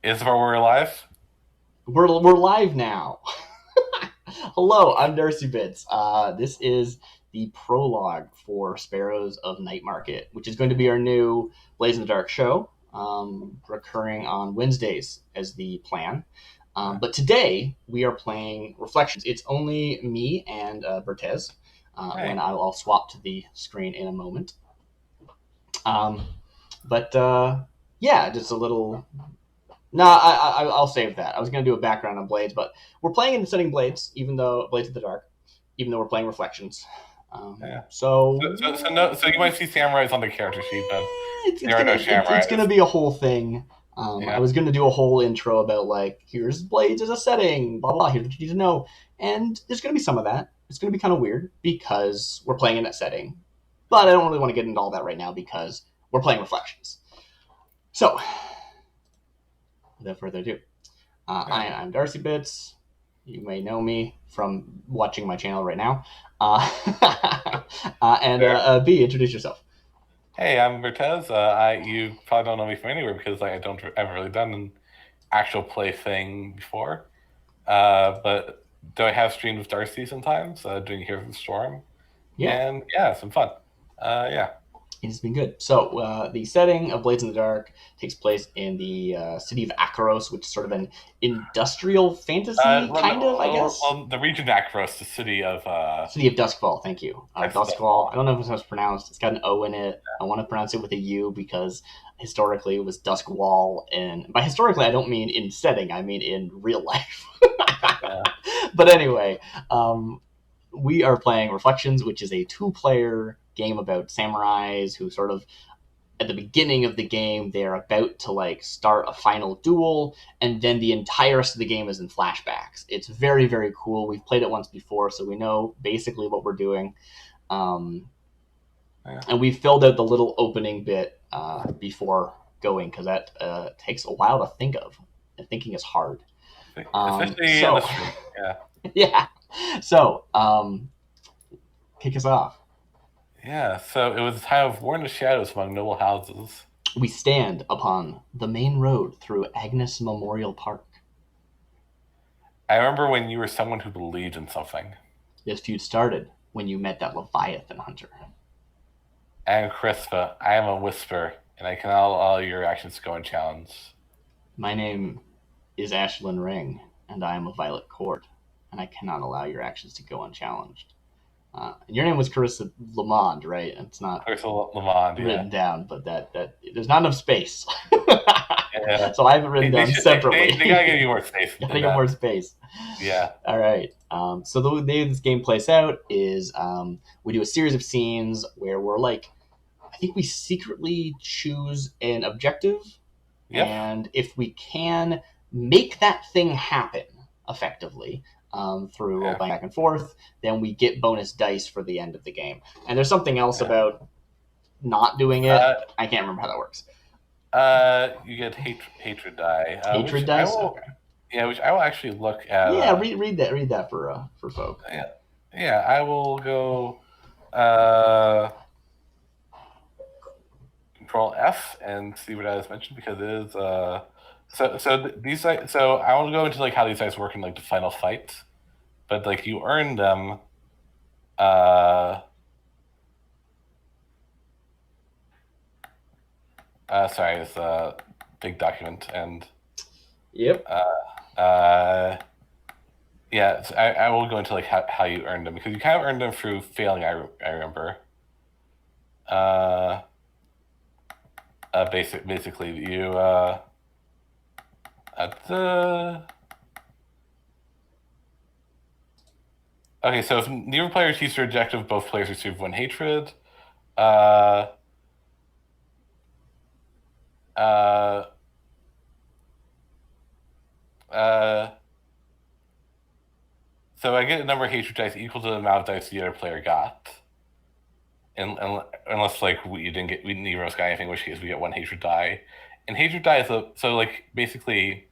Is where we're alive? We're live now. Hello, I'm Darcy Bits. This is the prologue for Sparrows of Nightmarket, which is going to be our new Blaze in the Dark show, recurring on Wednesdays as the plan. But today we are playing Reflections. It's only me and Bertez. When Hey. I'll swap to the screen in a moment. Um, but yeah, just a little. No, I'll save that. I was going to do a background on Blades, but we're playing in the setting Blades, even though Blades of the Dark, even though we're playing Reflections. Yeah. So So no. So you might see samurais on the character sheet, but there are no it's samurais. gonna be a whole thing. I Yeah. was gonna do a whole intro about like here's Blades as a setting, blah blah. Here's what you need to know, and there's gonna be some of that. It's gonna be kind of weird because we're playing in that setting, but I don't really want to get into all that right now because we're playing Reflections. So without further ado, Yeah. I'm Darcy Bits. You may know me from watching my channel right now. And There. B, introduce yourself. Hey, I'm Bertez. You probably don't know me from anywhere because I haven't really done an actual play thing before. But do I have streamed with Darcy sometimes, doing Heroes of the Storm, Yeah, and yeah, some fun. Yeah. it's been good. So the setting of Blades in the Dark takes place in the city of Akaros, which is sort of an industrial fantasy Well, kind of, I guess. the region Akros, the city of City of Duskfall. Thank you. that's Duskfall. I don't know if it's how it's pronounced. It's got an O in it. I want to pronounce it with a U because historically it was Duskwall, and by historically I don't mean in setting. I mean in real life. yeah. But anyway, we are playing Reflections, which is a two-player game about samurais who sort of at the beginning of the game they're about to like start a final duel, and then the entire rest of the game is in flashbacks. It's very very cool. We've played it once before, so we know basically what we're doing. um, Yeah. and we filled out the little opening bit before going because that takes a while to think of, and thinking is hard. Especially in the So stream. Yeah. yeah, so kick us off. Yeah, so it was a time of war in the shadows among noble houses. We stand upon the main road through Agnes Memorial Park. I remember when you were someone who believed in something. This feud started when you met that Leviathan hunter. I am Crispa, I am a whisper, and I cannot allow your actions to go unchallenged. My name is Ashlyn Ring, and I am a Violet Cord, and I cannot allow your actions to go unchallenged. And your name was Carissa Lamond, right? It's not Clarissa Lamond, yeah. written down, but that there's not enough space, Yeah. so I have it written down They gotta give separately. you more space Gotta than get more that. space. Yeah. All right. So the way this game plays out is we do a series of scenes where we're like, I think we secretly choose an objective, Yep. and if we can make that thing happen effectively through role Yeah. playing back and forth, then we get bonus dice for the end of the game. And there's something else Yeah. about not doing it. Uh, I can't remember how that works. you get hatred die, which Hatred I dice. will, Okay. yeah, which I will actually look at. Yeah, read that for folk. Yeah, yeah, I will go. Uh, Control F and see what I was mentioned because it is these so I want to go into like how these dice work in like the final fight, but like you earn them. Uh, Sorry, it's a big document and Yep. uh, yeah, so I will go into like how you earned them because you kind of earned them through failing. I remember. Uh, basically you at the Okay, so if neither player achieves their objective, both players receive one hatred. Uh, uh, uh, so I get a number of hatred dice equal to the amount of dice the other player got. Unless like we neither of us got anything, in which case we get one hatred die. And hatred die is so like basically,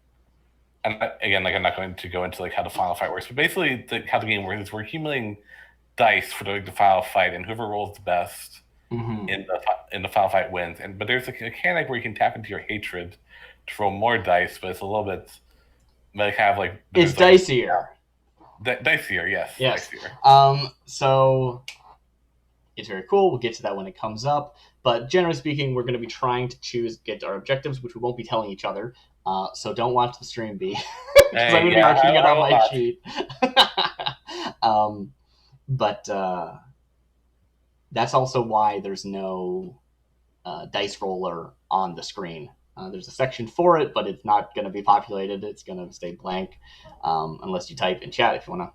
and again like I'm not going to go into like how the final fight works, but basically how the game works is we're accumulating dice for the final fight, and whoever rolls the best Mm-hmm. in the final fight wins. But there's a mechanic where you can tap into your hatred roll more dice, but it's a little bit like have like It's there's like dicier. dicier, yes, Yes. dicier. So it's very cool. We'll get to that when it comes up. But generally speaking, we're going to be trying to get our objectives, which we won't be telling each other. So don't watch the stream, B, because I'm going to be marking it on my sheet. But that's also why there's no dice roller on the screen. There's a section for it, but it's not going to be populated. It's going to stay blank unless you type in chat if you want to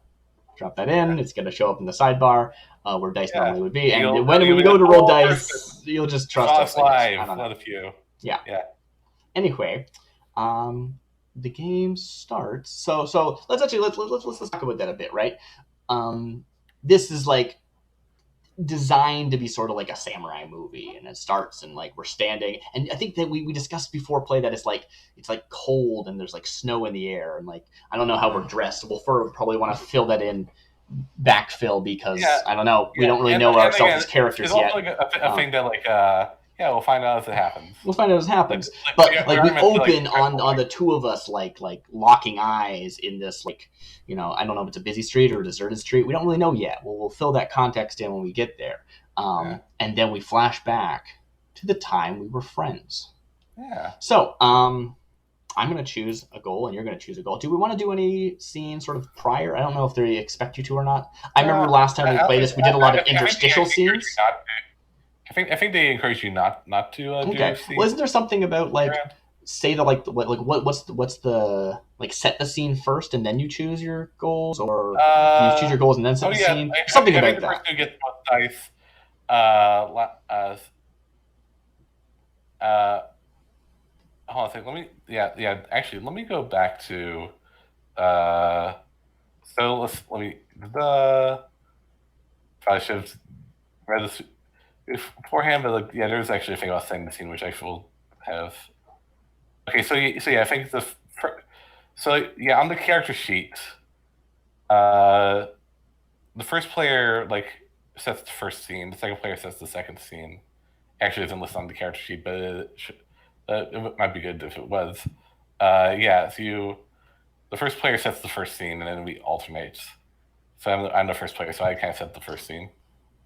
drop that in. It's going to show up in the sidebar where dice normally would be. And when you go to roll dice, you'll just trust us. Live, I don't know. Not a few. Yeah. Anyway, the game starts. So let's talk about that a bit, right? This is like designed to be sort of like a samurai movie, and it starts and like we're standing, and I think that we discussed before play that it's like cold and there's like snow in the air, and like I don't know how we're dressed. We'll probably want to fill that in, backfill, because I don't know, we don't really know ourselves as characters yet. It's also like a thing that like we'll find out as it happens. But we open on the two of us like locking eyes in this, like, you know, I don't know if it's a busy street or a deserted street. We don't really know yet. We'll fill that context in when we get there. And then we flash back to the time we were friends. Yeah. So, I'm going to choose a goal and you're going to choose a goal. Do we want to do any scenes sort of prior? I don't know if they expect you to or not. I remember last time we played this, we did a lot of interstitial scenes. I think they encourage you not to okay. do well, isn't there something about like say that what's the like set the scene first and then you choose your goals, or do you choose your goals and then set the scene? Something about that. The person who gets most dice, hold on a second. Actually, let me go back to so I should have read this beforehand, but like, there's actually a thing about setting the scene which I will have. Okay, so I think on the character sheet, the first player like sets the first scene, the second player sets the second scene. Actually, it isn't listed on the character sheet, but it might be good if it was. So the first player sets the first scene, and then we alternate. So I'm the first player, so I kind of set the first scene.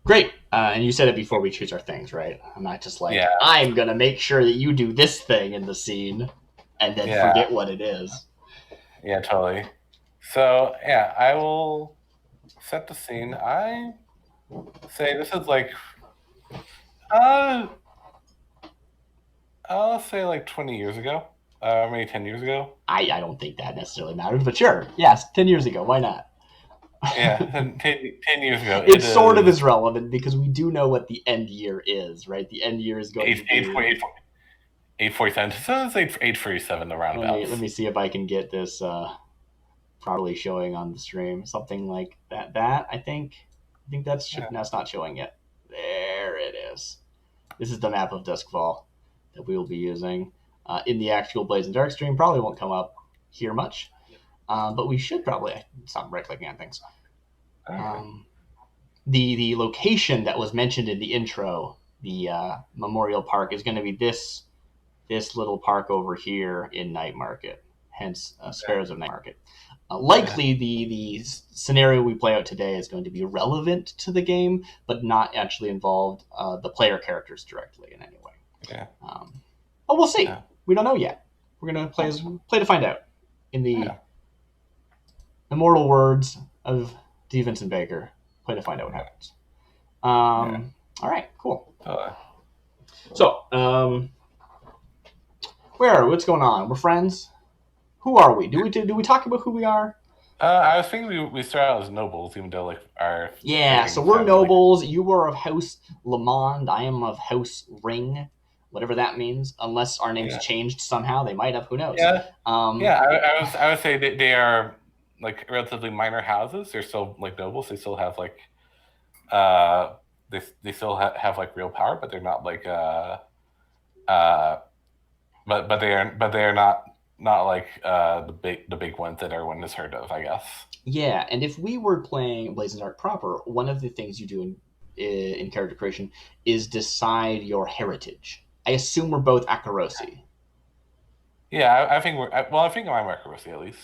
Great. And you said it before we choose our things, right? I'm not just like, I'm going to make sure that you do this thing in the scene and then forget what it is. Yeah, totally. So, I will set the scene. I say this is like, I'll say like 20 years ago. Maybe 10 years ago. I don't think that necessarily matters, but sure. Yes, 10 years ago. Why not? 10 years ago. It sort of is relevant because we do know what the end year is, right? The end year is going to be 847. So it's 847 around about. Let me see if I can get this properly showing on the stream. Something like that. I think that's that's not showing yet. There it is. This is the map of Duskfall that we will be using in the actual Blaze and Dark stream. Probably won't come up here much. But we should probably stop right-clicking on things. The location that was mentioned in the intro, the Memorial Park, is going to be this little park over here in Nightmarket, hence Sparrows of Nightmarket. Likely, the scenario we play out today is going to be relevant to the game, but not actually involve the player characters directly in any way. Yeah. But we'll see. Yeah. We don't know yet. We're going to play to find out in the immortal words of D. Vincent Baker. Play to find out what happens. All right, cool. So, what's going on? We're friends. Who are we? Do we talk about who we are? I was thinking we start out as nobles, even though like our so we're nobles. Like... You are of House Lamond. I am of House Ring, whatever that means. Unless our names changed somehow, they might have. Who knows? I would say they are like relatively minor houses. They're still like nobles. They still have like they still have like real power, but they're not like but they are not like the big ones that everyone has heard of, I guess. Yeah, and if we were playing Blaze and Dark proper, one of the things you do in character creation is decide your heritage. I assume we're both Akarosi. Yeah, I think I think I'm accuracy at least.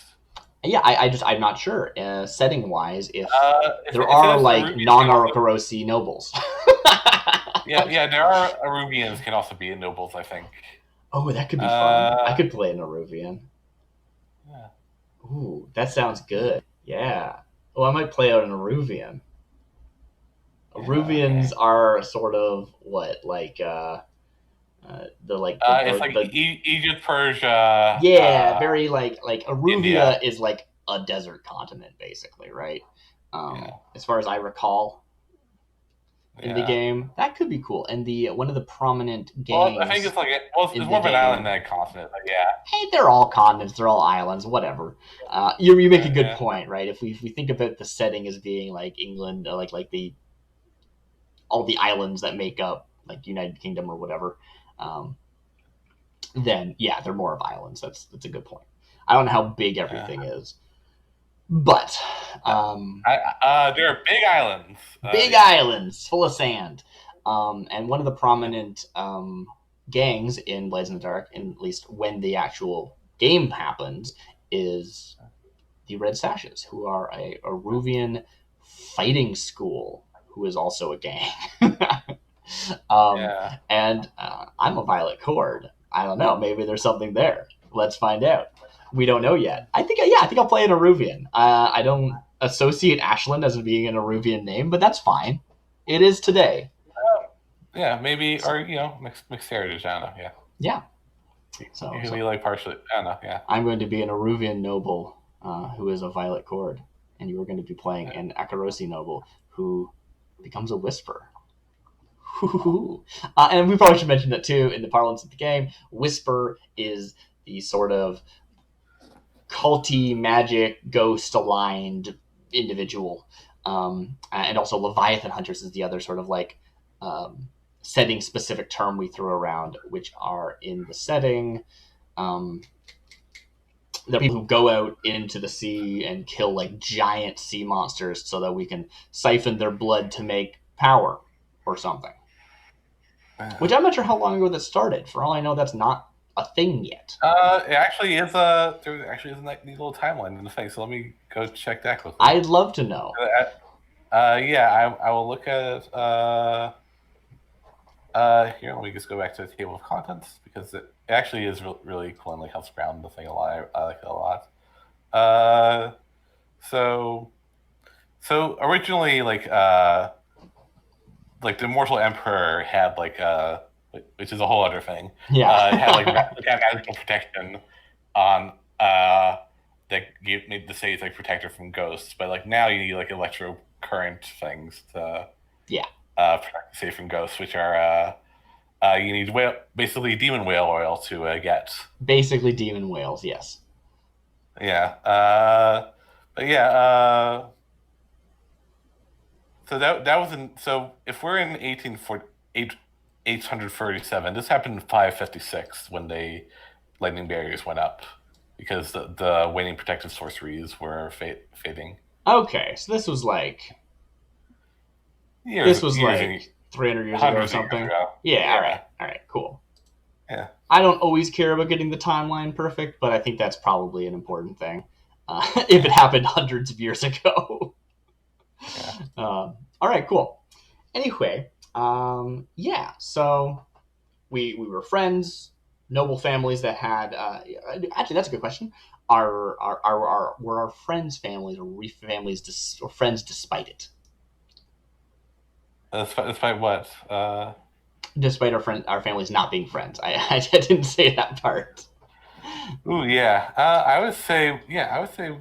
Yeah, I'm not sure setting wise if there If are it's a like Ruby, it can also non-Orokurosi nobles. yeah. There are Arubians can also be nobles, I think. Oh, that could be fun. I Uh, could play an Aruvian. yeah, Ooh, that sounds good. Yeah. Oh, I might play out an Aruvian. yeah, Aruvians okay. are sort of what, like the like the It's bird like the Egypt, Persia, yeah, very like India. Aruvia is like a desert continent basically, right? Yeah, As far as I recall in the yeah. game, that could be cool. And the one of the prominent Well, I think gangs it's in the more of an island game, than a continent. But yeah, hey, they're all continents, they're all islands, whatever. You make a good yeah, point, right? If we think about the setting as being like England, like the all the islands that make up like United Kingdom or whatever, um, then yeah, they're more of islands. That's a good point. I don't know how big yeah. everything is, but There are big islands. big Yeah, islands full of sand. And one of the yeah, prominent gangs in Blades in the Dark, at least when the actual game happens, is the Red Sashes, who are a Aruvian fighting school, who is also a gang. um, yeah. and I'm a Violet Cord. I don't know. Maybe there's something there. Let's find out. We don't know yet. I think, yeah, I think I'll play an Aruvian. I don't associate Ashland as being an Aruvian name, but that's fine. It is today. Yeah, maybe, So, or mixed heritage. I don't know. Yeah, yeah. you So, can so be like partially. I don't know. Yeah, I'm going to be an Aruvian noble who is a Violet Cord, and you are going to be playing yeah. an Akarosi noble who becomes a Whisper. And we probably should mention that too in the parlance of the game. Whisper is the sort of culty, magic, ghost aligned individual. And also Leviathan Hunters is the other sort of like setting specific term we threw around, which are in the setting. Um, there are people who go out into the sea and kill like giant sea monsters so that we can siphon their blood to make power or something. Which Yeah. I'm not sure how long ago that started. For all I know, that's not a thing yet. It actually is a there actually is a neat little timeline in the thing. So let me go check that quickly. I'd love to know. Yeah, I will look at here. Let me just go back to the table of contents because it actually is really cool and like helps ground the thing a lot. I like it a lot. Uh, so originally like the Immortal Emperor had which is a whole other thing. Had like Yeah. had magical protection on that made the cities like protector from ghosts, but like now you need like electro current things to Yeah. protect the city from ghosts, which are you need basically demon whale oil to get. Basically, demon whales, yes. Yeah, but yeah, so that was in so if we're in 837, this happened in 556 when the lightning barriers went up because the waning protective sorceries were fading. Okay, so Years, this was years and like 300 years ago or hundreds of years something. ago. Yeah. Yeah, All right. Cool. yeah, I don't always care about getting the timeline perfect, but I think that's probably an important thing. If it yeah, happened hundreds of years ago. yeah. All right. Cool. Anyway, yeah. So we were friends, noble families that had. Actually, that's a good question. Were our friends' families or we families or friends despite it? That's by what? Despite our families not being friends, I didn't say that part. Ooh, yeah. I would say, yeah, I would say,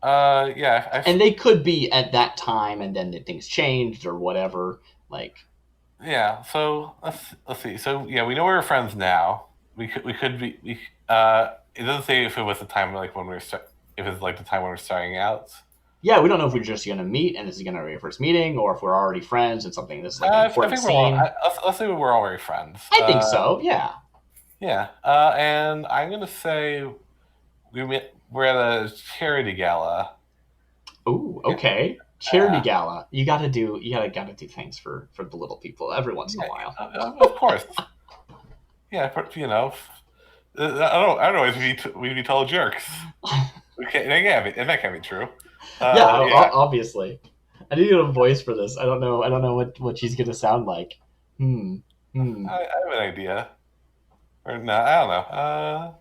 yeah. And they could be at that time, and then things changed or whatever. Like, Yeah. So let's see. So yeah, we know we're friends now. We could be. It doesn't say if it was the time like when we were if it's like the time when we're starting out. yeah, we don't know if we're just gonna meet and this is gonna be our first meeting, or if we're already friends and something. This is like an I important think we're all. scene. Let's say we're already friends. I think so. Yeah. Yeah. And I'm gonna say we're at a charity gala. Ooh, Yeah. okay. Charity gala. You gotta do things for the little people every once in a Yeah. while. Of course. Yeah. You know. I don't know. We'd be total jerks. We can't. That can't be true. Yeah, Yeah. obviously. I need to get a voice for this. I don't know. I don't know what she's gonna sound like. Hmm. Hmm. I have an idea. Or no, I don't know.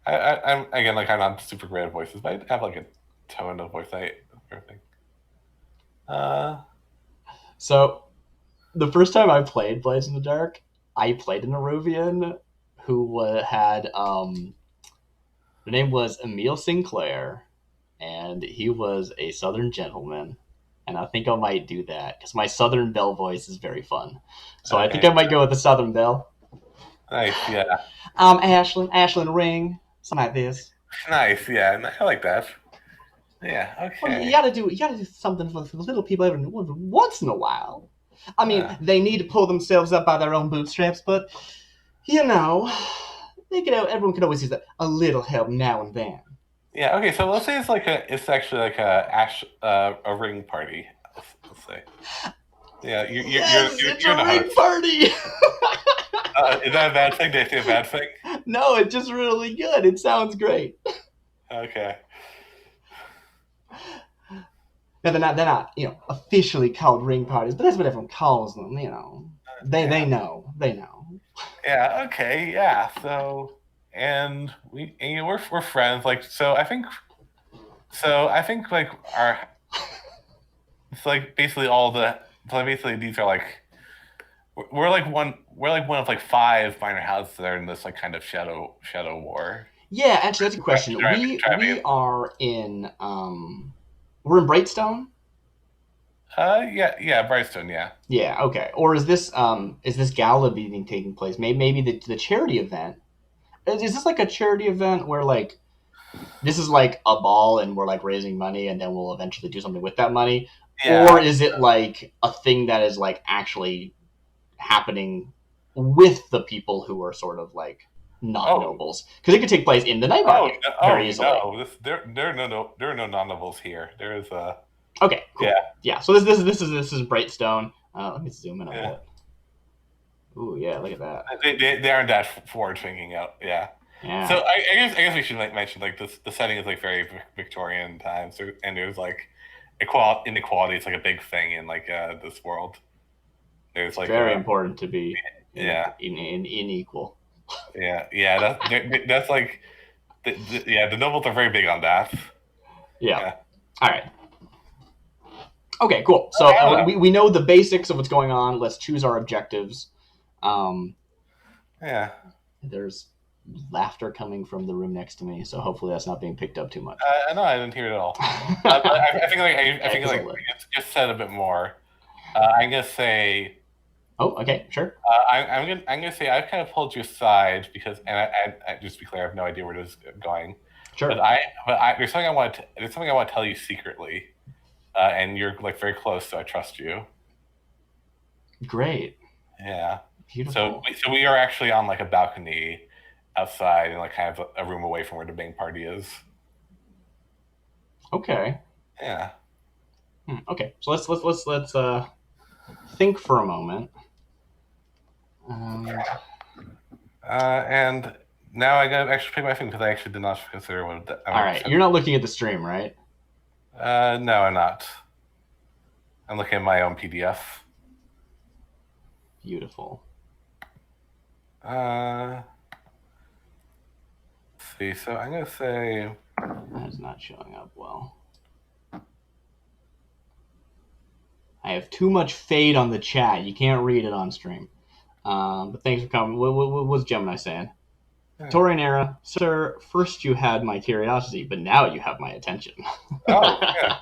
I'm again like I'm not super great at voices, but I have like a tone of voice I think. Uh, So the first time I played Blades in the Dark, I played an Aruvian who had the name was Emile Sinclair, and he was a Southern gentleman. And I think I might do that because my Southern Belle voice is very fun. So I think okay, I might go with the Southern Belle. nice. Yeah, Ashlyn Ring, something like this. nice. Yeah, I like that. Yeah. Well, you Okay. gotta do something for the little people every once in a while. I mean, Uh, they need to pull themselves up by their own bootstraps, but you know, everyone could always use a little help now and then. yeah. Okay. So let's say it's actually like a ring party. Let's say. Yeah. Yes, it's You're a the ring host. party. Is that a bad thing? Did I say a bad thing? No, it's just really good. It sounds great. Okay. Now they're not officially called ring parties, but that's what everyone calls them. They Yeah. know they know. Yeah. Okay. Yeah. So, and we're friends. Like, so I think like our it's like basically all the so like basically these are like we're like one of like five minor houses that are in this like kind of shadow war. Yeah, actually, that's a good question. We Try are in we're in Brightstone. yeah, Brightstone, yeah. Yeah, okay. Or is this gala being taking place? Maybe the charity event. Is this like a charity event where like this is like a ball and we're like raising money and then we'll eventually do something with that money? Or Yeah. is it like a thing that is like actually happening with the people who are sort of like not Oh, nobles? Because it could take place in the night market very easily. no. There are no non-levels here. There is Okay, yeah, cool. Yeah, so this is Brightstone. Let me zoom in a yeah. bit. Ooh, yeah, look at that. They aren't that forward thinking out. Yeah. So Yeah, I guess we should like mention like this the setting is like very Victorian times, and there's like inequality is like a big thing in like this world. There's it's like very important to be yeah, unequal. yeah. That's like yeah, the nobles are very big on that. Yeah. Yeah. All right. Okay, cool. So I don't know. we know the basics of what's going on. Let's choose our objectives. Um, Yeah. there's laughter coming from the room next to me, so hopefully that's not being picked up too much. I know I didn't hear it at all. I think I think like Excellent. just said a bit more. I'm gonna say Oh, okay, sure. I'm gonna say I've kind of pulled you aside because and just to be clear, I have no idea where this is going. Sure. But I there's something I want to tell you secretly, and you're like very close, so I trust you. Great. Yeah. Beautiful. So we are actually on like a balcony outside and like kind of a room away from where the main party is. Okay. Yeah. Okay. So let's think for a moment. Um, And now I gotta actually pick my thing because I actually did not consider what all right. You're not looking at the stream, right? No, I'm not. I'm looking at my own PDF. Beautiful. Uh, let's see. So I'm gonna say, That is not showing up well. I have too much fade on the chat. You can't read it on stream. But thanks for coming. What's Gemini saying? Torian era, sir, first you had my curiosity, but now you have my attention. oh yeah.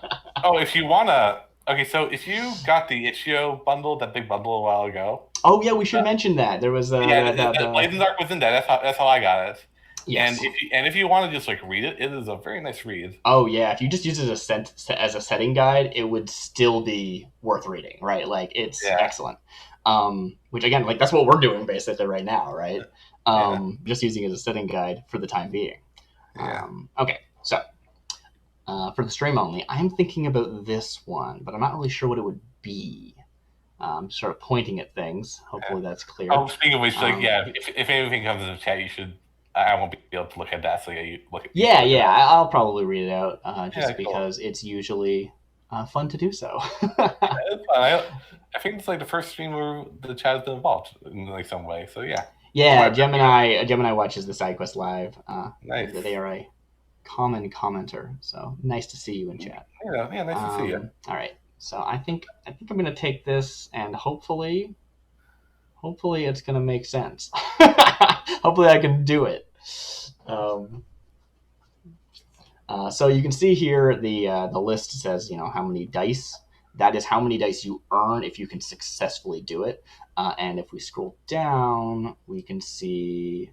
Oh, if you wanna, okay. So if you got the Itch.io bundle, that big bundle a while ago, Oh yeah, we should mention that. There was yeah, the Blazing Dark was in there. That's how I got it. yes. And if you want to just like read it, it is a very nice read. Oh yeah, if you just use it as a setting guide, it would still be worth reading, right? Like it's Yeah, excellent. Which again, like that's what we're doing basically right now, right? yeah, Just using it as a setting guide for the time being. yeah. Okay, so for the stream only, I'm thinking about this one, but I'm not really sure what it would be. Sort of pointing at things. Hopefully that's clear. Oh, speaking of which, like, Um, yeah, if anything comes in the chat, you should I won't be able to look at that. So yeah, you can Yeah, look it yeah, up. I'll probably read it out Yeah, just cool. because it's usually fun to do so. It's fun. I think it's like the first stream where the chat has been involved in like some way. So yeah, from Yeah, my perspective, Gemini watches the side quest live. They nice. are a common commenter, so nice to see you in chat. Yeah, yeah, nice to see you. All right, so I think I'm gonna take this, and hopefully it's gonna make sense. Hopefully I can do it. Um, so you can see here the list says how many dice. That is how many dice you earn if you can successfully do it. And if we scroll down, we can see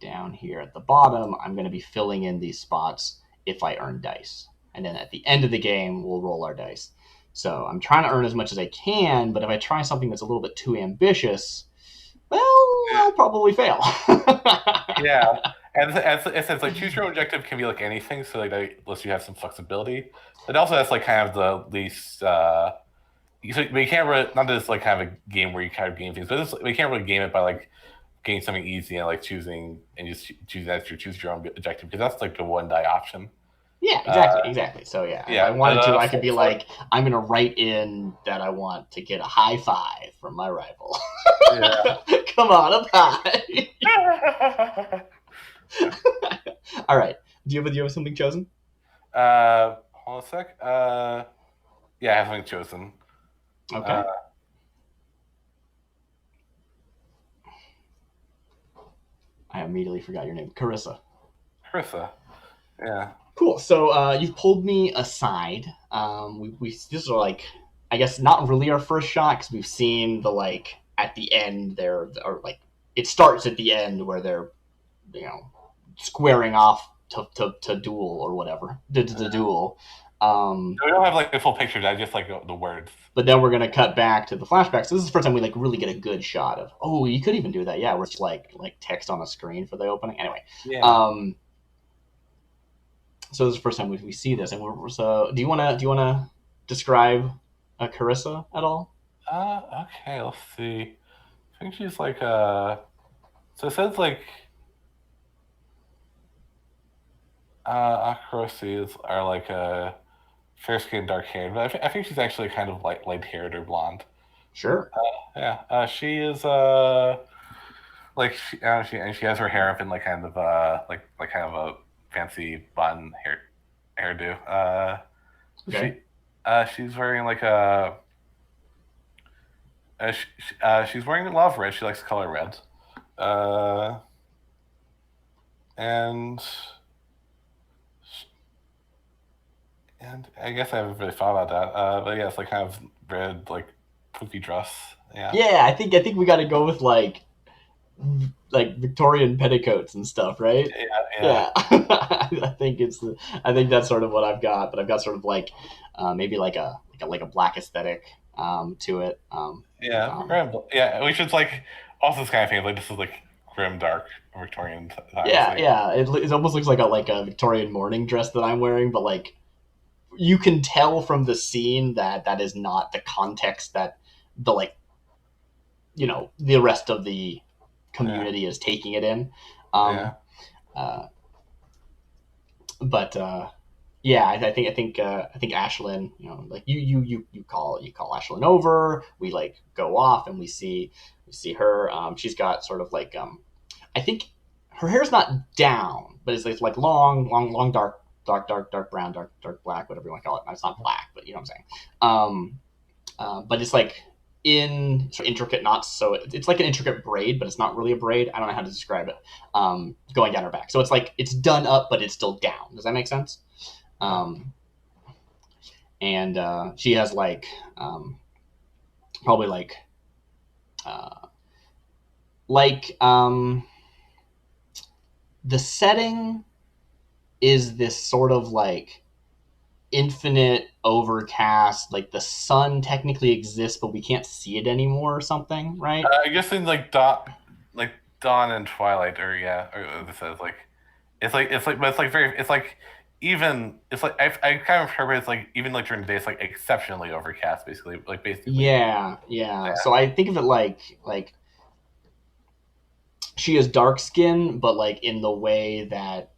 down here at the bottom, I'm going to be filling in these spots if I earn dice. And then at the end of the game, we'll roll our dice. So I'm trying to earn as much as I can, but if I try something that's a little bit too ambitious, well, I'll probably fail. Yeah, and as it says, like choose your own objective can be like anything. So like that lets you have some flexibility. It also has like kind of the least. But you can't really not just like kind of a game where you kind of game things, but we can't really game it by like getting something easy and like choosing and just choose as you choose your own objective because that's like the one die option. Yeah, Uh, exactly. So yeah, if I yeah, but wanted to, I could be like, I'm gonna write in that I want to get a high five from my rival. yeah. Come on, up high. All right. Do you have something chosen? Hold on a sec. Yeah, I have something chosen. Uh, Okay. I immediately forgot your name, Carissa. Carissa. Yeah. Cool. So you've pulled me aside. We this are like, I guess not really our first shot because we've seen the like at the end there or like it starts at the end where they're you know squaring off to duel or whatever to duel. We don't have like the full picture. I just like the words. But then we're gonna cut back to the flashback. So this is the first time we like really get a good shot of. Oh, you could even do that. Yeah, where it's like text on a screen for the opening. Anyway, Yeah. um, so this is the first time we see this, and we're so. Do you wanna describe Carissa at all? Okay. Let's see. I think she's like So it says like Acrosies are like fair skinned, dark haired, but I think she's actually kind of like light haired or blonde. Sure. Yeah. She is like she has her hair up in like kind of like kind of a fancy bun hairdo. Okay. She's wearing like she's wearing a lot of red. She likes color red. Uh, and and I guess I haven't really thought about that. But yeah, it's like kind of red, like poofy dress. Yeah, Yeah, I think we got to go with like Victorian petticoats and stuff, right? yeah, yeah, Yeah, I think that's sort of what I've got, but I've got sort of like maybe like a black aesthetic to it. yeah. Um, Grim, yeah, which is like also this kind of thing. Like this is like grim, dark Victorian times. yeah, Like yeah. It almost looks like a Victorian morning dress that I'm wearing, but like you can tell from the scene that that is not the context that the like the rest of the yeah, community is taking it in. Um, yeah, uh, but yeah, I think Ashlyn, like you call Ashlyn over. We like go off and we see her. She's got sort of like I think her hair's not down, but it's like long, dark brown, dark black, whatever you want to call it. It's not black, but you know what I'm saying. But it's like in sort of intricate knots, so it's like an intricate braid, but it's not really a braid. I don't know how to describe it. Going down her back, so it's like it's done up, but it's still down. Does that make sense? yeah. Um, and she has like probably uh, like the setting is this sort of like infinite overcast, like the sun technically exists but we can't see it anymore or something, right? I guess in like dawn and twilight, or yeah, or this says like but it's like very, it's like even, it's like I kind of remember it's like even like during the day, it's like exceptionally overcast, basically. Yeah, yeah. Yeah, So I think of it like she is dark skin, but like in the way that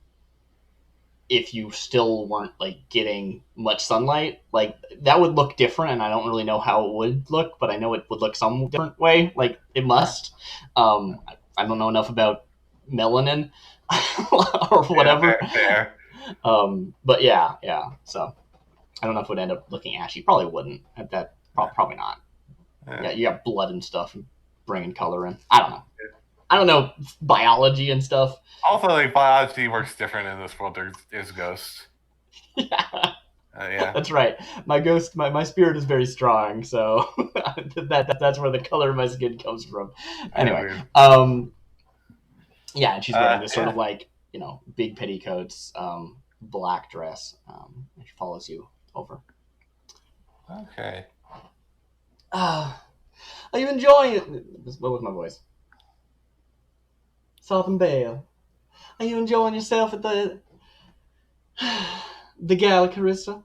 if you still weren't like getting much sunlight, like that would look different. And I don't really know how it would look, but I know it would look some different way. Like it must. I don't know enough about melanin or Yeah, whatever. fair. But yeah. So I don't know if it would end up looking ashy. Probably wouldn't. At that, probably not. Yeah. Yeah, you got blood and stuff and bringing color in. I don't know. I don't know biology and stuff. Also, like biology works different in this world. There's ghosts. Yeah, Yeah. that's right. My ghost, my spirit is very strong, so that's where the color of my skin comes from. Yeah, Anyway, weird. yeah, and she's wearing this sort Yeah. of like big petticoats, black dress. And she follows you over. Okay. Are you enjoying it? What was my voice? Southern Belle. Are you enjoying yourself at the gala, Carissa?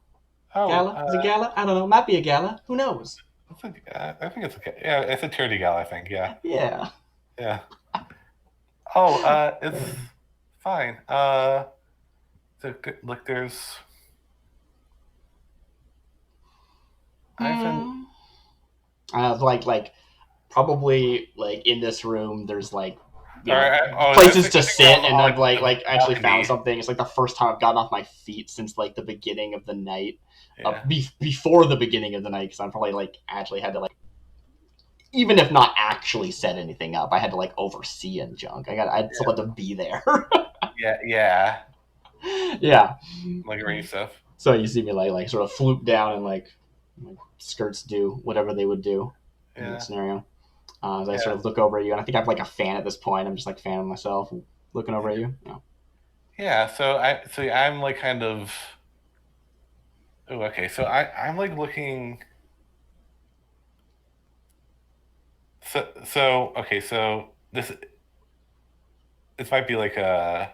Oh, Gala? Is it gala? I don't know. It might be a gala. Who knows? I think it's okay. Yeah, it's a charity gala. I think. Yeah. Yeah. Yeah. Oh, it's fine. Look, I've been. Like probably like in this room, there's like All right. places to I think we're sit, all and on, I've like the actually found balcony. something. It's like the first time I've gotten off my feet since like the beginning of the night. Yeah. Before the beginning of the night, because I'm probably like actually had to like, even if not actually set anything up, I had to like oversee and junk. I still had to be there. Yeah. Yeah. Yeah. Like arrange stuff. So you see me like sort of floop down and like skirts do whatever they would do in that Yeah. scenario. As I Yeah. sort of look over at you, and I think I have like a fan at this point. I'm just like fanning myself and looking over at you. Yeah. Yeah. So I'm like kind of. Oh, okay. So I'm like looking. So okay. So this might be like a.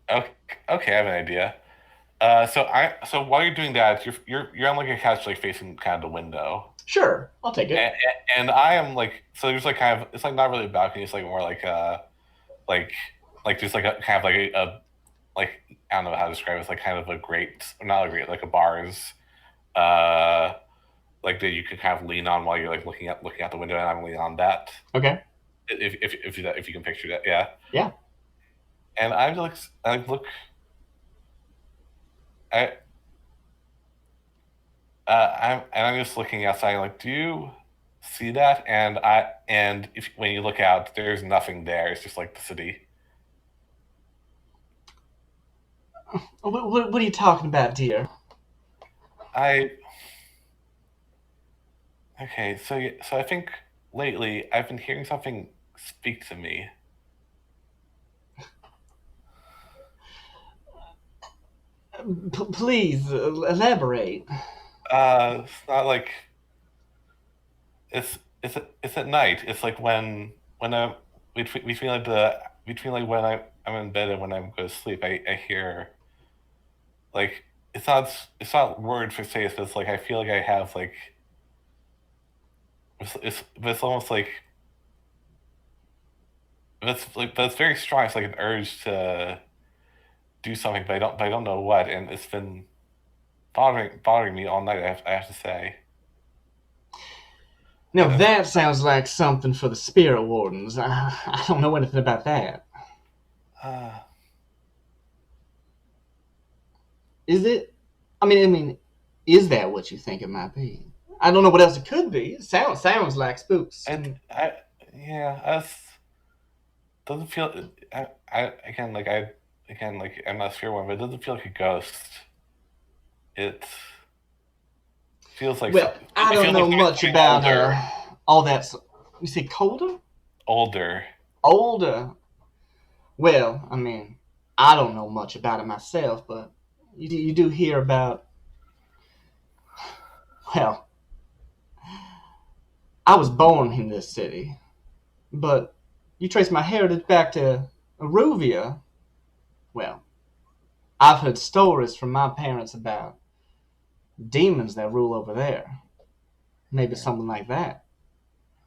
Okay. Okay. I have an idea. So while you're doing that, you're on like a couch like facing kind of the window, Sure, I'll take it. and, and I am like so there's like kind of it's like not really a balcony, it's like more like like just like a kind of like a like I don't know how to describe it. It's like kind of a grate, not a grate, like a bars, uh, like that you could kind of lean on while you're like looking out the window, and I'm leaning on that. Okay. If you can picture that, yeah. Yeah. And I'm like I look I I'm just looking outside. Like, do you see that? And if when you look out, there's nothing there. It's just like the city. What are you talking about, dear? I okay. So I think lately I've been hearing something speak to me. Please elaborate. It's not like it's at night. It's like when I between like the between like when I'm in bed and when I'm going to sleep. I hear like it's not word for say. It's just like I feel like I have like but it's almost like but it's very strong. It's like an urge to do something, but I don't know what, and it's been bothering me all night. I have to say, Now and it's that sounds like something for the spirit wardens. I don't know anything about that. uh, Is it? I mean, is that what you think it might be? I don't know what else it could be. It sounds like spooks. and I yeah, it's doesn't feel I again like I again like I'm not sure one, but it doesn't feel like a ghost. It feels like Well, I it don't feels like know much something about older, all that. You say colder, older. older. Well, I mean, I don't know much about it myself, but you do hear about. Well, I was born in this city, but you trace my heritage back to Aruvia. Well, I've heard stories from my parents about demons that rule over there. Maybe something like that.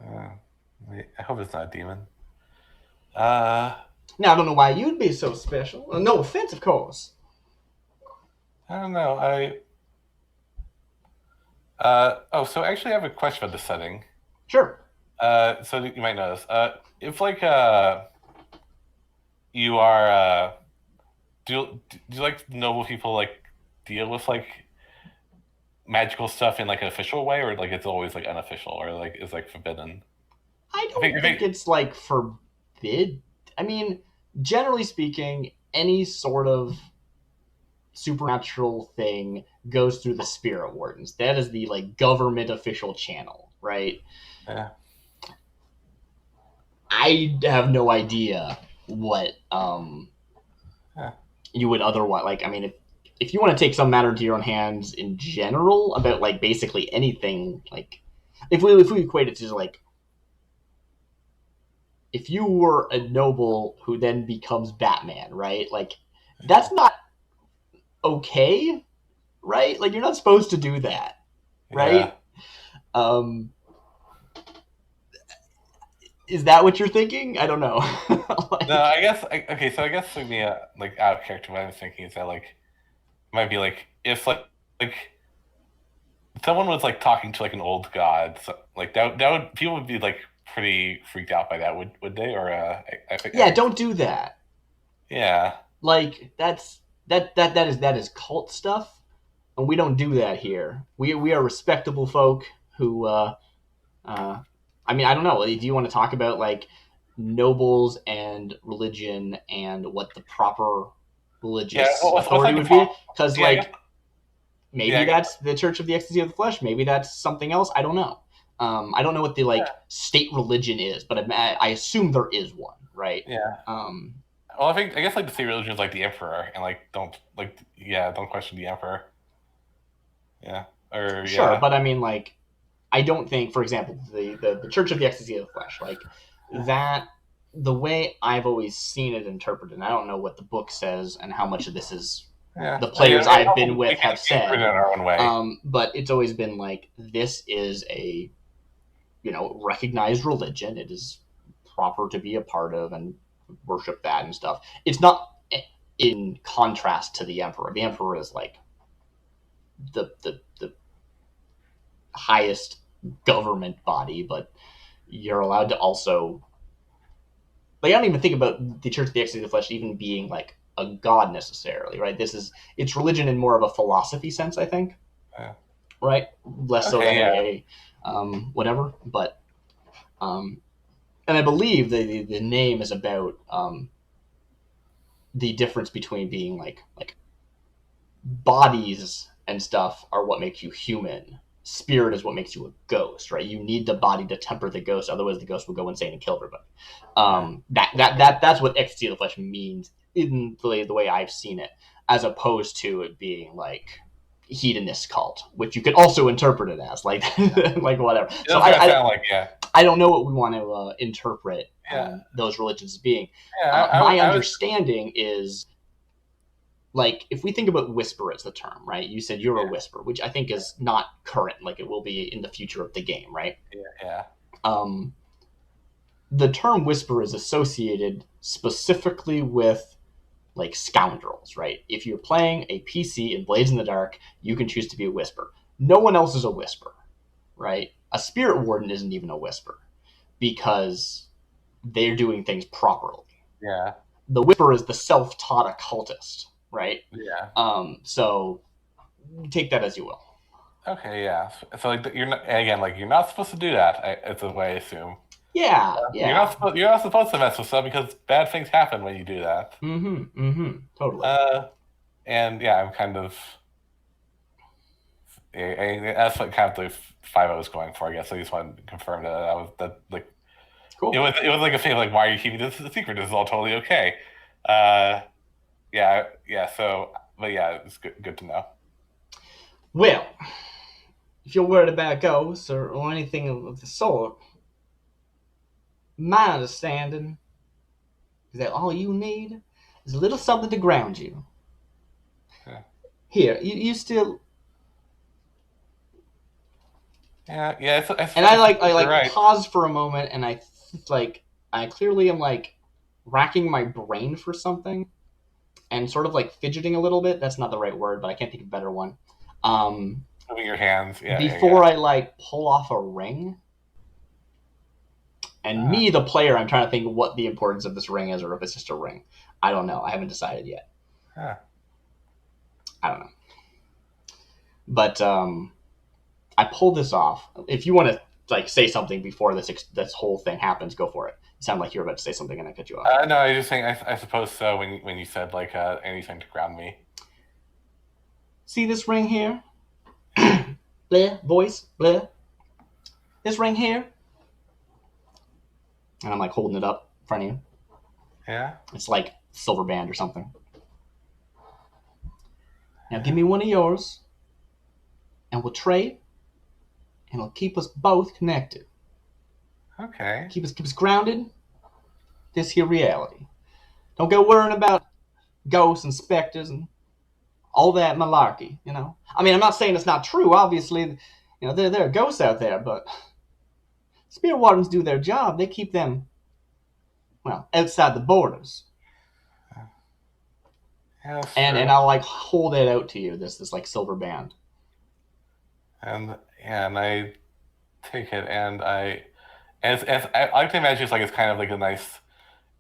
Uh, I hope it's not a demon. Uh, Now I don't know why you'd be so special. No offense, of course. I don't know. Oh, so actually, I have a question about the setting. Sure. So you might know this. If like you are do you like noble people like deal with like magical stuff in like an official way, or like it's always like unofficial, or like is like forbidden? I I don't think think it's like forbid. I mean, generally speaking, any sort of supernatural thing goes through the spirit wardens. That is the like government official channel, right? yeah, I have no idea what yeah, you would otherwise like. I mean, if you want to take some matter into your own hands in general about like basically anything, like if we equate it to like if you were a noble who then becomes Batman, right? Like that's not okay, right? Like you're not supposed to do that, yeah. right? Um, is that what you're thinking? I don't know. No, Like, I guess okay. So I guess like the like out of character, what I was thinking is that like might be like if like someone was like talking to like an old god, so, like that would people would be like pretty freaked out by that, would they? Or I yeah, think don't do that. yeah, Like that is cult stuff, and we don't do that here. We are respectable folk who uh I mean, I don't know. Do you want to talk about like nobles and religion and what the proper yeah. religious What's authority like the would be? problem? Because Yeah, I guess like yeah, maybe that's the Church of the Ecstasy of the Flesh. Maybe that's something else. I don't know. I don't know what the like yeah, state religion is, but I assume there is one, right? yeah. Um, Well, I guess like the state religion is like the emperor, and like don't like yeah, don't question the emperor. Yeah, or sure, yeah, but I mean, like, I don't think, for example, the Church of the Ecstasy of the Flesh, like yeah, that. The way I've always seen it interpreted, and I don't know what the book says and how much of this is yeah. the I mean, players I've been with we have can put it in said, our own way. but it's always been like this is a recognized religion. It is proper to be a part of and worship that and stuff. It's not in contrast to the emperor. The emperor is like the highest government body, but you're allowed to also like I don't even think about the Church of the Ecstasy of the Flesh even being like a god necessarily, right? It's religion in more of a philosophy sense, I think, Yeah. right? Less so Okay, than yeah, a whatever, but um, and I believe the name is about the difference between being like bodies and stuff are what makes you human. Spirit is what makes you a ghost, right? You need the body to temper the ghost, otherwise the ghost will go insane and kill everybody. yeah, That's what ecstasy of the flesh means in the way I've seen it, as opposed to it being like hedonist cult, which you could also interpret it as like like whatever. it So does kind of sound like yeah, I don't know what we want to interpret yeah, those religions as being. yeah. My I was understanding is like if we think about whisper as the term, right? You said you're a yeah, whisper, which I think is not current, like it will be in the future of the game, right? yeah, yeah, Um, the term whisper is associated specifically with like scoundrels, right? If you're playing a PC in Blades in the Dark, you can choose to be a whisper. No one else is a whisper, right? A spirit warden isn't even a whisper because they're doing things properly. yeah, The whisper is the self-taught occultist, right? yeah. So take that as you will. Okay, yeah. So like you're not again like you're not supposed to do that. It's the way I assume. Yeah, yeah. You're not supposed to mess with stuff because bad things happen when you do that. Mm-hmm. Mm-hmm. Totally. Uh, and yeah, I'm kind of that's what kind of the five I was going for. I guess I just wanted to confirm that I was that like Cool. it was like a thing like why are you keeping this a secret? This is all totally okay. Uh, yeah, yeah. So, but yeah, it's good to know. Well, if you're worried about ghosts or anything of the sort, my understanding is that all you need is a little something to ground you. Yeah. Here, you still Yeah. And I You're right. pause for a moment, and I clearly am like racking my brain for something, and sort of like fidgeting a little bit. That's not the right word, but I can't think of a better one. Um, Moving your hands. before I like pull off a ring, and Ah, me, the player, I'm trying to think what the importance of this ring is, or if it's just a ring. I don't know. I haven't decided yet. ah. I don't know. But I pulled this off. If you want to like say something before this whole thing happens, go for it. You sound like you were about to say something, and I cut you off. No, I was just saying. I suppose so. When you said like anything to ground me. See this ring here? Blair, voice, Blair. This ring here, and I'm like holding it up in front of you. Yeah. It's like silver band or something. Now give me one of yours, and we'll trade, and it'll keep us both connected. Okay. Keep us grounded. This here reality. Don't go worrying about ghosts and specters and all that malarkey. I mean, I'm not saying it's not true. Obviously, there are ghosts out there, but spirit wardens do their job. They keep them, well, outside the borders. Yeah, that's And true. I'll like hold it out to you. This like silver band. And I take it, and as I like to imagine, it's kind of like a nice.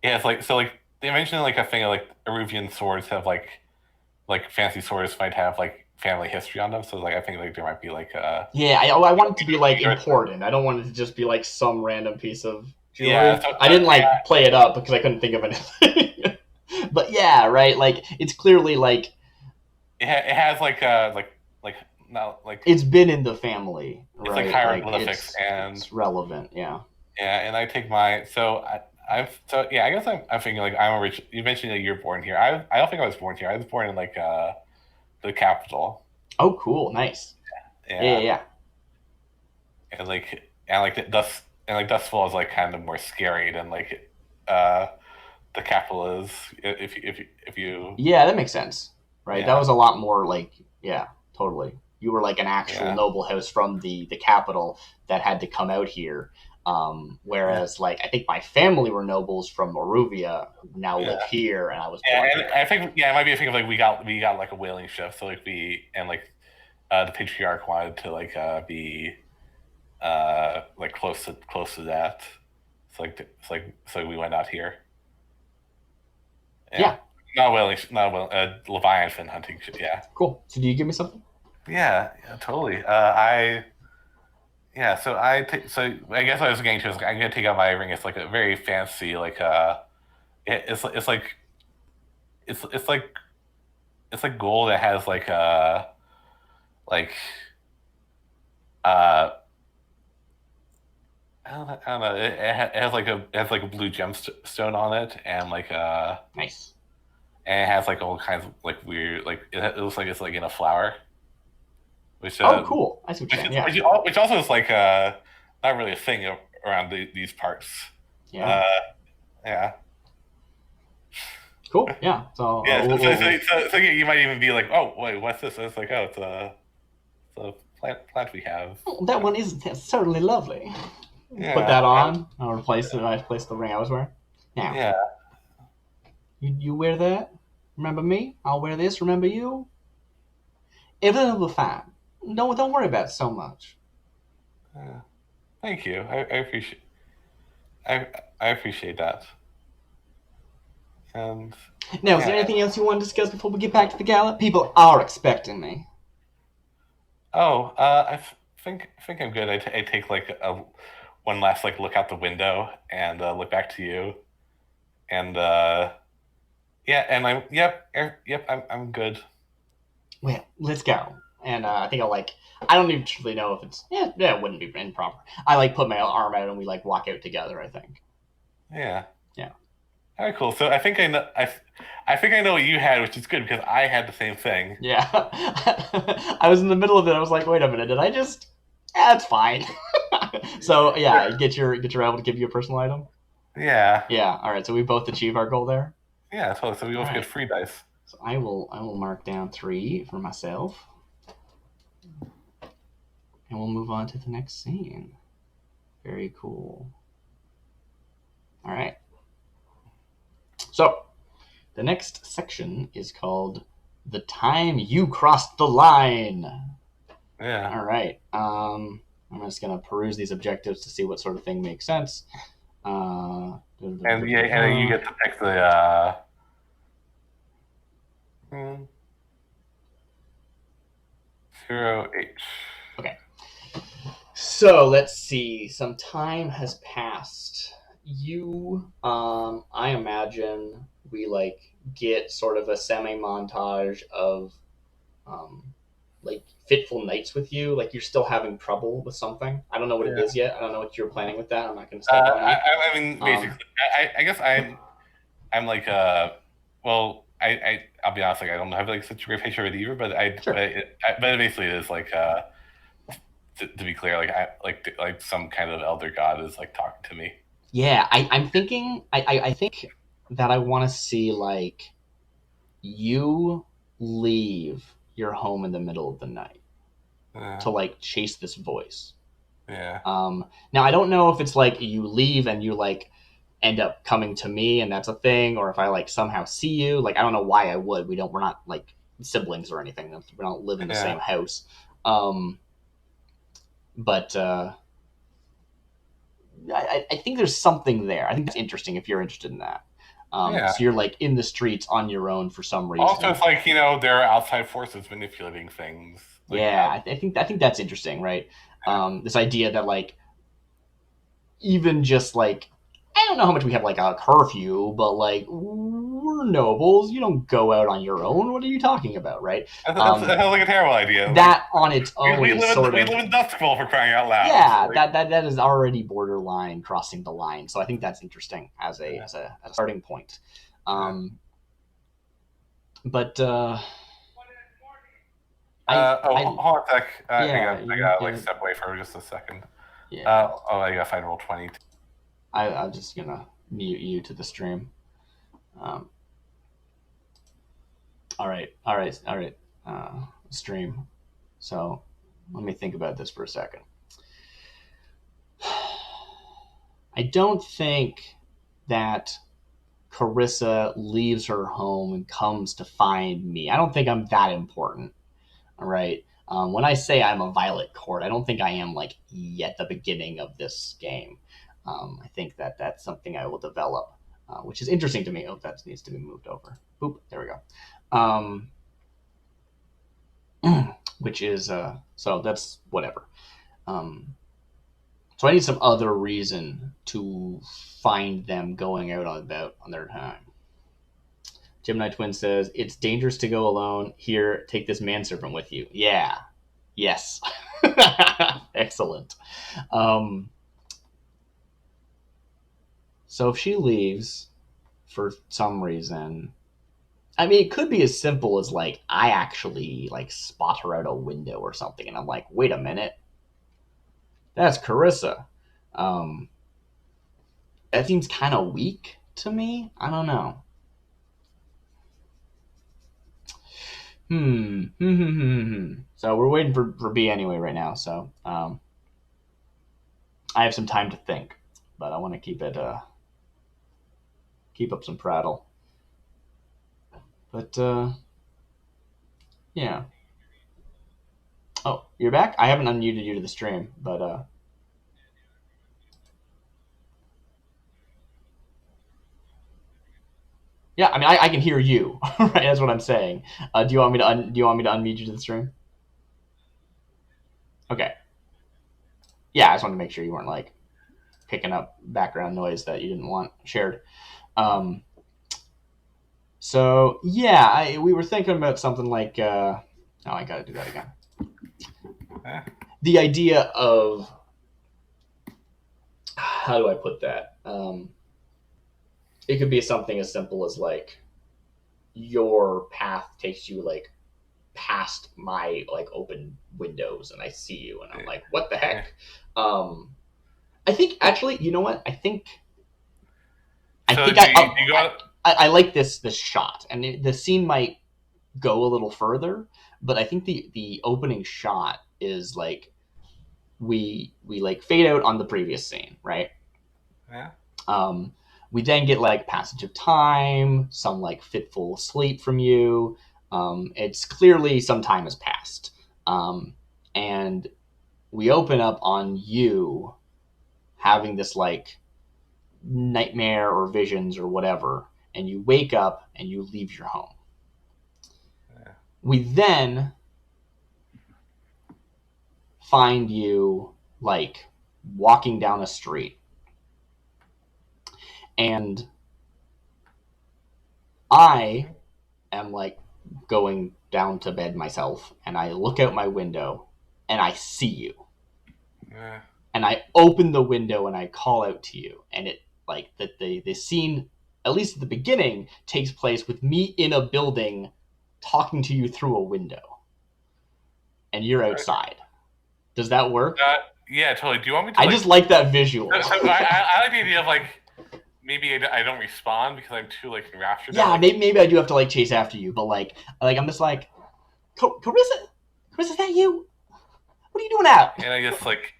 Yeah, it's like so like they mentioned like a thing of like Eruvian swords have like fancy swords might have like family history on them. So like I think like there might be like Yeah, I want it to be like important. I don't want it to just be like some random piece of yeah. jewelry. I didn't like play it up because I couldn't think of anything. But yeah, right. Like it's clearly like it has like not like it's been in the family, it's like right? Like hieroglyphics and it's relevant. Yeah. yeah. And I take my so so yeah. I guess I'm thinking like I'm a rich. You mentioned that you're born here. I don't think I was born here. I was born in like the capital. Oh, cool. Nice. Yeah, yeah, Yeah, yeah. and like the dust and like Dustfall is like kind of more scary than like uh the capital is if you Yeah, that makes sense. Right. That yeah was a lot more like, yeah, totally. You were like an actual yeah noble house from the capital that had to come out here. yeah Whereas like I think my family were nobles from Moruvia who now live yeah here, and I was yeah born and here. I think it might be a thing of like we got like a whaling ship so like we and like the patriarch wanted to like be like close to that so we went out here yeah Yeah, not whaling Leviathan hunting ship yeah cool. So do you give me something? yeah totally I yeah, so I guess what I was getting to is like, I'm gonna take out my ring. It's like a very fancy like it's like it's like it's like gold that has like uh I don't know it has like a blue gemstone on it Nice. and it has like all kinds of like weird like it looks like it's like in a flower which Oh, cool. I see what you're saying. Yeah, which also is like not really a thing around these parts yeah. uh yeah. Cool. Yeah. So Yeah, so yeah, you might even be like, oh, wait, what's this? And it's like, oh, it's a plant we have. that one is certainly lovely. Put Yeah, that on. I'll replace it. I replace the ring I was wearing. Now, yeah, you wear that. Remember me? I'll wear this. Remember you? Everything will be fine. Don't worry about it so much. yeah. Thank you. I I appreciate that. And Now, is yeah. there anything else you want to discuss before we get back to the gala? People are expecting me. Oh, think I'm good. I take like a one last like look out the window and look back to you and yeah, and yep, I'm good. Well, let's go. And I think I'll like. I don't even truly know if it's. Yeah, it wouldn't be improper. I like put my arm out and we like walk out together. I think. Yeah. Yeah. All right, cool. So I think I know. I think I know what you had, which is good because I had the same thing. Yeah. I was in the middle of it. I was like, wait a minute, did I just? Yeah, it's fine. So yeah, get your able to give you a personal item. Yeah, Yeah. All right. So we both achieve our goal there. yeah, totally. So we All both get right. free dice. So I will mark down 3 for myself. And we'll move on to the next scene. Very cool. All right. So the next section is called "The Time You Crossed the Line." Yeah. All right. I'm just gonna peruse these objectives to see what sort of thing makes sense. And yeah, and then you get to pick the 0H. Okay. So let's see. Some time has passed. I imagine we like get sort of a semi montage of um, like fitful nights with you. Like you're still having trouble with something. I don't know what it Yeah. is yet. I don't know what you're planning with that. I'm not going to step on you. I mean, basically, I guess I'm like well, I'll be honest, like I don't have like such a great picture of it either, but Sure. but basically it is like to be clear, like I like some kind of elder god is like talking to me. Yeah, I'm thinking. I think that I want to see like you leave your home in the middle of the night to like chase this voice. Yeah. Now I don't know if it's like you leave and you like end up coming to me and that's a thing, or if I like somehow see you. Like I don't know why I would. We're not like siblings or anything. We don't live in the Yeah. same house. Um, but I think there's something there. I think that's interesting if you're interested in that. Yeah. So you're like in the streets on your own for some reason. Also, it's like there are outside forces manipulating things. Like Yeah, I think that's interesting, right? This idea that like even just like I don't know how much we have like a curfew, but like we're nobles. You don't go out on your own. What are you talking about, right? That sounds like a terrible idea. That on its own is sort we of live in Dustfall for crying out loud. yeah. Like, That is already borderline crossing the line. So I think that's interesting as a starting point. But hold on a sec. yeah, I gotta like step away for just a second. yeah. I gotta find roll 20. I'm just gonna mute you to the stream. Um, all right, all right, all right. Stream. So let me think about this for a second. I don't think that Carissa leaves her home and comes to find me. I don't think I'm that important. All right. When I say I'm a Violet Court, I don't think I am like at the beginning of this game. I think that that's something I will develop, which is interesting to me. Oh, that needs to be moved over. Boop. There we go. Which is so that's whatever. So I need some other reason to find them going out on their time. Gemini Twin says, "It's dangerous to go alone. Here, take this manservant with you." Yeah. Yes. Excellent. So if she leaves for some reason, I mean, it could be as simple as like I actually like spot her out a window or something, and I'm like, wait a minute, that's Carissa. Um, that seems kind of weak to me. I don't know. So we're waiting for B anyway right now. So I have some time to think, but I want to keep up some prattle. But yeah. Oh, you're back? I haven't unmuted you to the stream, but yeah, I mean, I can hear you. Right, that's what I'm saying. Do you want me to unmute you to the stream? Okay. Yeah, I just wanted to make sure you weren't like picking up background noise that you didn't want shared. So yeah, we were thinking about something like. Oh, I got to do that again. The idea of how do I put that? It could be something as simple as like your path takes you like past my like open windows and I see you and I'm like, what the heck? I think actually, you know what? I like this shot, and the scene might go a little further, but I think the opening shot is like we like fade out on the previous scene, right? Yeah. Um, we then get like passage of time, some like fitful sleep from you. It's clearly some time has passed, and we open up on you having this like nightmare or visions or whatever, and you wake up and you leave your home. Yeah. We then find you like walking down a street, and I am like going down to bed myself, and I look out my window and I see you, Yeah. and I open the window and I call out to you, and it like the scene, at least at the beginning, takes place with me in a building talking to you through a window, and you're outside. Does that work? Yeah, totally. Do you want me to I like? just like that visual. So I like the idea of like maybe I don't respond because I'm too like enraptured. Yeah, Like, maybe I do have to like chase after you, but like I'm just like, Carissa, is that you? What are you doing out? and I just like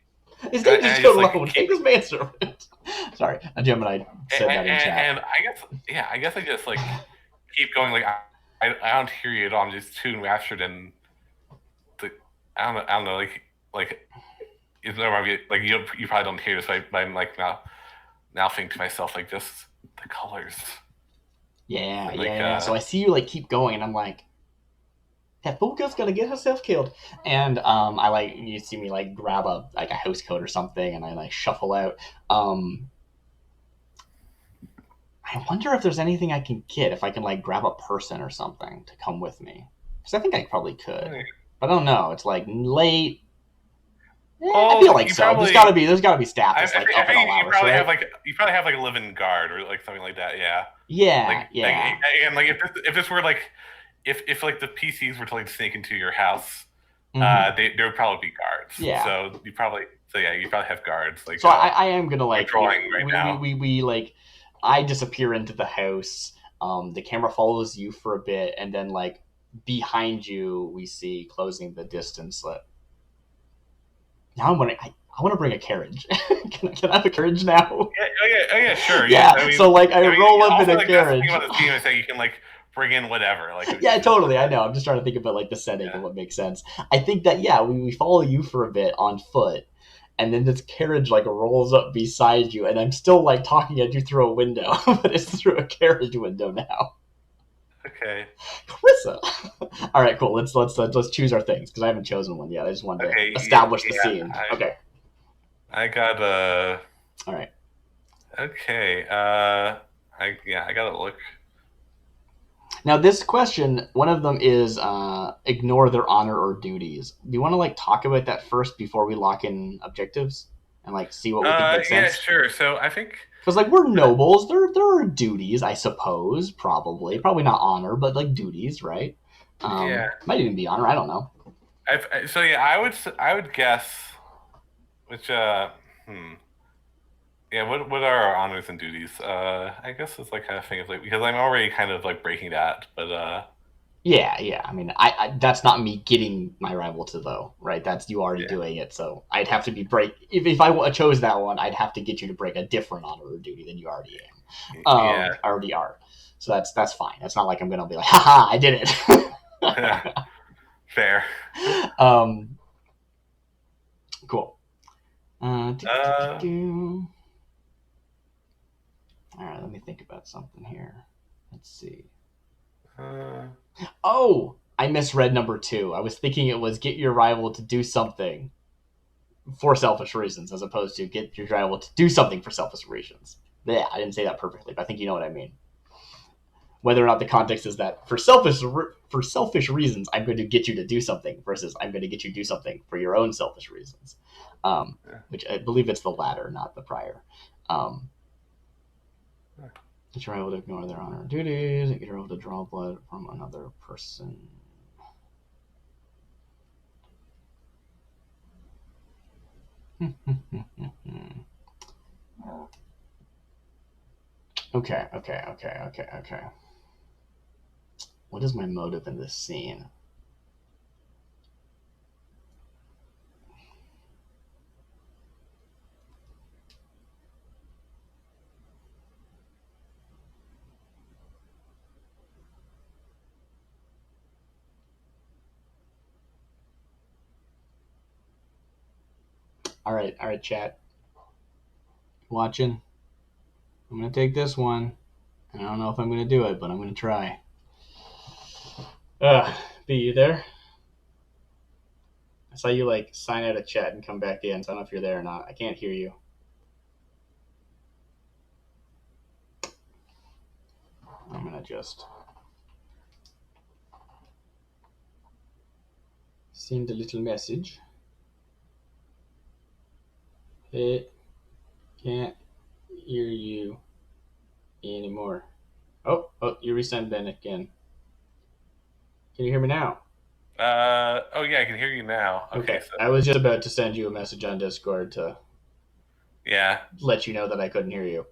His and name just I just go like alone. keep Take this manservant. Sorry, a Gemini said that in chat. and I guess I just like keep going. Like I don't hear you at all. I'm just too enraptured and the I don't know like it's no like you probably don't hear this, but I'm like now think to myself like just the colors. Yeah, Like yeah. So I see you like keep going, and I'm like, that fool girl's gonna get herself killed. And I like you see me like grab a house coat or something, and I like shuffle out. Um, I wonder if there's anything I can get if I can like grab a person or something to come with me, because I think I probably could, but I don't know. It's like late. I feel like you so. probably There's gotta be staff that's like up at all you hours, probably right? have you probably have like a living guard or like something like that. Yeah. Yeah, Like yeah. and like if this were like if like the PCs were to like sneak into your house, Mm-hmm. there would probably be guards. Yeah. So yeah, you probably have guards like So I am gonna like patrolling right now. we like I disappear into the house. The camera follows you for a bit, and then like behind you we see closing the distance. Now I want to bring a carriage. Can I have a carriage now? Sure. Yeah, Yeah. So like I roll up in also a like that's the thing carriage. about this game is that you can like bring in whatever. Like Yeah, totally. I know. I'm just trying to think about like the setting and yeah. what makes sense. I think that yeah, we follow you for a bit on foot, and then this carriage like rolls up beside you, and I'm still like talking at you through a window, but it's through a carriage window now. Okay. Carissa. All right, cool. Let's choose our things because I haven't chosen one yet. I just wanted to Okay. establish the Yeah. scene. Okay. I got All right. okay. I gotta look. Now, this question, one of them is ignore their honor or duties. Do you want to like talk about that first before we lock in objectives and like see what we think makes Yeah, sense? sure. So I think Because like we're nobles, there are duties, I suppose, probably not honor, but like duties, right? yeah. Might even be honor. I don't know. So yeah, I would guess which hmm yeah, what are our honors and duties? I guess it's like kind of thing of like because I'm already kind of like breaking that, but Yeah, yeah. I mean, I that's not me getting my rival to though, right? That's you already yeah, doing it. So I'd have to be break. If I chose that one, I'd have to get you to break a different honor or duty than you already am. yeah, Already are. So that's fine. It's not like I'm gonna be like, haha, I did it. fair. Cool. Uh, All right, let me think about something here. Let's see. uh, Oh, I misread number 2. I was thinking it was get your rival to do something for selfish reasons, as opposed to get your rival to do something for selfish reasons. Yeah, I didn't say that perfectly, but I think you know what I mean. Whether or not the context is that for selfish reasons, I'm going to get you to do something versus I'm going to get you to do something for your own selfish reasons, which I believe it's the latter, not the prior. Get your rival to ignore their honor and duties, and get your rival to draw blood from another person. Okay. What is my motive in this scene? all right, chat. Watching. I'm gonna take this one. And I don't know if I'm gonna do it, but I'm gonna try. B, you there? I saw you like sign out of chat and come back in, so I don't know if you're there or not. I can't hear you. I'm gonna just send a little message. Hey, can't hear you anymore. Oh, you resend Ben again. Can you hear me now? Oh yeah, I can hear you now. Okay, so I was just about to send you a message on Discord to yeah, let you know that I couldn't hear you.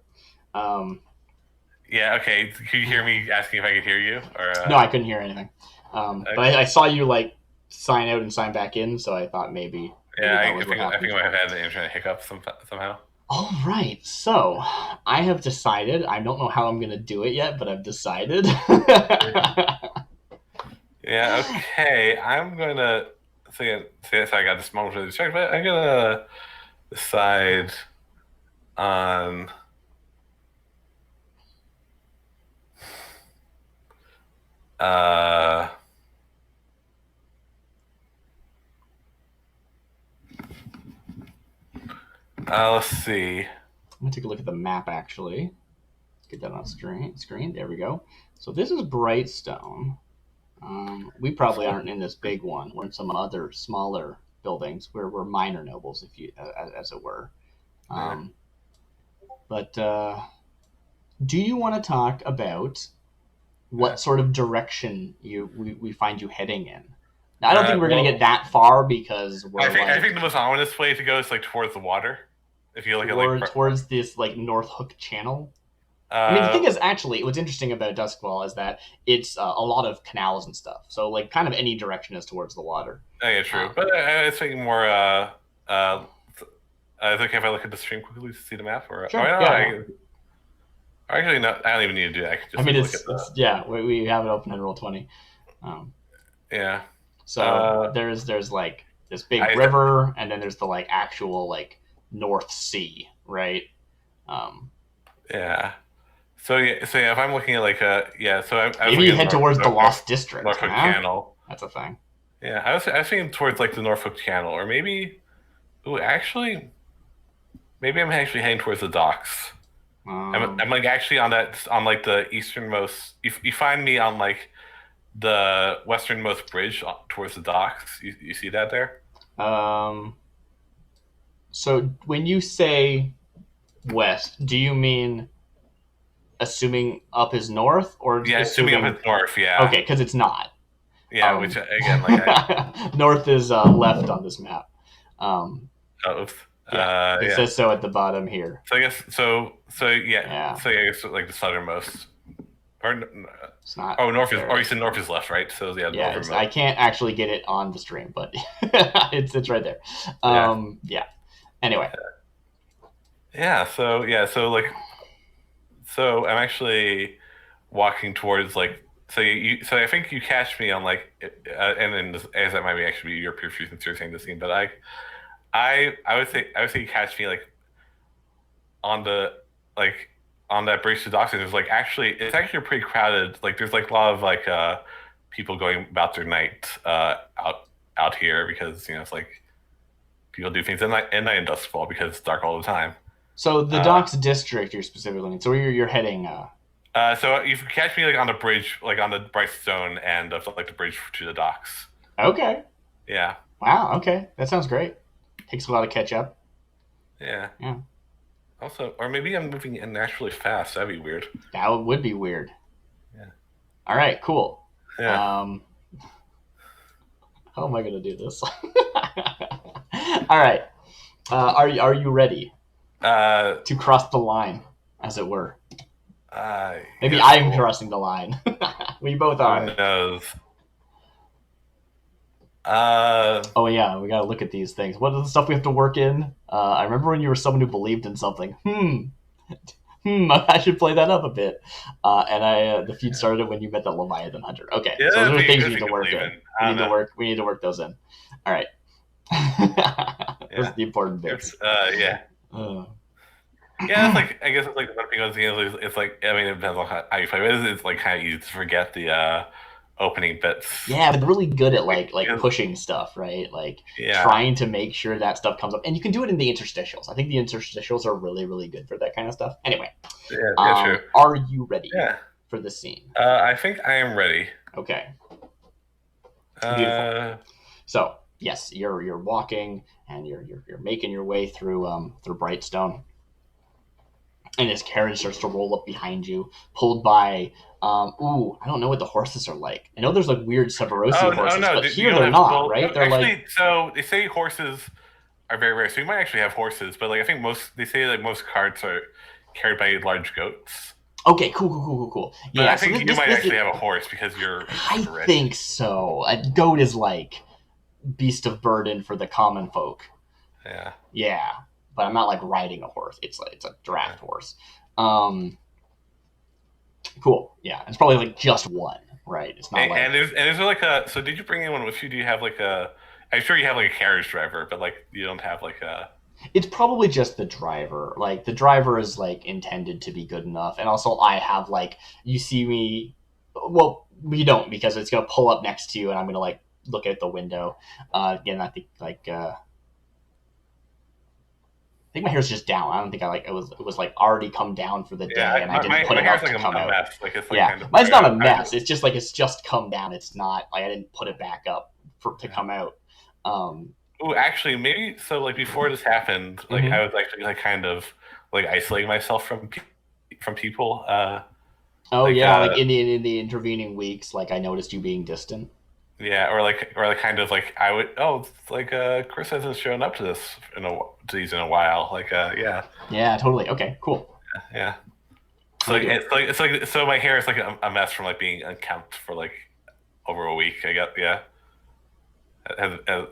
yeah. Okay, could you hear me asking if I could hear you? Or No, I couldn't hear anything. But okay. I saw you like sign out and sign back in, so I thought maybe Yeah, that was what I happened. think I might have had the internet hiccup somehow. All right, so I have decided. I don't know how I'm going to do it yet, but I've decided. Yeah. Okay. I'm gonna so I got this moment really distracted, but I'm gonna decide on. Uh, let's see. I'm going to take a look at the map actually. Get that on screen. There we go. So this is Brightstone. We probably aren't in this big one. We're in some other smaller buildings where we're minor nobles, if you, as it were. Yeah. But do you want to talk about what sort of direction we find you heading in? Now, I don't think we're going to get that far because we're I think the most ominous way to go is like towards the water. If you look at towards this like North Hook Channel. I mean, the thing is, actually, what's interesting about Duskwall is that it's a lot of canals and stuff. So, like, kind of any direction is towards the water. Oh, yeah, true. But I was thinking more. Is it okay if I look at the stream quickly to see the map? Or sure. Yeah. Actually, no. I don't even need to do that. I can just look at yeah. We have it open in Roll20. Yeah. So there's like this big river, and then there's the like actual like North Sea, right? Yeah. So if I'm looking at like maybe you head towards the Lost District. Norfolk Channel. That's a thing. Yeah, I was thinking towards like the Norfolk Channel, or maybe. Ooh, actually, maybe I'm actually heading towards the docks. I'm like actually on like the easternmost. You find me on like the westernmost bridge towards the docks. You see that there? So when you say west, do you mean assuming up is north, or assuming up is north? Yeah. Okay, because it's not. Yeah, which again, like north is left on this map. It says so at the bottom here. So I guess so I guess like the southernmost. Or it's not. Oh, north is. Or you said north is left, right? So yeah. I can't actually get it on the stream, but it's right there. Anyway. Yeah. So I'm actually walking towards like. So I think you catch me on like, and then as that might be actually your pure since you're saying the scene, but I would say you catch me like on that bridge to docks. There's like it's actually pretty crowded. Like there's like a lot of like people going about their night out here because it's like people do things at night in Dustfall because it's dark all the time. So the docks district you're specifically in. So you're heading. So you catch me like on the bridge, like on the Brightstone end of like the bridge to the docks. Okay. Yeah. Wow. Okay, that sounds great. Takes a while to catch up. Yeah. Yeah. Also, or maybe I'm moving naturally fast. That'd be weird. That would be weird. Yeah. All right. Cool. Yeah. How am I gonna do this? All right. Are you ready? To cross the line, as it were. Maybe I'm crossing the line. We both are. Who knows? Oh yeah, we gotta look at these things. What is the stuff we have to work in? I remember when you were someone who believed in something. I should play that up a bit. And the feud started when you met the Leviathan Hunter. Okay, so those are things we need to work in. We need to work those in. All right. Those are Yeah. the important It's bits. yeah. Uh, Yeah, it's like I guess it's like one thing I was thinking is it's like I mean it depends on how you play, but it's like kind of easy to forget the opening bits. yeah, but they're really good at like Because, pushing stuff, right? Like yeah, trying to make sure that stuff comes up, and you can do it in the interstitials. I think the interstitials are really really good for that kind of stuff. Anyway, yeah, yeah, true. are you ready Yeah, for the scene? I think I am ready. Okay, beautiful. Uh, So yes, you're walking and you're making your way through Brightstone, and his carriage starts to roll up behind you, pulled by I don't know what the horses are like. I know there's like weird Severosi oh horses, no, but you here don't they're have not, well right? They're like actually. So they say horses are very rare, so you might actually have horses, but like I think most they say like most carts are carried by large goats. okay, cool. But Yeah, I so think you might actually have a horse because you're I super rich. think so. A goat is like beast of burden for the common folk. Yeah, Yeah, but I'm not like riding a horse. It's a yeah. draft horse. Um, cool. Yeah, it's probably like just one, right? It's not like And is there like a? So did you bring anyone with you? Do you have like a? I'm sure you have like a carriage driver, but like you don't have like a. it's probably just the driver. Like the driver is like intended to be good enough, and also I have like you see me. Well, we don't because it's gonna pull up next to you, and I'm gonna like look out the window. Again, I think like I think my hair's just down. I don't think I like it was like already come down for the Yeah, day, and I didn't put my it hair's up like to come a out. mess. Like it's like Yeah, kind of. mine's not a mess. It's just like it's just come down. It's not like I didn't put it back up to Yeah. come out. Um, Oh, actually, maybe so. Like before this happened, like I mhm. was actually like kind of like isolating myself from people. Oh Like yeah, like in the intervening weeks, like I noticed you being distant. yeah, or like kind of like I would it's like Chris hasn't shown up to this to these in a while. Like yeah, Yeah, totally. Okay, cool. yeah. So I like do it. it's like so my hair is like a mess from like being unkempt for like over a week. I got yeah.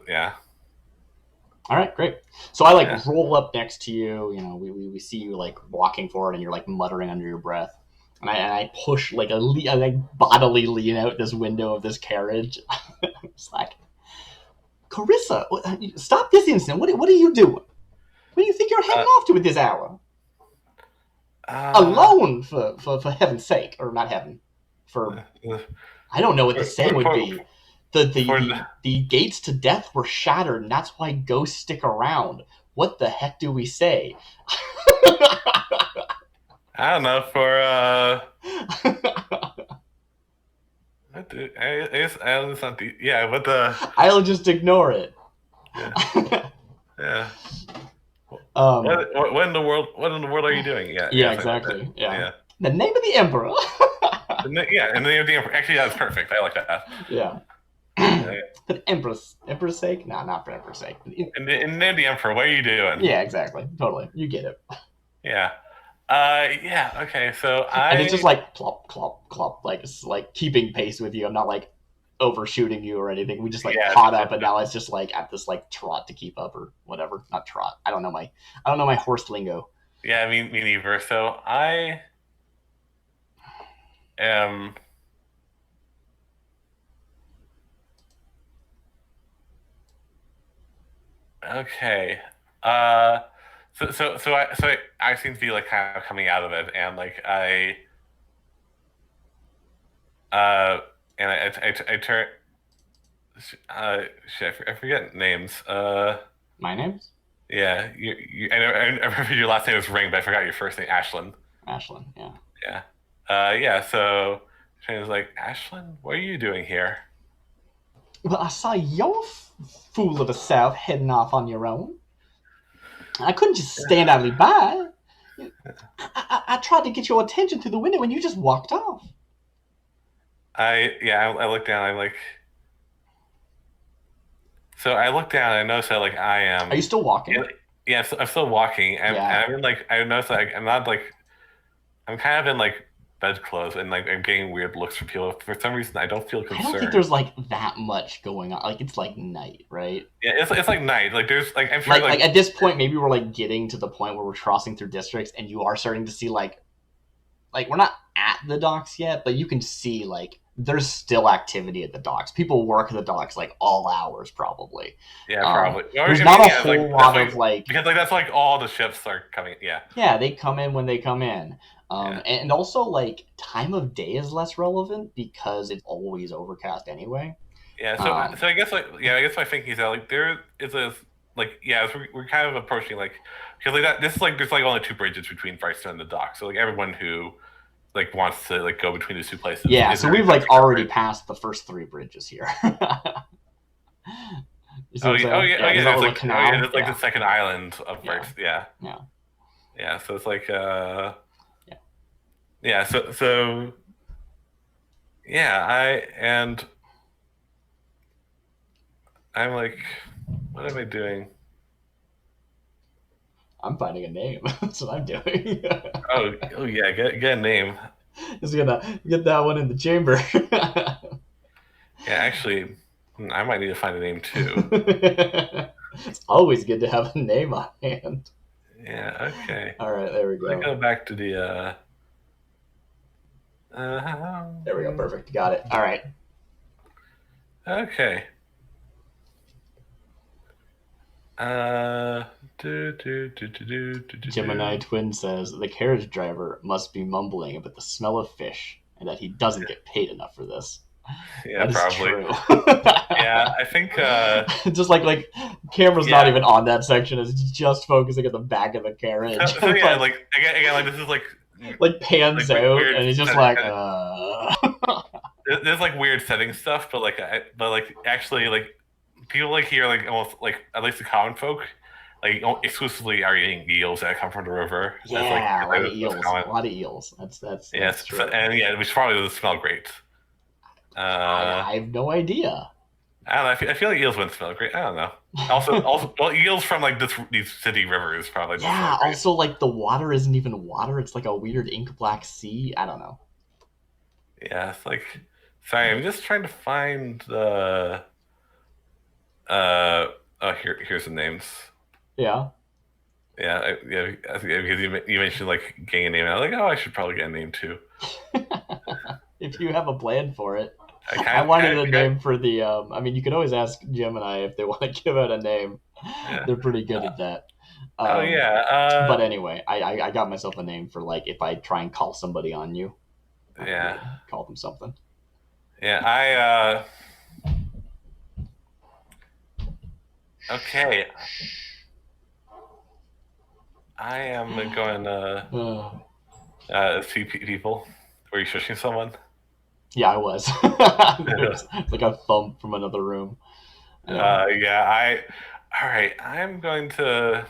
Yeah, All right, great. So I like yeah. roll up next to you. You know, we see you like walking forward, and you're like muttering under your breath. And I push like I like bodily lean out this window of this carriage. It's like, Carissa, stop this instant. What are you doing? Where do you think you're heading Uh, off to at this hour? uh, Alone, for heaven's sake, or not heaven, for uh, I don't know what the for, saying would for, be. The the for the the gates to death were shattered, and that's why ghosts stick around. What the heck do we say? I don't know for I guess I don't know, yeah, but the I'll just ignore it. yeah yeah. um, What in the world? What in the world are you doing? Yeah, yeah, yeah, something like that. exactly. Yeah, Yeah, the name of the emperor. yeah, and then the actually that's perfect. I like that. Yeah, Yeah. for the emperor's sake. No, not for emperor's sake. And then the emperor, what are you doing? Yeah, exactly. Totally, you get it. Yeah, yeah. Okay, so And it's just I like clop, clop, clop, like it's like keeping pace with you. I'm not like overshooting you or anything. We just like yeah, caught up, and now it's just like at this like trot to keep up or whatever. Not trot. I don't know my horse lingo. yeah. I mean, me neither. So I am okay. Uh, I seem to be like kind of coming out of it, and like uh, and I turn. Shit, I forget names. My name's Yeah, I remember your last name was Ring, but I forgot your first name, Ashlyn. Ashlyn. Yeah. Yeah. Yeah, so she was like, Ashlyn, what are you doing here? Well, I saw your fool of a self heading off on your own. I couldn't just stand idly by. I tried to get your attention through the window, and you just walked off. I look down, I'm like, so I look down and I notice that like I Are you am, still walking? yeah, I'm still walking, and Yeah. I'm in like, I notice like I'm not like, I'm kind of in like bedclothes, and like I'm getting weird looks from people. For some reason, I don't feel I don't think concerned. there's like that much going on. Like it's like night, right? Yeah, it's like night. Like there's like I'm sure Like at this point, maybe we're like getting to the point where we're crossing through districts, and you are starting to see like we're not at the docks yet, but you can see like there's still activity at the docks. People work the docks like all hours probably. Yeah, probably. Or, There's I not mean, a yeah, whole that's lot of like because like that's like all the ships are coming. Yeah, yeah, they come in when they come in. yeah, And also like time of day is less relevant because it's always overcast anyway. yeah. Um, So I guess like I guess my thinking is that like there is a like yeah, so we're kind of approaching like because like that this is like there's like only two bridges between Fryston and the dock. So like everyone who like wants to like go between the two places yeah, is so already we've like touching that already bridge. passed the first three bridges here. You see Oh what I'm yeah, saying? Yeah, there's that there's little like canal. there's like the Yeah, second island of yeah, first. Yeah, yeah, yeah. So it's like yeah. yeah. So yeah. I'm like, what am I doing? I'm finding a name. That's what I'm doing. Oh yeah, get a name. Just gonna get that one in the chamber. Yeah, actually, I might need to find a name too. It's always good to have a name on hand. Yeah, okay. All right, there we Let me go. go back to the There we go. Perfect. Got it. All right. okay. Uh Gemini Twin says the carriage driver must be mumbling about the smell of fish and that he doesn't get paid enough for this. Yeah, That is probably. true. Yeah, I think Just like camera's not yeah. even on that section; it's just focusing at the back of the carriage. So yeah, Like like again, like this is like pans out, weird and he's just setting, like, there's like weird setting stuff, but but like actually like people like here like almost like at least the common folk like exclusively are eating eels that come from the river. yeah, a lot of That's eels, common. a lot of eels. That's Yes, true. and yeah, which probably doesn't smell great. Uh, I have no idea. I don't know. I feel like eels wouldn't smell great. I don't know. Also, well, eels from like these city rivers probably don't smell Yeah. great. Also, like the water isn't even water; it's like a weird ink black sea. I don't know. Yeah, it's like sorry, I'm just trying to find the here's the names. Yeah. Yeah, because you mentioned like getting a name. I was like, oh, I should probably get a name too. If you have a plan for it. I I wanted a kind name for the. I mean, you could alys ask Gemini if they want to give out a name. yeah. They're pretty good at that. Oh yeah. But anyway, I got myself a name for like if I try and call somebody on you. Yeah. Call them something. Yeah. Okay. I am going see people. Were you shushing someone? Yeah, I was. There's like a thump from another room. Yeah. All right. I'm going to.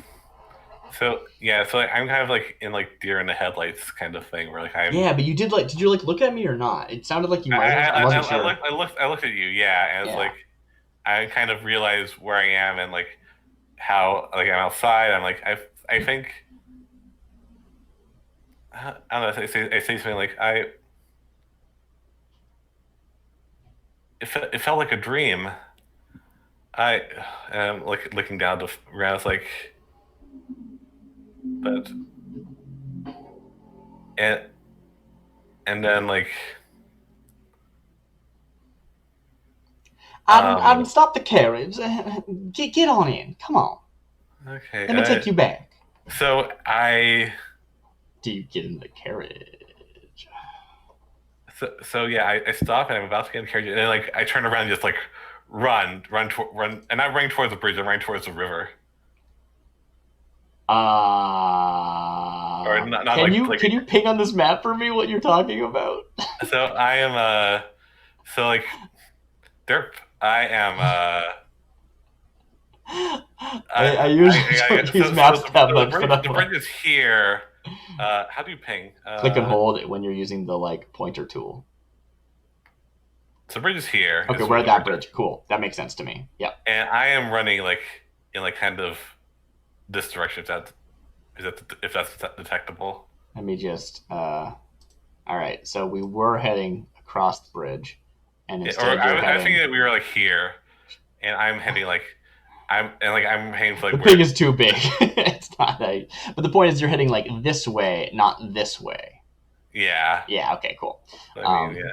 So yeah. So like, I'm kind of like in like deer in the headlights kind of thing where like I'm. Yeah, but you did like. Did you like look at me or not? It sounded like you might have. I wasn't sure. I looked at you. Yeah, and it's Yeah. like I kind of realized where I am and like how like I'm outside. I'm like I think I don't know. I say something like it felt like a dream. I am like looking down the ground. It's like but and and then like Stop the carriage. Get on in. Come on. okay. Let me take you back. So Do you get in the carriage? so yeah, I stop and I'm about to get in the carriage, and then like I turn around and just like run, and I'm running towards the bridge. I'm running towards the river. Or not Can you ping on this map for me what you're talking about? so I am so like derp. I am I usually don't use maps that much, but the bridge is here. How do you ping? Click and hold when you're using the like pointer tool. So the bridge is here. Okay, we're at that bridge. Cool. That makes sense to me. Yep. And I am running like in like kind of this direction. If that's detectable. Let me just. All right. So we were heading across the bridge, and instead I was thinking that we were like here, and I'm heading like I'm heading for like the pig is too big. It's not that. But the point is, you're heading like this way, not this way. Yeah. Yeah. Okay. Cool. I mean, yeah.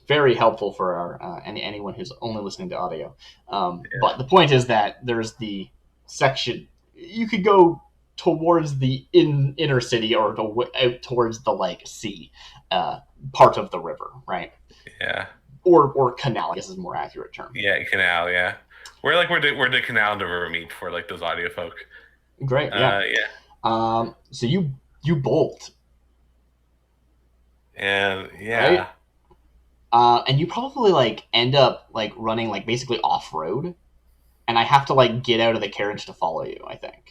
Very helpful for our anyone who's only listening to audio. Yeah. But the point is that there's the section you could go towards the inner city or out towards the like sea uh, part of the river, right? Yeah. Or canal, I guess is a more accurate term. Yeah. Canal. Yeah. Where the canal and the river meet for like those audio folk. Great, yeah. Yeah. So you bolt, And right? yeah. And you probably like end up like running like basically off road, and I have to like get out of the carriage to follow you. I think.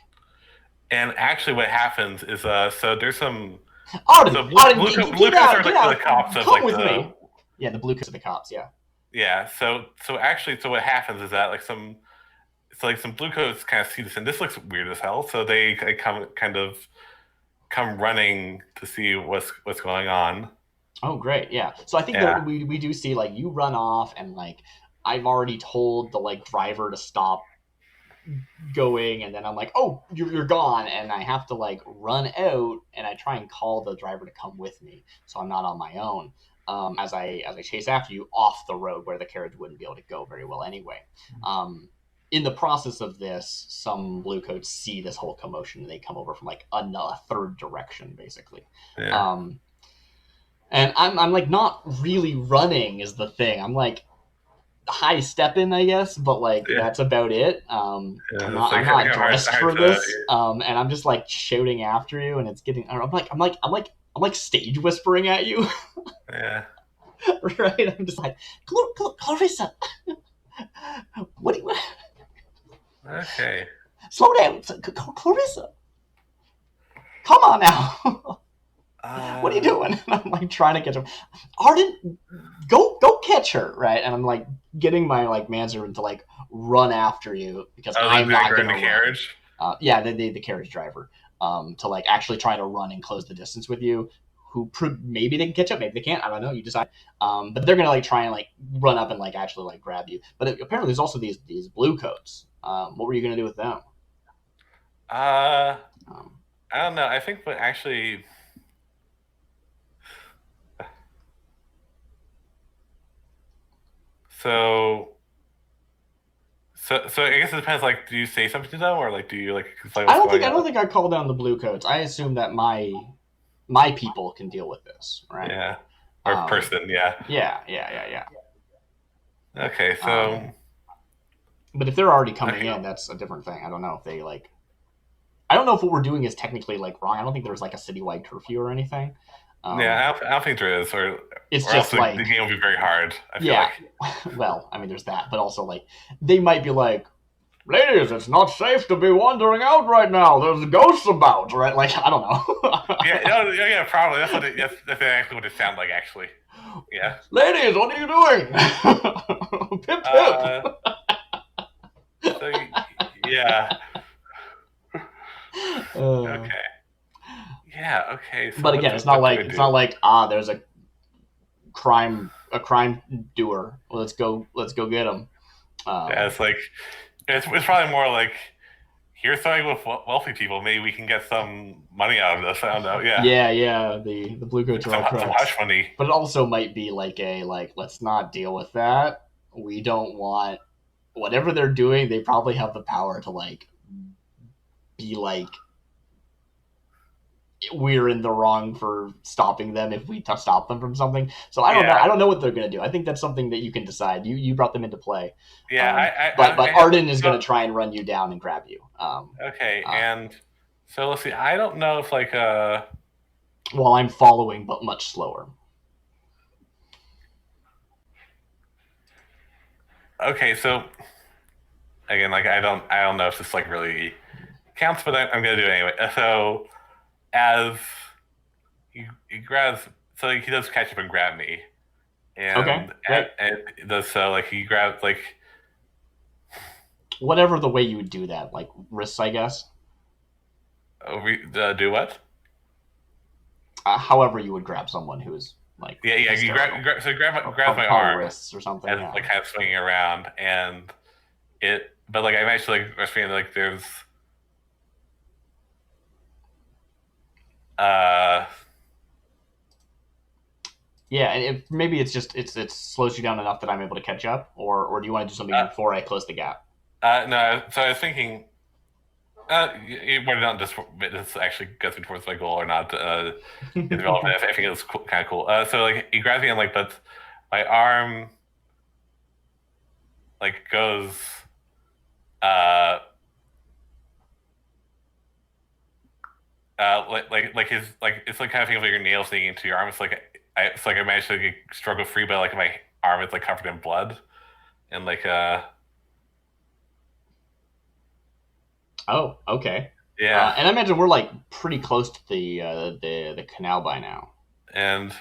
And actually, what happens is so there's some Arden, so Arden, blue coats are get like the out, cops of come like with the me. Yeah, the blue coats are the cops. Yeah. yeah. So actually, so what happens is that like some blue coats kind of see this and this looks weird as hell. So they like, come running to see what's going on. Oh, great. Yeah. So I think that Yeah. we do see like you run off, and like I've already told the like driver to stop going, and then I'm like, oh, you're gone, and I have to like run out, and I try and call the driver to come with me, so I'm not on my own. As I chase after you off the road where the carriage wouldn't be able to go very well anyway. In the process of this, some bluecoats see this whole commotion and they come over from like a third direction, basically. Yeah. Um, and I'm like not really running is the thing. I'm like high stepping, I guess, but like Yeah. that's about it. Yeah. It's I'm like kind not of hard, dressed hard for to this, and I'm just like shouting after you, and it's getting. I'm like stage whispering at you, yeah. right? I'm just like Clarissa, what? Do you, Okay. slow down, Clarissa. Come on now. What are you Uh, doing? And I'm like trying to catch him. Arden, go catch her, right? And I'm like getting my like manservant to like run after you because oh, I'm not they're in gonna the run. carriage. Yeah, the carriage driver to like actually try to run and close the distance with you. Maybe they can catch up, maybe they can't. I don't know. You decide. But they're gonna like try and like run up and like actually like grab you. But apparently there's also these blue coats. What were you gonna do with them? Uh, Um, I don't know. I think, but actually, so so I guess it depends. Like, do you say something to them, or like, do you like explain what's going I don't on? think I called down the blue coats. I assume that my people can deal with this, right? Yeah, or Um, person. Yeah. yeah. Okay. Um, So but if they're already coming okay. in, that's a different thing. I don't know if they like. I don't know if what we're doing is technically like wrong. I don't think there's like a citywide curfew or anything. Yeah, Um, I don't think there is, it's or else just the like, game will be very hard. I feel yeah. like. Well, I mean, there's that, but also like they might be like, ladies, it's not safe to be wandering out right now. There's ghosts about, right? Like I don't Yeah, know. no, yeah, probably. That's actually what it sounds like. Actually, yeah. Ladies, what are you doing? Pip Uh, pip. so yeah, Uh, okay, yeah, okay. So but again, what do I it's do? not like there's a crime doer. Well, let's go get him. Yeah, Um, it's like it's probably more like here's something with wealthy people. Maybe we can get some money out of this. I don't know. Yeah, yeah, the blue coats are all some crooks, hush money. but it also might be like a like let's not deal with that. We don't want whatever they're doing. They probably have the power to like be like we're in the wrong for stopping them if we stop them from something. So I don't know. Yeah, I don't know what they're going to do. I think that's something that you can decide. You brought them into play, yeah. but I have Arden is going so to try and run you down and grab you. okay, Uh, and so let's see. I don't know if like while I'm following, but much slower. okay, so again, like I don't know if this like really counts, but I'm gonna do it anyway. So as he grabs, so like, he does catch up and grab me, Okay, great. and does so like he grabs like Whatever the way you would do that, like wrists, I guess. do what? However, you would grab someone who's like Yeah. hysterical, So he grabs my probably arm wrists or something. as Yeah. like kind of swinging around, and but like I'm actually like restrained. Like there's uh Yeah, and maybe it's just it slows you down enough that I'm able to catch up, or do you want to do something Uh, before I close the gap? no, so I was thinking, whether or not this actually gets me towards my goal or not is relevant. I think it's cool, kind of cool. So like he grabs me and like, but my arm like goes uh like his like it's like kind of thing of like your nails digging into your arm. It's like I managed to like, struggle free, but like my arm is like covered in blood and like Oh, okay. yeah And I imagine we're like pretty close to the canal by now. and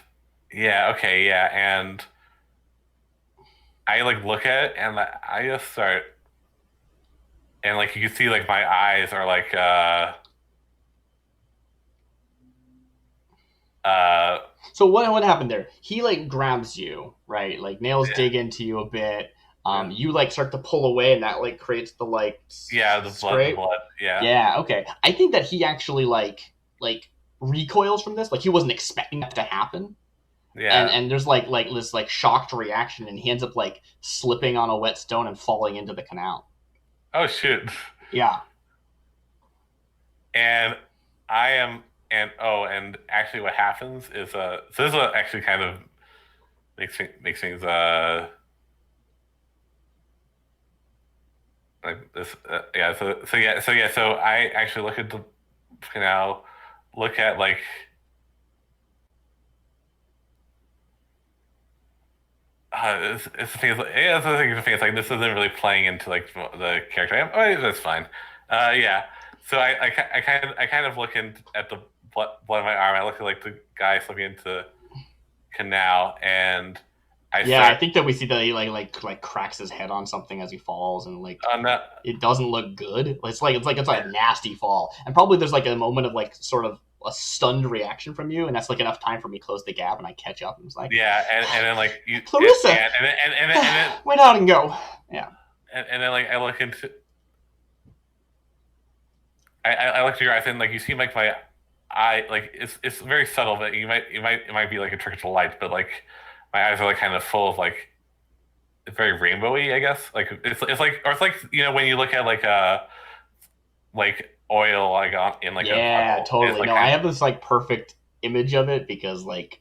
yeah okay yeah and I like look at it and I just start and like you can see like my eyes are like uh So what happened there? He like grabs you, right? Like nails yeah dig into you a bit. yeah, You like start to pull away, and that like creates the like yeah the scrape. blood yeah Yeah, okay. I think that he actually like recoils from this. Like he wasn't expecting that to happen. yeah And there's like this like shocked reaction, and he ends up like slipping on a wet stone and falling into the canal. oh shoot Yeah. and I am and oh and actually what happens is so this is what actually kind of makes things like this yeah so I actually look at the canal look at like it's the thing is like, yeah the thing is like this isn't really playing into like the character that's fine yeah so I kind of look at the blood in my arm I look at like the guy slipping into the canal and I Yeah, I start think that we see that he like cracks his head on something as he falls, and like on that it doesn't look good. It's like a nasty fall, and probably there's like a moment of like sort of a stunned reaction from you, and that's like enough time for me to close the gap and I catch up and it's like, yeah and then like you Clarissa, then went out and go. Yeah, and then like I look into I look to your eyes and like you seem like my eye like it's very subtle but it might be like a trick of the light but like my eyes are like kind of full of like it's very rainbowy I guess like it's like or it's like you know when you look at like oil like on in like a yeah, puddle it's totally. like No, I kind of have this like perfect image of it because like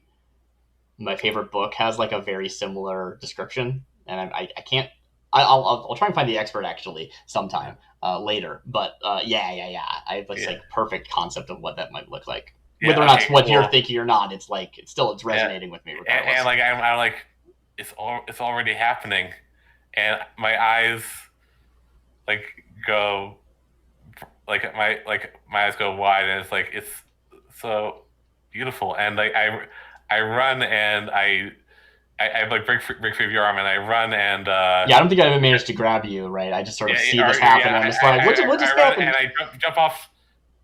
my favorite book has like a very similar description, and I can't. I'll try and find the expert actually sometime later. But yeah. I have this yeah like perfect concept of what that might look like. Whether or yeah not it's okay what you're cool thinking or not, it's yeah resonating with me regardless. and like I'm like it's already happening and my eyes like go like my eyes go wide and it's like it's so beautiful and like I run and I like break free of your arm and I run and Yeah, I don't think I even managed to grab you. Right, I just sort of see this happen. yeah And I'm just like, what just I run happened? and I jump off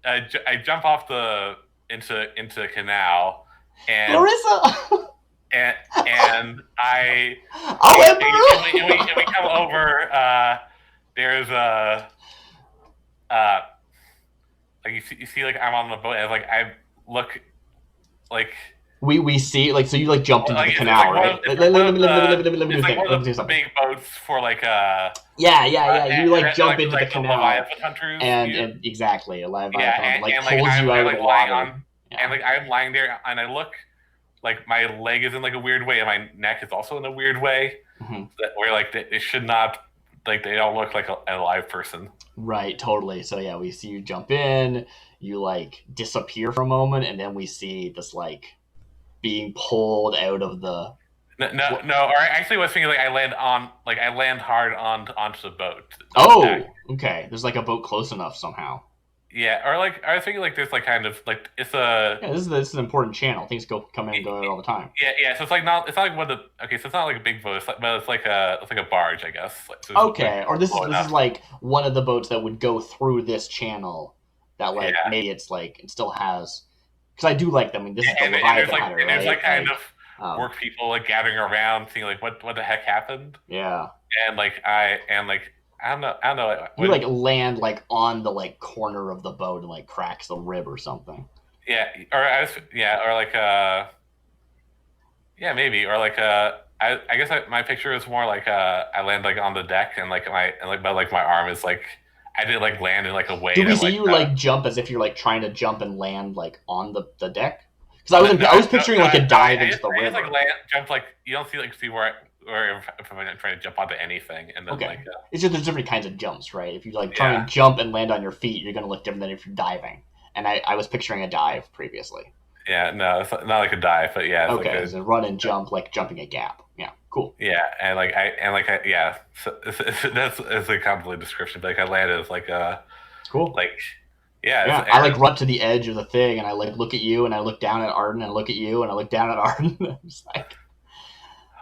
I jump off the into the canal and Clarissa, and and I I'll and we come over there's a uh like you see like I'm on the boat and like I look like we see like so you like jumped into the it's canal, like right? it's like one of the Let me do a it's like thing. one Let me of do the something. big boats for like Yeah. You like jump into the like the canal, Leviathan hunters and exactly a live yeah Leviathan like and like pulls you out I'm of the like lying water. on and Yeah, like I'm lying there and I look like my leg is in like a weird way and my neck is also in a weird way hmm that where like it should not like they don't look like a live person. right, totally. So yeah, we see you jump in, you like disappear for a moment, and then we see this like being pulled out of the. No. Or actually, what's thinking like I land hard on onto the boat deck. Oh, okay. There's like a boat close enough somehow. Yeah, or like I was thinking like there's like kind of like it's a Yeah, this is an important channel. Things come in and go out all the time. yeah. So it's not like one of the okay. So it's not like a big boat, but it's like a barge, I guess. Like, so it's like Okay, or low this is enough. like one of the boats that would go through this channel. That like Yeah, maybe it's like it still has because I do like them. I mean, this is the there's Leviathan like hunter, and there's right? like kind of Um, work people like gathering around, seeing like what the heck happened, yeah. and like I don't know like, You when like land like on the like corner of the boat and like cracks the rib or something. yeah or I was yeah or like Yeah, maybe. Or like I guess my picture is more like I land like on the deck and like my arm is like I did like land in like a way Do we that see like you like jump as if you're like trying to jump and land like on the deck? Because no I was picturing like a dive into the I just like river. land jump like you don't see where if I'm trying to jump onto anything and then Okay. like It's just there's different kinds of jumps, right? If you like try yeah and jump and land on your feet, you're gonna look different than if you're diving. And I was picturing a dive previously. yeah no it's not like a dive but yeah it's like Okay, a it's a run and jump, like jumping a gap. Yeah, cool. yeah and yeah so that's a complete description but like I landed as like a Cool. like yeah Yeah, I like run to the edge of the thing, and I like look at you, and I look down at Arden, and I look at you, and I look down at Arden. I'm just like,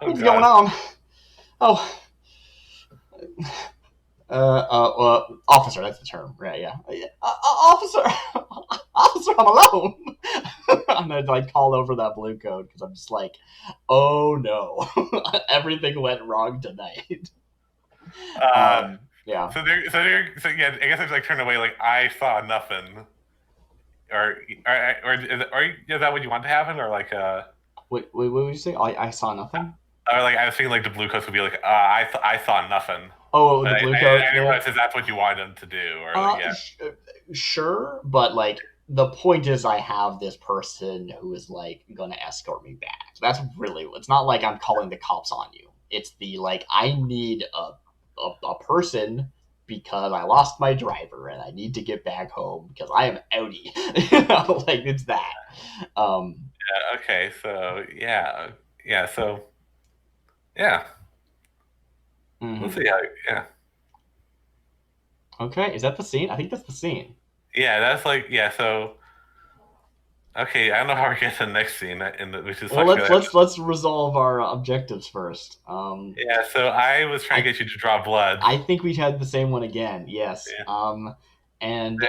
oh what's going god on? Oh, officer, that's the term, right? Yeah, officer, officer, I'm alone. I'm gonna like call over that blue code because I'm just like, oh no, everything went wrong tonight. uh Yeah. so yeah I guess I just like turned away like I saw nothing is that what you want to happen Wait, what would you say? I saw nothing. or like I was thinking like the blue coats would be like I saw nothing Oh, but the blue code. I didn't Yeah. realize if that's what you wanted them to do or like Uh, yeah sh- sure, but like the point is, I have this person who is like gonna escort me back. That's really. It's not like I'm calling the cops on you. It's the like I need a person because I lost my driver and I need to get back home because I am outie. Like it's that. Um. okay so yeah so yeah we'll Mhm. see how yeah Okay, is that the scene? I think that's the scene. yeah that's like yeah so okay I don't know how we get to the next scene which is Well, such good let's resolve our objectives first. yeah so I was trying I to get you to draw blood I think we had the same one again. Yes. yeah And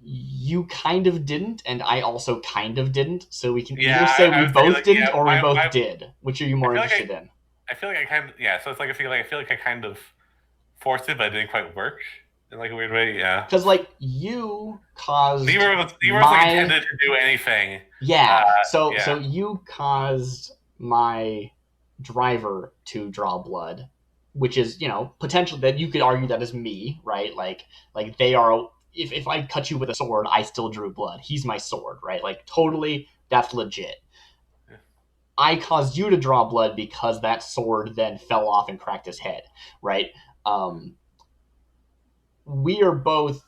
you kind of didn't, and I also kind of didn't. So we can either yeah say I we was thinking both like didn't yeah or we both my did. Which are you I more feel like interested in? I feel like I kind of yeah. So it's like I feel like I kind of forced it, but it didn't quite work in like a weird way. Yeah, Because like you caused neither was like my intended to do anything. Uh, yeah. So yeah, you caused my driver to draw blood, which is potential that you could argue that is me, right? Like they are. If I cut you with a sword, I still drew blood. He's my sword, right? Like totally, that's legit. I caused you to draw blood because that sword then fell off and cracked his head, right? Um, we are both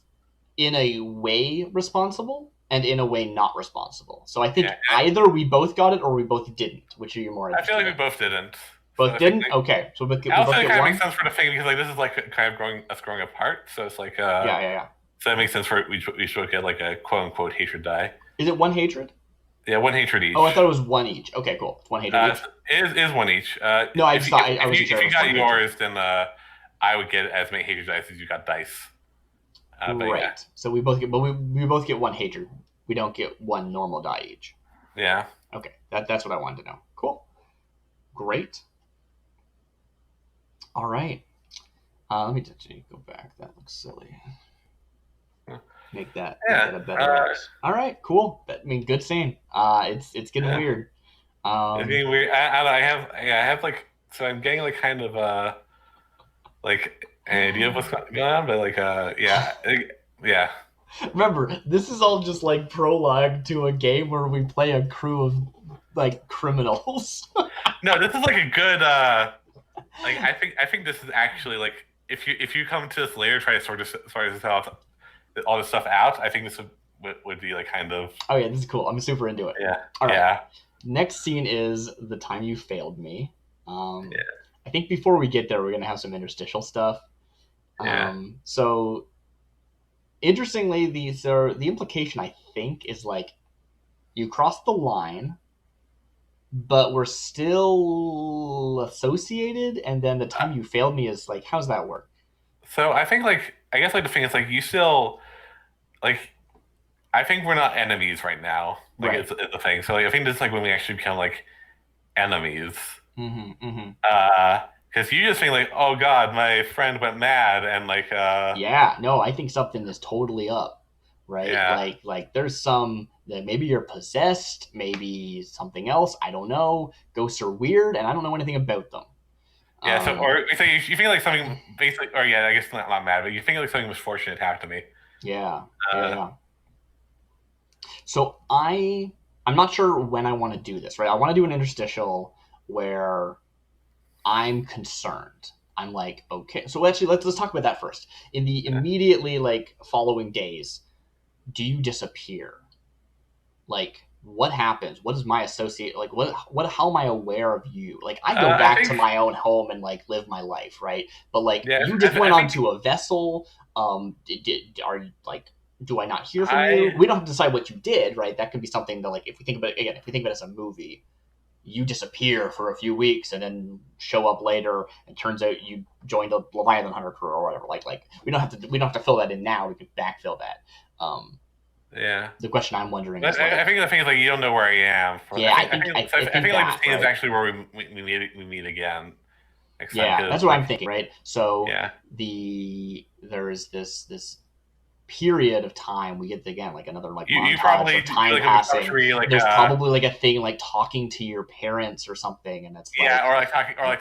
in a way responsible and in a way not responsible. So I think yeah. either we both got it or we both didn't. Which are you more I feel interested like we in? both didn't. So Both I think didn't. Okay, so I we also both think it get kind of makes one. sense for the thing because like this is like kind of growing apart. So it's like Yeah, yeah, yeah. so it makes sense for we should get like a quote unquote hatred die. Is it one hatred? Yeah, one hatred Oh, I each. thought it was one each. Okay, cool. It's one hatred each. Is one each. No, I just thought I wasn't sure If it you was one got hatred. yours, then I would get as many hatred dice as you got dice. But yeah, Great. So we both get, but we both get one hatred. We don't get one normal die each. yeah. Okay, that's what I wanted to know. Cool. Great. All right. Let me just go back. That looks silly. Make Yeah. that a better X. All right, cool. I mean, good scene. It's getting Yeah. weird. It's Um, getting weird. I have yeah, I have like so I'm getting like kind of like an idea of what's going on, but like yeah. remember, this is all just like prologue to a game where we play a crew of like criminals. No, this is like a good like I think this is actually like if you come to this later try to sort this out all this stuff out, I think this would be like kind of Oh yeah, this is cool. I'm super into it. yeah. All right. Yeah. Next scene is the time you failed me. Um, Yeah. I think before we get there, we're gonna have some interstitial stuff. Yeah. So interestingly, the implication I think is like you crossed the line, but we're still associated, and then the time you failed me is like, how's that work? So I think like I guess like the thing is like you still like I think we're not enemies right now. Like Right. it's the thing. So like, I think this is like when we actually become like enemies. Mm-hmm, mm-hmm. Because you just think like, oh God, my friend went mad, and like Yeah. No, I think something is totally up. right? Yeah. Like there's some that maybe you're possessed, maybe something else. I don't know. Ghosts are weird, and I don't know anything about them. Yeah, so Um, or so you think like something basically, or yeah, I guess not mad, but you think like something misfortunate happened to me. yeah, yeah, Uh, yeah. So I'm not sure when I want to do this, right? I want to do an interstitial where I'm concerned. I'm like, okay. So actually, let's talk about that first. In the yeah, immediately like following days, do you disappear? Like, what happens? What is my associate? Like, what? How am I aware of you? Like, I go I back to think my own home and like live my life, right? But like, yeah, you just I went think onto a vessel. Are you like? Do I not hear from you? I We don't have to decide what you did, right? That could be something that, like, if we think about it again, if we think about it as a movie, you disappear for a few weeks and then show up later and turns out you joined the Leviathan Hunter crew or whatever. Like we don't have to fill that in now. We can backfill that. Um, yeah. the question I'm wondering But is I like, think the thing is like you don't know where I am. yeah, I think So I I think think like the that, scene is right? actually where we meet again next time Yeah, because that's what like I'm thinking, right? So yeah, there's this period of time we get again like another like you montage probably of do time like a passing. mystery like There's probably like a thing like talking to your parents or something, and it's yeah, like or like talking to I like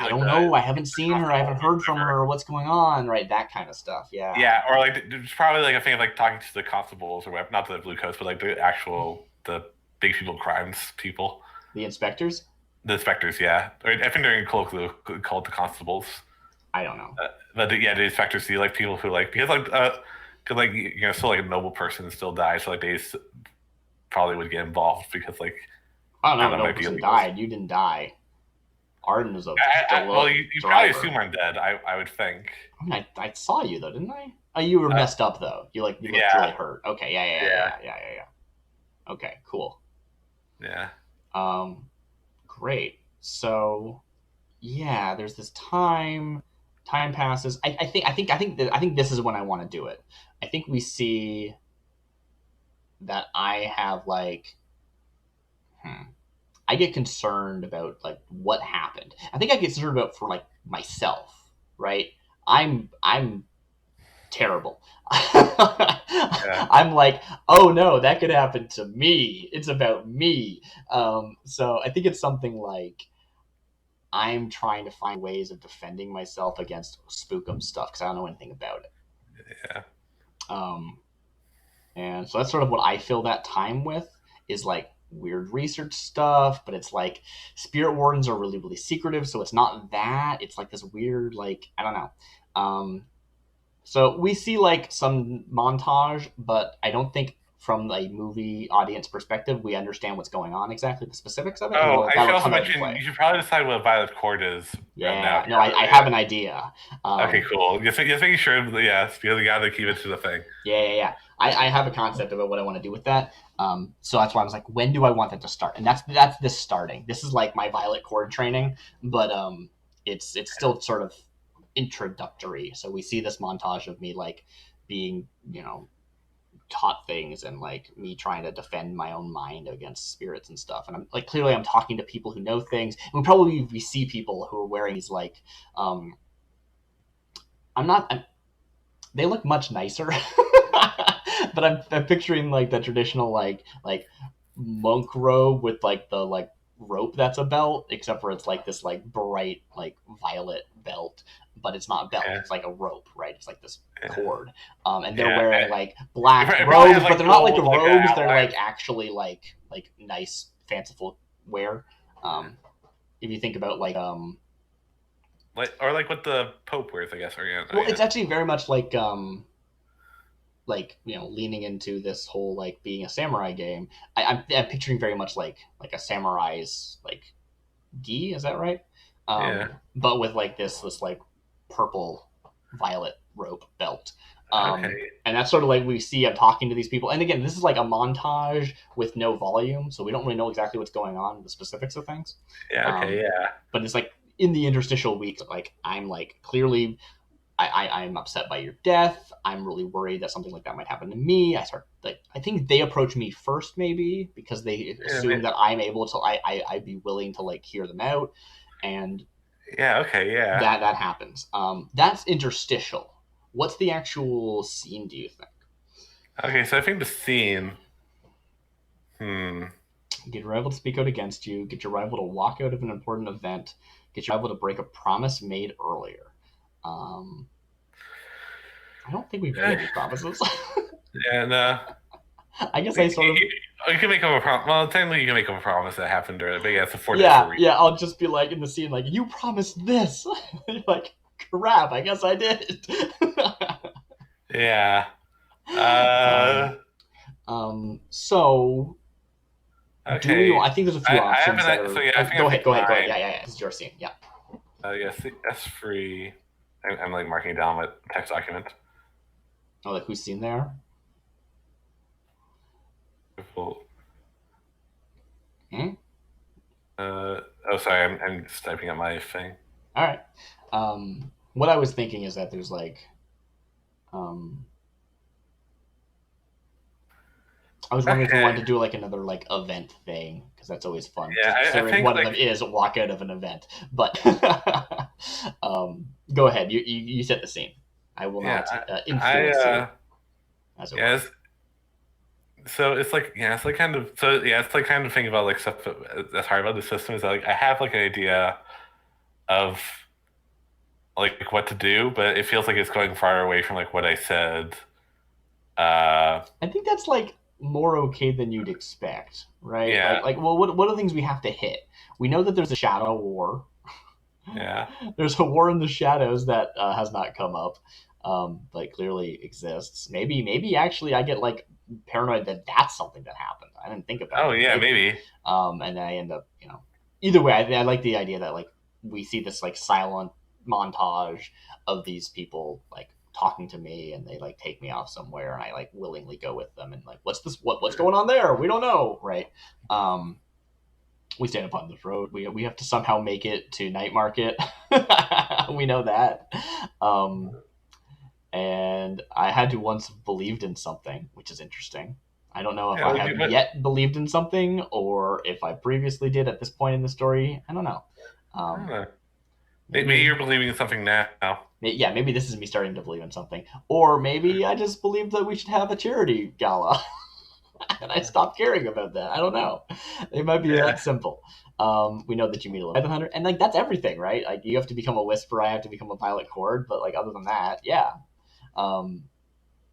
don't know, I haven't the seen her, I constable haven't or heard from whatever. her, what's going on, right? That kind of stuff. Yeah. Yeah, or like there's probably like a thing of like talking to the constables or whatever, not the blue coats, but like the big people crimes people, The inspectors. the inspectors. Yeah, or I think they're in colloquially called the constables. I don't know. Yeah, the inspectors see like people who like because like cause like still like a noble person still dies, so like probably would get involved because like I don't I know. don't No know might be person illegal. died. You didn't die. Arden was a Well, you probably driver. assume I'm dead. I would think. I mean, I saw you though, didn't I? Oh, you were Uh, messed up though. You looked really yeah, hurt. Okay, yeah, yeah, yeah, yeah, yeah, yeah, yeah, yeah. Okay, cool. yeah. Um, great. So yeah, there's this time. Time passes. I think this is when I want to do it. I think we see that I have like, hmm, I get concerned about like what happened. I think I get concerned about for like myself, right? I'm terrible. Yeah. I'm like, oh no, that could happen to me. It's about me. So I think it's something like I'm trying to find ways of defending myself against spookum stuff because I don't know anything about it. Yeah. Um, and so that's sort of what I fill that time with is like weird research stuff, but it's like spirit wardens are really, really secretive. So it's not that. It's like this weird, like, I don't know. So we see like some montage, but I don't think from a movie audience perspective we understand what's going on exactly, the specifics of it, and Oh, I should that'll also come out in mention play. you should probably decide what a violet cord is now. Yeah, no, I have an idea. Okay, Um, cool. Just making sure. Yes, because you gotta keep it to the thing. yeah, yeah, yeah. I have a concept about what I want to do with that. So that's why I was like, when do I want that to start? And that's this starting. This is like my violet chord training, but it's still sort of introductory. So we see this montage of me like being, taught things and like me trying to defend my own mind against spirits and stuff. And I'm like, clearly I'm talking to people who know things. And we see people who are wearing these like, um, I'm not. they look much nicer. But I'm picturing like the traditional like monk robe with like the like rope that's a belt, except for it's like this like bright like violet belt, but it's not a belt. Yeah, It's like a rope, right? It's like this yeah, cord, and they're yeah. wearing like black It probably has robes, but like they're not like cool the like robes. They're like outlines, actually like nice fanciful wear. Um, if you think about like like what the Pope wears, I guess. Or yeah, well, yeah, it's actually very much like leaning into this whole like being a samurai game. I'm picturing very much like a samurai's like gi, is that right? yeah. But with like this like purple violet rope belt. Okay, And that's sort of like we see I'm talking to these people, and again this is like a montage with no volume, so we don't really know exactly what's going on, the specifics of things. yeah, okay, um, yeah, but it's like in the interstitial weeks, like I'm like clearly I'm upset by your death. I'm really worried that something like that might happen to me. I think they approach me first, maybe because they yeah, assume that I'm able to, I'd be willing to like hear them out. And yeah, okay, yeah. that happens. That's interstitial. What's the actual scene, do you think? Okay, so I think the scene. Hmm. Get your rival to speak out against you. Get your rival to walk out of an important event. Get your rival to break a promise made earlier. Um, I don't think we've made any promises. And I guess I you, sort of. you can make up a promise. Well, technically, you can make up a promise that happened earlier, but yeah, it's for different Yeah, reasons. yeah. I'll just be like in the scene, like you promised this. You're like, crap. I guess I did. Yeah. um, Uh. so do we? Okay. I think there's a few I have options that an. So are. yeah, I think Go I ahead. picked Go ahead. Go ahead. mine. Yeah, yeah, yeah. This is your scene. Yeah. Yeah, S free. I'm like marking it down my text document. Oh, like who's scene there? Well, Hmm? oh, sorry, I'm just typing up my thing. All right. What I was thinking is that there's like, um, I was wondering if we Okay. wanted to do like another like event thing because that's always fun. Yeah, I Considering think one of like them is walk out of an event, but go ahead. You set the scene. I will yeah, not I influence you, as it yeah. were. So it's like yeah, it's like kind of so yeah, it's like kind of thinking about like stuff that's hard about the system is that, like I have like an idea of like what to do, but it feels like it's going far away from like what I said. Uh, I think that's like more okay than you'd expect, right? yeah, Well, what are the things we have to hit? We know that there's a shadow war. yeah. There's a war in the shadows that has not come up, but clearly exists. Maybe actually I get like paranoid that that's something that happened. I didn't think about Oh that. yeah, Maybe, maybe. and I end up, either way. I like the idea that like we see this like silent montage of these people like talking to me, and they like take me off somewhere, and I like willingly go with them, and like what's this? What's going on there? We don't know, right? Um, we stand upon this road. We have to somehow make it to night market. We know that. Um, and I had to once have believed in something, which is interesting. I don't know if Yeah, I what, have what, yet believed in something or if I previously did at this point in the story. I don't know. I don't Um, know. Maybe maybe, you're believing in something now. yeah, maybe this is me starting to believe in something. Or maybe I just believe that we should have a charity gala. And I stopped caring about that. I don't know. It might be Yeah. that simple. We know that you meet a level 100, and like that's everything, right? Like you have to become a whisperer, I have to become a pilot cord, but like other than that, yeah. Um,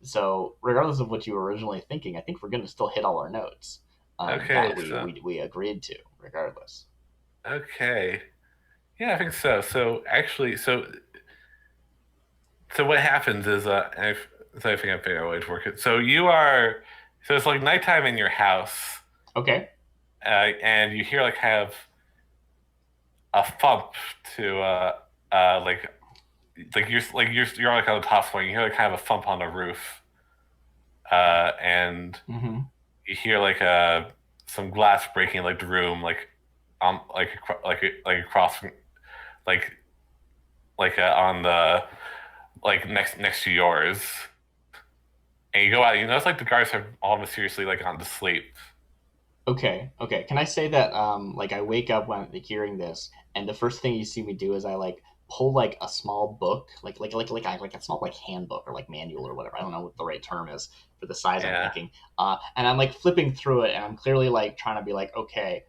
so regardless of what you were originally thinking, I think we're going to still hit all our notes Okay, that we, so we we agreed to, regardless. okay. Yeah, I think so. So actually, so what happens is so I think I figured out a way to work it. So you are so it's like nighttime in your house, Okay. and you hear like kind of a thump to you're like on the top floor. And you hear like kind of a thump on the roof, and Mm-hmm. you hear like some glass breaking in, like the room like across like on the like next to yours. And you go out, you notice like the guards have all mysteriously like gone to sleep. Okay, okay. Can I say that like I wake up when hearing this, and the first thing you see me do is I like pull like a small book, like a small like handbook or like manual or whatever. I don't know what the right term is for the size I'm Yeah, thinking. And I'm like flipping through it, and I'm clearly like trying to be like, okay,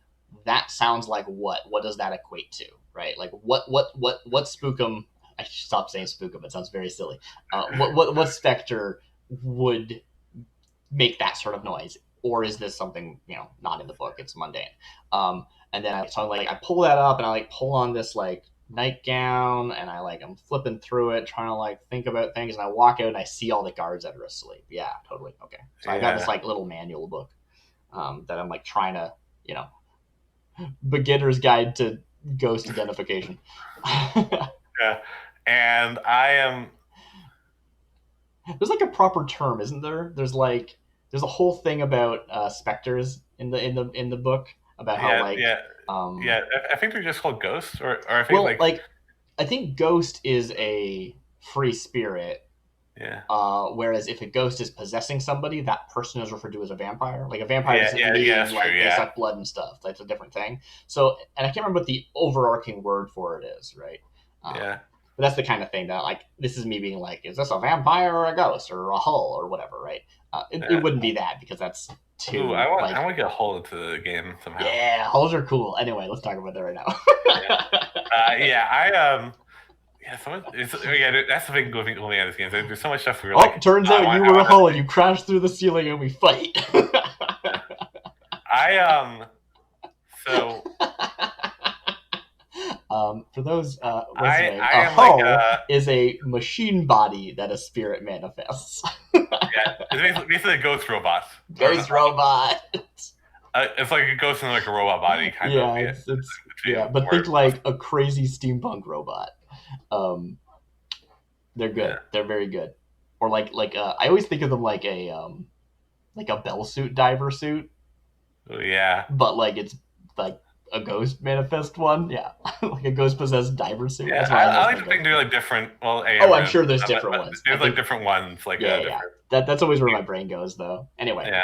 that sounds like what? What does that equate to? Right? Like what spookum? I should stop saying spookum. It sounds very silly. What specter would make that sort of noise, or is this something not in the book, it's mundane? And then I pull that up, and I like pull on this like nightgown, and I'm flipping through it trying to like think about things, and I walk out and I see all the guards that are asleep. Yeah, totally. Okay, so I got this yeah, like little manual book that I'm like trying to you know beginner's guide to ghost identification. yeah. And I am, There's like a proper term, isn't there? There's a whole thing about specters in the book about how yeah, like yeah, um yeah. I think they're just called ghosts, or I think well like, like I think ghost is a free spirit, yeah, whereas if a ghost is possessing somebody, that person is referred to as a vampire. Like a vampire yeah, doesn't yeah, yeah. mean That's true. like they Yeah, suck blood and stuff. That's a different thing. So, and I can't remember what the overarching word for it is, right? um, yeah. But that's the kind of thing that, like, this is me being like, is this a vampire or a ghost or a hull or whatever, right? It wouldn't be that, because that's Ooh, too, like, I want to get a hole into the game somehow. yeah, hulls are cool. Anyway, let's talk about that right now. Yeah. Yeah, yeah, that's the thing with me at this game. There's so much stuff where Oh, like, turns out you were a hull and you crashed through the ceiling and we fight. I so For those listening, I a am hull like is a machine body that a spirit manifests. yeah, it's basically a ghost robot. Ghost robot. It's like a ghost in like a robot body kind Yeah, of. Yeah, it's yeah, but think like a crazy steampunk robot. Um, they're good. Yeah. They're very good. Or I always think of them like a bell suit diver suit, Yeah. but like it's like a ghost manifest one. Yeah, like a ghost possessed diver suit. Yeah, That's what I always like to think think of. they're like different. Well, Oh, I'm sure there's different ones. There's I like think, different ones, like yeah, different. that's always where my brain goes, though. Anyway, Yeah.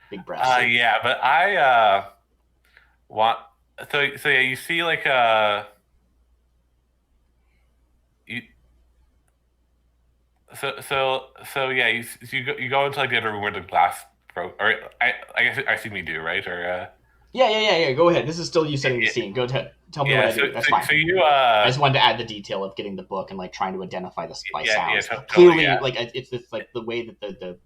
big breath. Yeah, but I want so yeah, you see like you so yeah, you go into like the other room where the glass broke, or I guess I assume you do, right? Or Yeah. Go ahead. This is still you setting the scene. Go ahead. Tell me what yeah, I do. That's fine. so you I just wanted to add the detail of getting the book and like trying to identify this by sounds. totally, Clearly, yeah. like it's like the way that the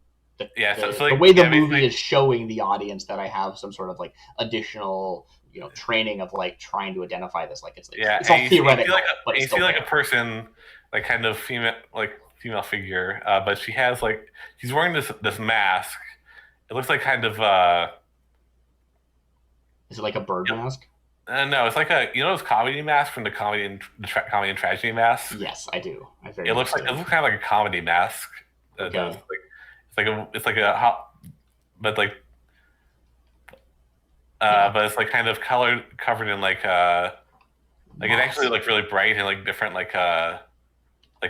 way the yeah, movie is showing the audience that I have some sort of like additional training of like trying to identify this. Like it's all theoretical, but it's you still see like there. a person, like kind of female figure, but she has like she's wearing this mask. It looks like kind of Is it like a bird mask? no, it's like a those comedy masks from the comedy and tragedy masks. Yes, I do. It looks kind of like a comedy mask. Okay. Does. It's like a hot, but like but it's like kind of covered in like it's actually like really bright and like different like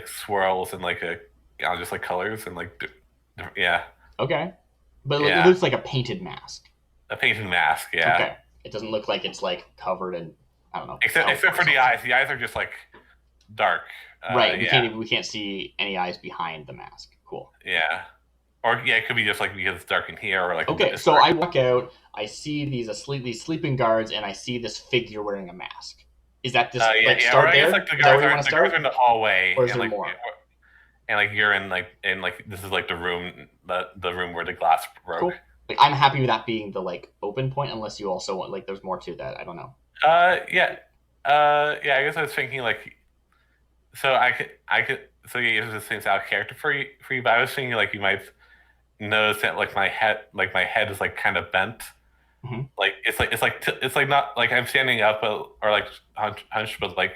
swirls and like just like colors and like yeah. Okay, but it looks like a painted mask. A painted mask, yeah. Okay, it doesn't look like it's like covered in, I don't know. Except for the eyes. The eyes are just like dark. Right. We can't see any eyes behind the mask. Cool. Yeah. Or yeah, it could be just like because it's dark in here, or like okay. So I walk out, I see these sleeping guards, and I see this figure wearing a mask. Is that this start there? Like the guards are in the hallway, or is there more? And like you're in this is like the room where the glass broke. Cool. Like I'm happy with that being the like open point, unless you also want like there's more to that. I don't know. Yeah. I guess I was thinking like, so I could so yeah, it's the same style character for you, but I was thinking like you might notice that like my head is like kind of bent. Mm-hmm. Like it's like not like I'm standing up or like hunched, but like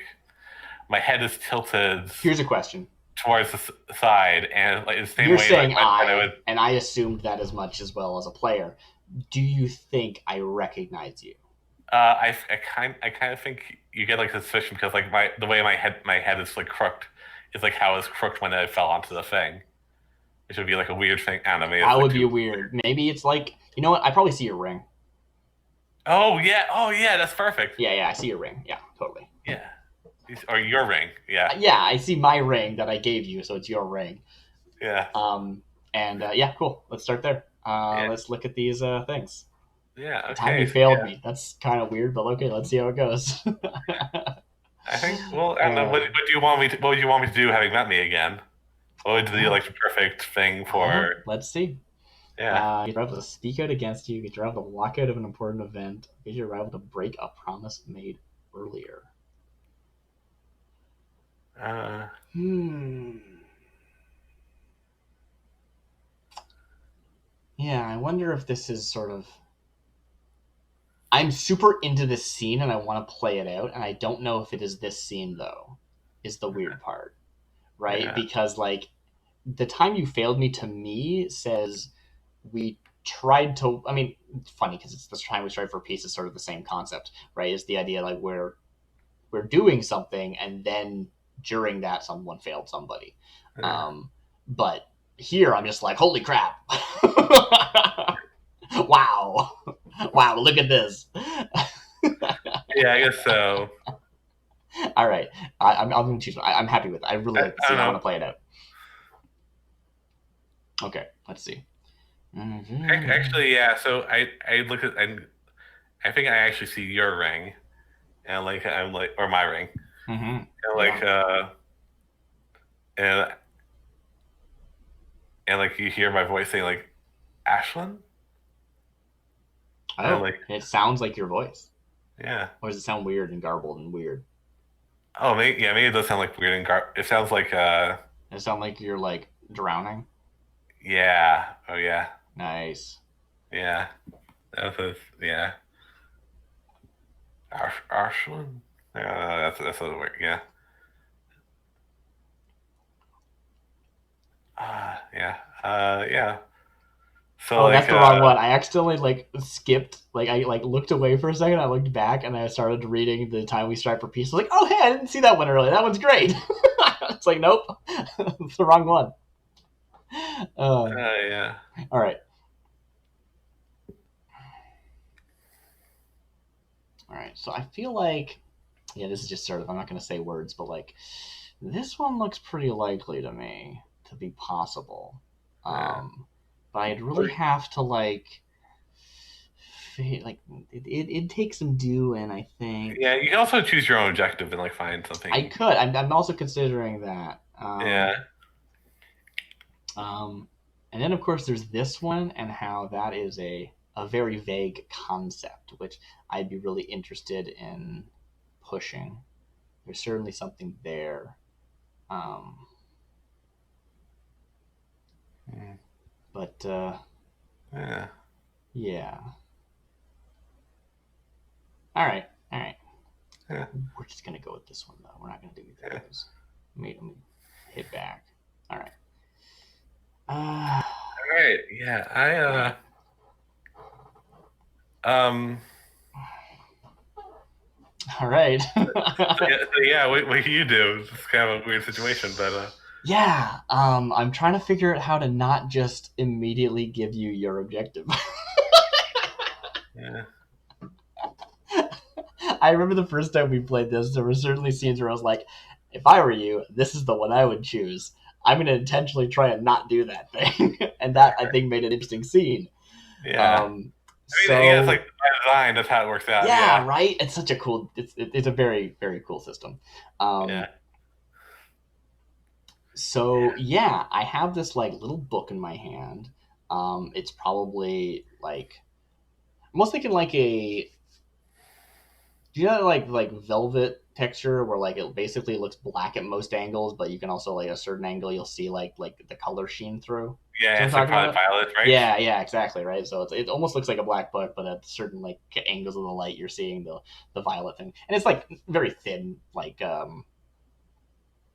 my head is tilted. Here's a question. Towards the side, and like the same You're way. Saying and I assumed that as much as well as a player. Do you think I recognize you? I kind of think you get like suspicion because like the way my head is like crooked is like how it's crooked when it fell onto the thing. It should be like a weird thing. I don't know. Maybe that would be weird. Maybe it's like, you know what? I probably see your ring. Oh yeah, that's perfect. Yeah, I see your ring. Yeah, totally. Yeah. Or your ring, yeah. Yeah, I see my ring that I gave you, so it's your ring. Yeah. Yeah, cool. Let's start there. Let's look at these things. Yeah. Okay. The time you failed me. That's kind of weird, but okay. Let's see how it goes. I think. Well, I don't know. What do you want me to? What would you want me to do? Having met me again, what would be like the perfect thing for? Let's see. Yeah. Get your rival to speak out against you. Get your rival to walk out of an important event. Get your rival to break a promise made earlier. Yeah, I wonder if this is sort of... I'm super into this scene and I want to play it out, and I don't know if it is this scene, though, is the weird part, right? Yeah. Because, like, the time you failed me to me says we tried to... I mean, it's funny because it's this time we strive for peace is sort of the same concept, right? It's the idea, like, we're doing something and then during that someone failed somebody. But here I'm just like, holy crap. Wow, look at this. Yeah, I guess so. All right, I'm going to choose. I'm happy with it. I really like the I don't scene. I want know. to play it out. Okay, let's see. Actually, yeah. So I look at and I think I actually see your ring, and like I'm like or my ring, Mm-hmm. and Yeah. and and like you hear my voice saying like Ashlyn, and Oh, like it sounds like your voice. yeah. Or does it sound weird and garbled and weird? Oh, maybe yeah, maybe it does sound like weird and it sounds like Does it sound like you're like drowning? yeah. Oh yeah, Nice. yeah. Yeah. Ashlyn. That's a word. Yeah. Yeah. Yeah. So Oh, that's like the wrong one. I accidentally like skipped. Like I like looked away for a second. I looked back and I started reading the time we strive for peace. I was like, oh hey, I didn't see that one earlier. That one's great. It's like nope, it's the wrong one. yeah. All right, all right. So I feel like yeah, this is just sort of. I'm not going to say words, but like this one looks pretty likely to me to be possible. Yeah. But I'd really have to like it takes some doing. I think Yeah, you can also choose your own objective and like find I something. could. I'm also considering that. Yeah, Um, and then of course there's this one and how that is a very vague concept, which I'd be really interested in pushing. There's certainly something there. Um, mm, but yeah, yeah. All right. All right. yeah, We're just gonna go with this one though. We're not gonna do either yeah. of those. Let me hit back. All right. Uh, All right, yeah. all right. Um, All right. what do you do? It's kind of a weird situation, but Yeah. I'm trying to figure out how to not just immediately give you your objective. yeah, I remember the first time we played this, there were certainly scenes where I was like, if I were you, this is the one I would choose. I'm going to intentionally try and not do that thing. And that, I think, made an interesting scene. yeah. Um, I mean, yeah, it's like so, by design. That's how it works out. yeah, Yeah, right? It's such a cool, it's a very, very cool system. Um, yeah, so, yeah, I have this like little book in my hand. It's probably like, I'm almost thinking like a do you know like velvet texture where like it basically looks black at most angles, but you can also like a certain angle you'll see like the color sheen through. Do yeah. you know It's what I'm like talking probably about? violet, right? Yeah, yeah, exactly, right. So it almost looks like a black book, but at certain like angles of the light, you're seeing the violet thing, and it's like very thin, like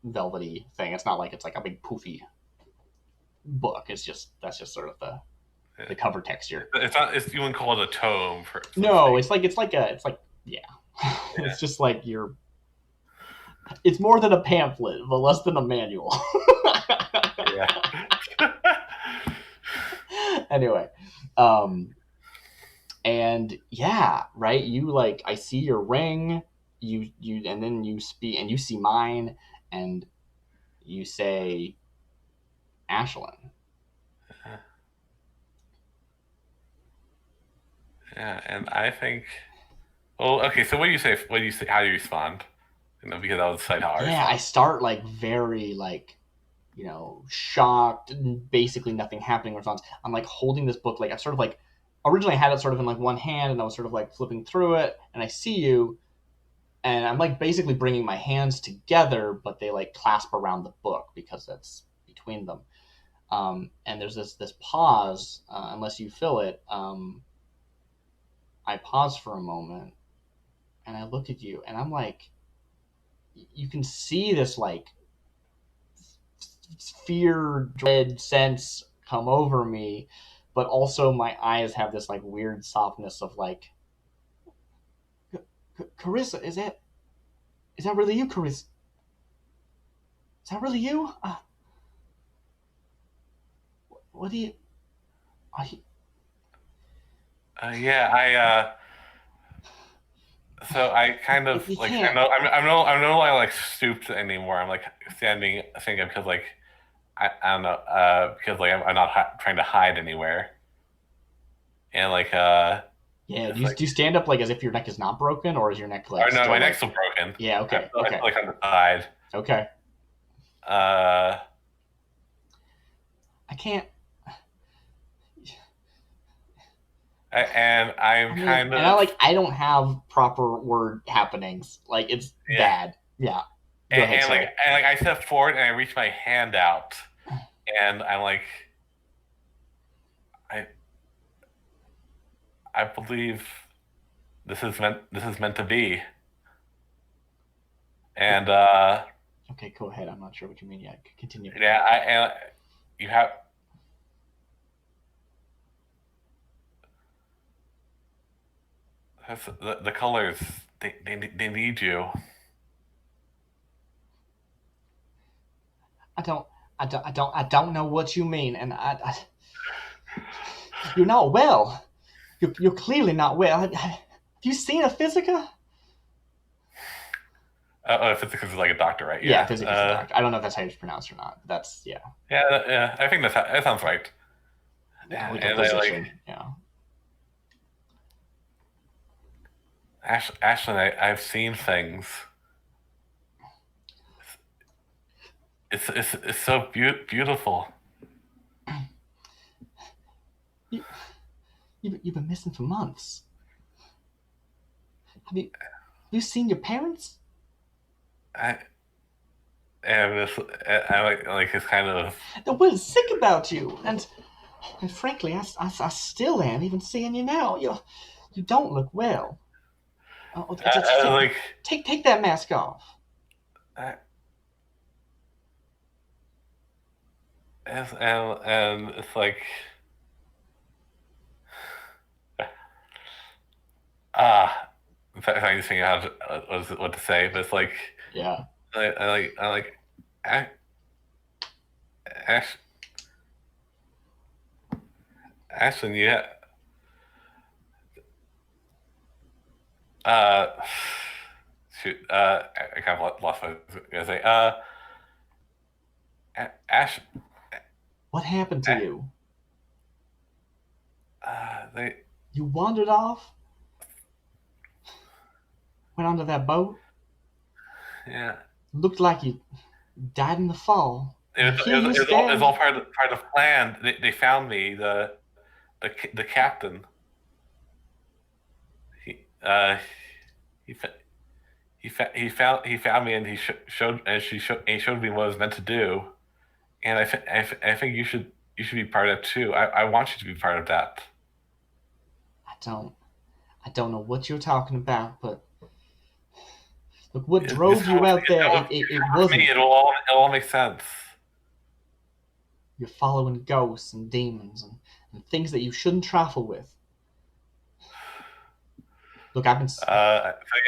velvety thing. It's not like it's like a big poofy book. It's just that's just sort of Yeah. the cover texture. It's not. It's you wouldn't call it a tome, for so to No, speak. it's like yeah, Yeah, it's just like you're it's more than a pamphlet, but less than a manual. yeah, Anyway, um, and yeah, right. You like I see your ring. And then you speak and you see mine, and you say Ashlyn. yeah. And I think. Well, okay. So what do you say? What do you say? How do you respond? Because I would decide how I Yeah, I respond. start like very like shocked, and basically nothing happening response. I'm like holding this book, like I sort of like originally I had it sort of in like one hand, and I was sort of like flipping through it, and I see you, and I'm like basically bringing my hands together, but they like clasp around the book because that's between them. And there's this pause, unless you fill it. I pause for a moment, and I look at you, and I'm like, you can see this like fear, dread sense come over me, but also my eyes have this like weird softness of like, Carissa, is that really you, Carissa? Is that really you? What do you? Are you Yeah, So I kind of You like can't. I'm no longer like stooped anymore. I'm like standing thinking because like I don't know because like I'm not trying to hide anywhere and like Yeah. it's like Do you stand up like as if your neck is not broken, or is your neck like oh no, still my neck's like? still broken. Yeah. Okay. I Okay. feel like on the side. Okay. Uh, I can't. and I I'm mean, kind and I of like I don't have proper word happenings. Like it's yeah, bad. Yeah. Go ahead. Sorry. and like I step forward and I reach my hand out and I'm like I I believe this is meant to be. And Okay. Go ahead. I'm not sure what you mean. Yeah. Continue. yeah, I and you have the colors. They need you. I don't. I don't know what you mean, and you're not well. You're clearly not well. Have you seen a physica? Physics is like a doctor, right? Yeah, Yeah. physicist the doctor. I don't know if that's how it's pronounced or not. But that's yeah. Yeah. I think that sounds right. Yeah, Yeah, like a and I like physician. Yeah. Ashley. I've seen things. It's so beautiful. You you've been missing for months. Have you seen your parents? I and this I like it's kind of They were sick about you, and frankly, I still am. Even seeing you now, you don't look well. Oh, like take that mask off. I, and it's like ah. In fact, I'm just thinking how to, what to say, but it's like Yeah. I like Ash, Ash, Ashton, yeah. Uh, shoot. I kind of lost what I was gonna say. Ash, What happened to you? they, You wandered off, went onto that boat. yeah. Looked like you died in the fall. And here you It was stand. all part of the plan. They found me, the captain. He, he, he found me, and he showed me what I was meant to do. And I think you should be part of it too. I want you to be part of that. I don't I don't know what you're talking about, but look what drove you out there. It With me, wasn't it'll all make sense. you're following ghosts and demons and things that you shouldn't trifle with. Look, So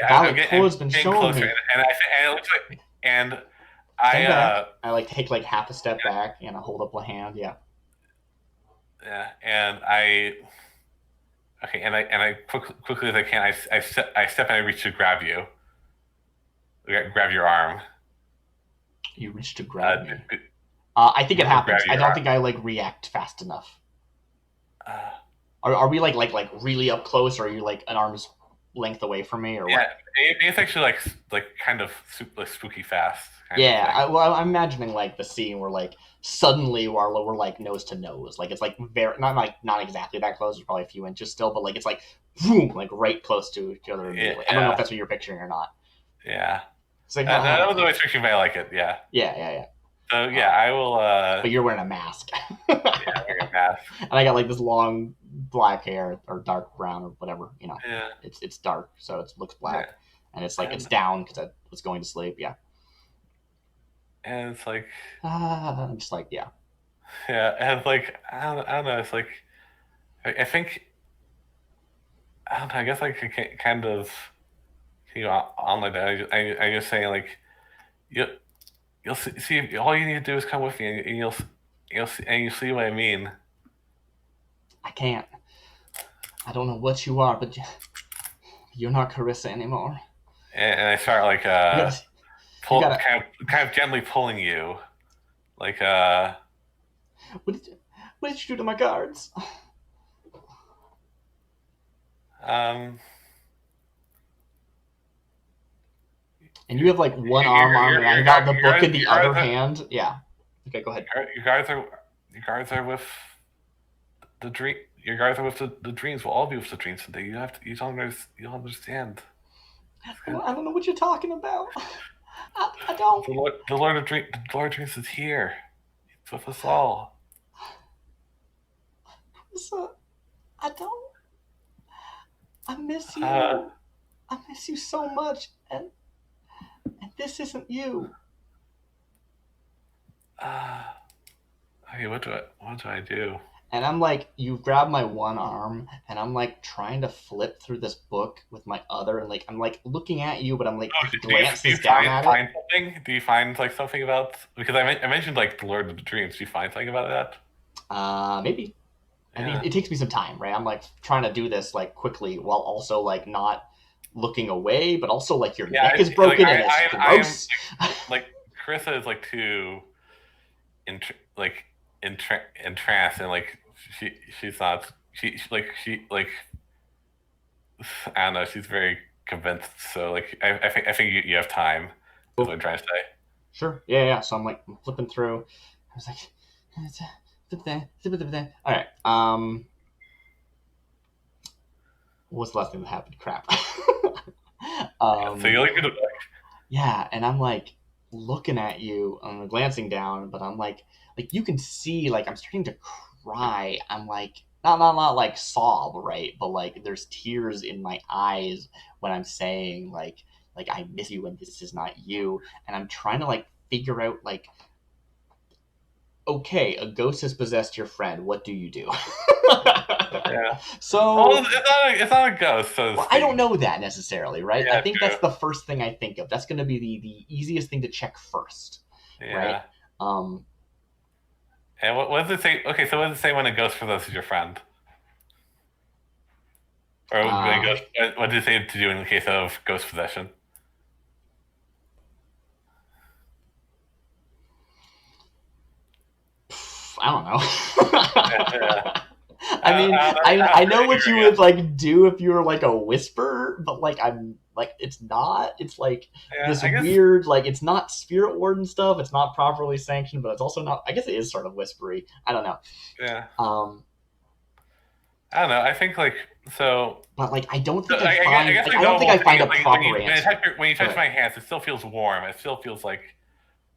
yeah, Violet I'm Core's been getting showing closer, me. and it looks like, and I Stand back. I like take like half a step back and I hold up a hand. Yeah. yeah, and I okay, and I quickly as I can, I step and I reach to grab you, grab your arm, You reach to uh, grab me. I think it grab happens. I your don't arm. think I like react fast enough. Uh, Are we like really up close, or are you like an arm's length away from me, or yeah, what? it's actually like kind of like spooky fast kind of Yeah, thing. well, I'm imagining like the scene where like suddenly we're like nose to nose, like it's like very not exactly that close, it's probably a few inches still, but like it's like boom, like right close to each other immediately. I don't know if Yeah, that's what you're picturing or not. yeah. It's like That was always tricky, but I like it. Yeah. yeah. So yeah, Uh, I will. but you're wearing a mask, Yeah, we're gonna math. and I got like this long black hair or dark brown or whatever. Yeah, It's dark, so it looks yeah, black, and it's like it's and down because I was going to sleep. Yeah, it's like I'm just like yeah. yeah, and it's like I don't know. It's like I think I don't know. I guess like I can kind of on like that. I just saying like you you'll see all you need to do is come with me and you'll see and you see what I mean. I can't. I don't know what you are, You're not Carissa anymore. And I start like You gotta, you pull gotta. kind of gently pulling you, like What did you, what did you do to my guards? um And you have like one arm, and I got the book in the other hand. Yeah. Okay, go ahead. your guards are with the dream. Your guards are with the dreams. We'll all be with the dreams today. You don't understand. I don't know what you're talking about. I don't. The Lord of Dreams is here. He's with us all. Carissa, I don't. I miss Uh, you. I miss you so much, and this isn't you. uh, okay, what do I do? And I'm like, you grab my one arm, and I'm like trying to flip through this book with my other, and like I'm like looking at you, but I'm like he Do you glances down at it. find something? Do you find like something about because I mentioned like the Lord of the Dreams? Do you find something about that? Maybe. I mean, Yeah. it takes me some time, right? I'm like trying to do this like quickly while also like not looking away, but also like your Yeah, neck is like broken and it's I am gross. like Carissa is like too like entranced and like she's not she I don't know she's very convinced so like I think you have time is what I'm trying to say. Sure. Yeah, yeah. So I'm like flipping through. I was like, all right. What's the last thing that happened? Crap. Yeah, so you like Yeah, and I'm like looking at you, I'm glancing down, but I'm like you can see, like I'm starting to cry. I'm like not like sob, right? But like there's tears in my eyes when I'm saying like I miss you and this is not you, and I'm trying to like figure out like okay, a ghost has possessed your friend. What do you do? yeah. Well, So it's not a ghost, so to well, I don't speak. know that necessarily, right? I Yeah, think that's true. the first thing I think of. That's going to be the easiest thing to check first, right? Yeah. Um, And what does it say? Okay, so what does it say when a ghost possesses your friend? Or when a uh, ghost, what does it say to do in the case of ghost possession? I don't Yeah. know. I mean, I know what you would like do if you were like a whisper, but like I'm like it's not. It's like Yeah, this I guess. weird like it's not spirit warden stuff. It's not properly sanctioned, but it's also not. I guess it is sort of whispery. I don't know. Yeah, Um, I don't know. I think like so. but like I don't So think I I find guess like the I don't think knowable I thing find is a like proper answer. when you touch Okay. my hands, it still feels warm. It still feels like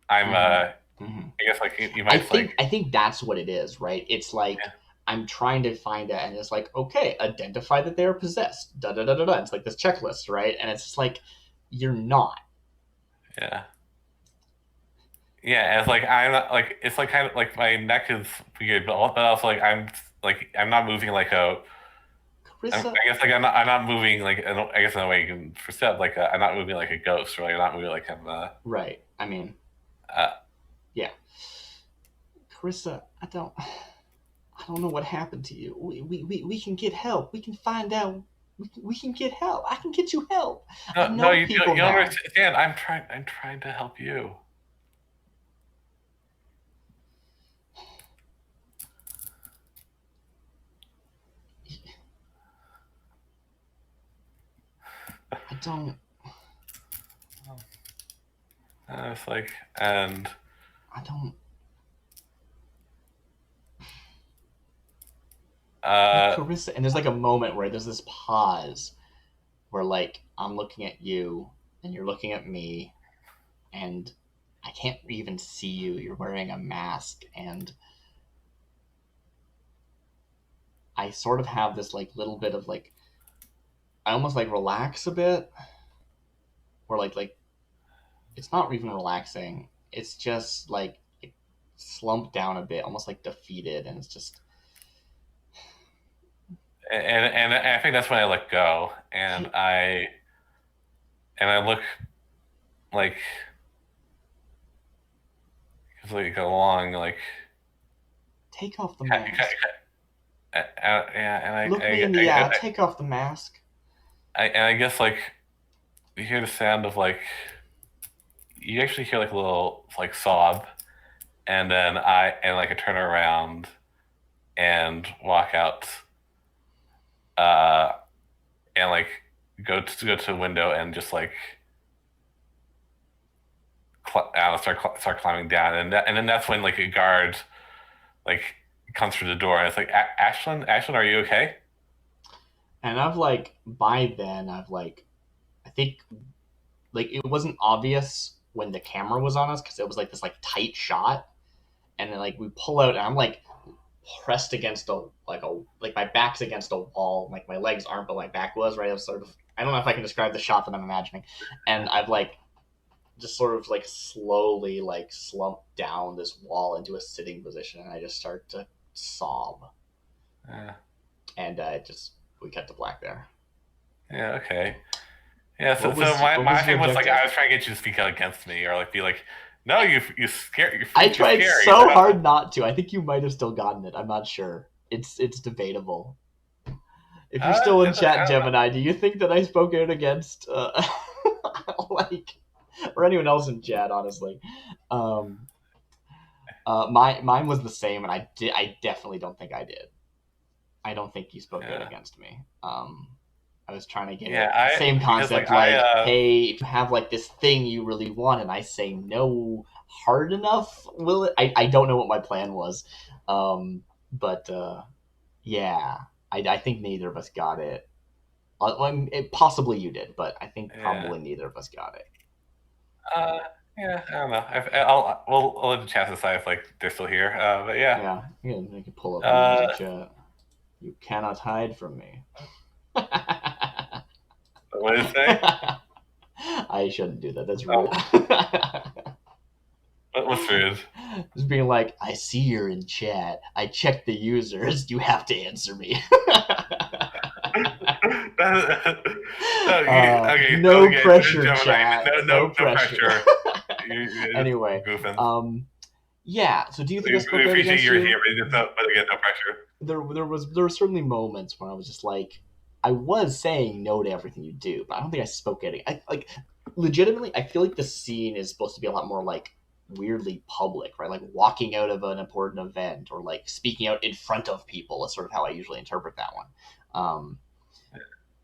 I'm. Mm-hmm. Mm-hmm. I guess like you might like. I think that's what it is, right? It's like I'm trying to find it, and it's like okay, identify that they are possessed. Da da da da da. It's like this checklist, right? And it's just like you're not. Yeah. Yeah, it's like I'm not like it's like kind of like my neck is weird, but also like I'm not moving like a. Carissa, I guess like I'm not moving like I guess in a way you can perceive like I'm not moving like a ghost, or like I'm not moving like I'm right? I mean, uh yeah, Carissa, I don't know what happened to you. We can get help. We can find out. We can get help. I can get you help. I no know you people don't now. understand. I'm trying to help you. I don't. It's like and I don't. Like uh Carissa, and there's like a moment where there's this pause where like I'm looking at you and you're looking at me and I can't even see you. You're wearing a mask and I sort of have this like little bit of like I almost like relax a bit or like it's not even relaxing. It's just like it slumped down a bit, almost like defeated and it's just and I think that's when I let go and I look like it's like along like take off the mask. yeah and Look me in the eye. Take off the mask. I guess like you hear the sound of like you actually hear like a little like sob, and then I turn around and walk out, uh, and like go to the window and just like start climbing down, and then that's when like a guard like comes through the door, and it's like Ashlyn, are you okay? And I've like by then I've like I think like it wasn't obvious when the camera was on us because it was like this like tight shot, and then like we pull out and I'm like pressed against a like my back's against a wall, like my legs aren't, but my back was right. I was sort of I don't know if I can describe the shot that I'm imagining, and I've like just sort of like slowly like slump down this wall into a sitting position, and I just start to sob, Yeah, and just we cut to black there. yeah, okay. Yeah, so What my was your thing was like objective? I was trying to get you to speak out against me or like be like, no, you scare I you're tried scary. so hard not to. I think you might have still gotten it. I'm not sure. It's debatable. If you're still in I chat, don't know. Gemini, do you think that I spoke out against like or anyone else in chat? Honestly, um, mine was the same, and I definitely don't think I did. I don't think you spoke out Yeah, against me. I was trying to get yeah, it. I Same because concept, like, hey, if you have like this thing you really want, and I say no hard enough, will it? I don't know what my plan was, but yeah, I think neither of us got it. Possibly you did, but I think yeah. probably neither of us got it. Uh, yeah, I don't know. I'll let the chat decide if like they're still here. But yeah. Yeah, yeah, I can pull up the names Uh, in chat. You cannot hide from me. what did it say? I shouldn't do that. That's rude. Oh, what's rude? Just being like, I see you're in chat. I checked the users. You have to answer me. Okay, No okay, pressure, Gemini. chat. No No pressure. pressure. You're just Anyway, goofing. yeah. So do you think I We spoke out appreciate against you're you? here, but again, no pressure. There were certainly moments when I was just like, I was saying no to everything you do, but I don't think I spoke out. I like legitimately. I feel like the scene is supposed to be a lot more like weirdly public, right? Like walking out of an important event or like speaking out in front of people is sort of how I usually interpret that one.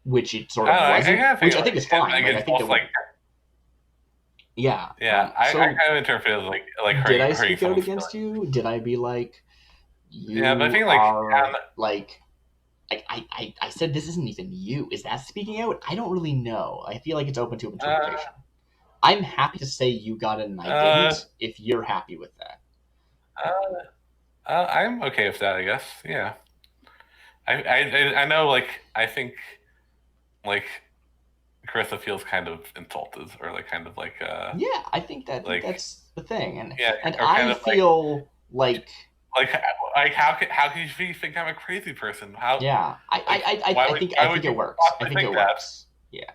Which it sort I of don't know. I wasn't, kind of which think I think like, is and fine. like Like I it's think also that like yeah. yeah. I So kind of interpret it as like did I hurting speak out someone's against feelings. you? Did I be like Yeah, but I you think like are like I said this isn't even you. Is that speaking out? I don't really know. I feel like it's open to uh interpretation. I'm happy to say you got it and I uh didn't. If you're happy with that, uh, I'm okay with that. I guess. Yeah. I know. Like I think like Carissa feels kind of insulted or like kind of yeah, I think like that's the thing, yeah and or kind I of feel like like how can you think I'm a crazy person? How yeah, like why I why think would you it works. I possibly think think it that? works. Yeah,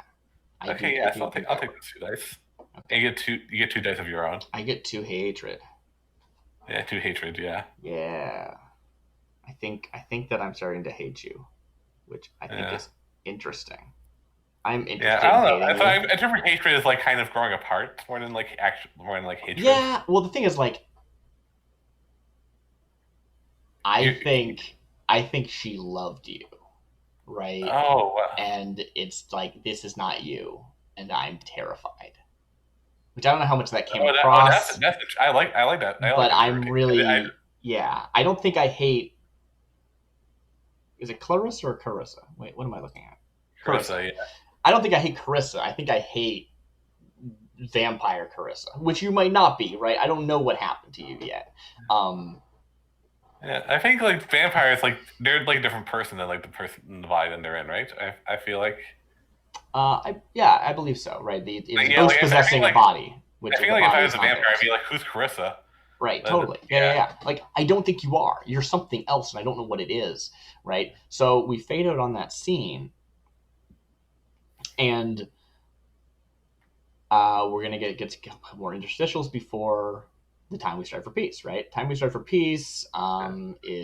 Okay, I yeah, so do think I'll that take those works. two dice. Okay, And you get two dice of your own. I get two hatred. Yeah, two hatred. Yeah, Yeah, I think that I'm starting to hate you, which I think yeah, is interesting. I'm yeah. interested I in don't know. hating So you. I interpret hatred as like kind of growing apart more than like more than like hatred. Yeah, well, the thing is, like, I You think I think she loved you, right? oh And it's like this is not you, and I'm terrified. Which I don't know how much that came across, I like that I like but I'm interpretation. really yeah. I don't think I hate. Is it Clarissa or Carissa? Wait, what am I looking at? Carissa. Carissa, yeah, I don't think I hate Carissa. I think I hate vampire Carissa, which you might not be, right? I don't know what happened to you yet. Um, yeah. I think like vampires like they're like a different person than like the person in the vibe they're in, right? I feel like yeah, I believe so, right? It is a yeah, ghost I think possessing a like body, which I feel the like if body I was is a not vampire, I'd theirs. be like, who's Carissa? Right, totally. Yeah, yeah, Yeah. yeah. Like, I don't think you are. You're something else, and I don't know what it is, right? So we fade out on that scene, and we're gonna get to a couple more interstitials before the time we start for peace, right? Time we start for peace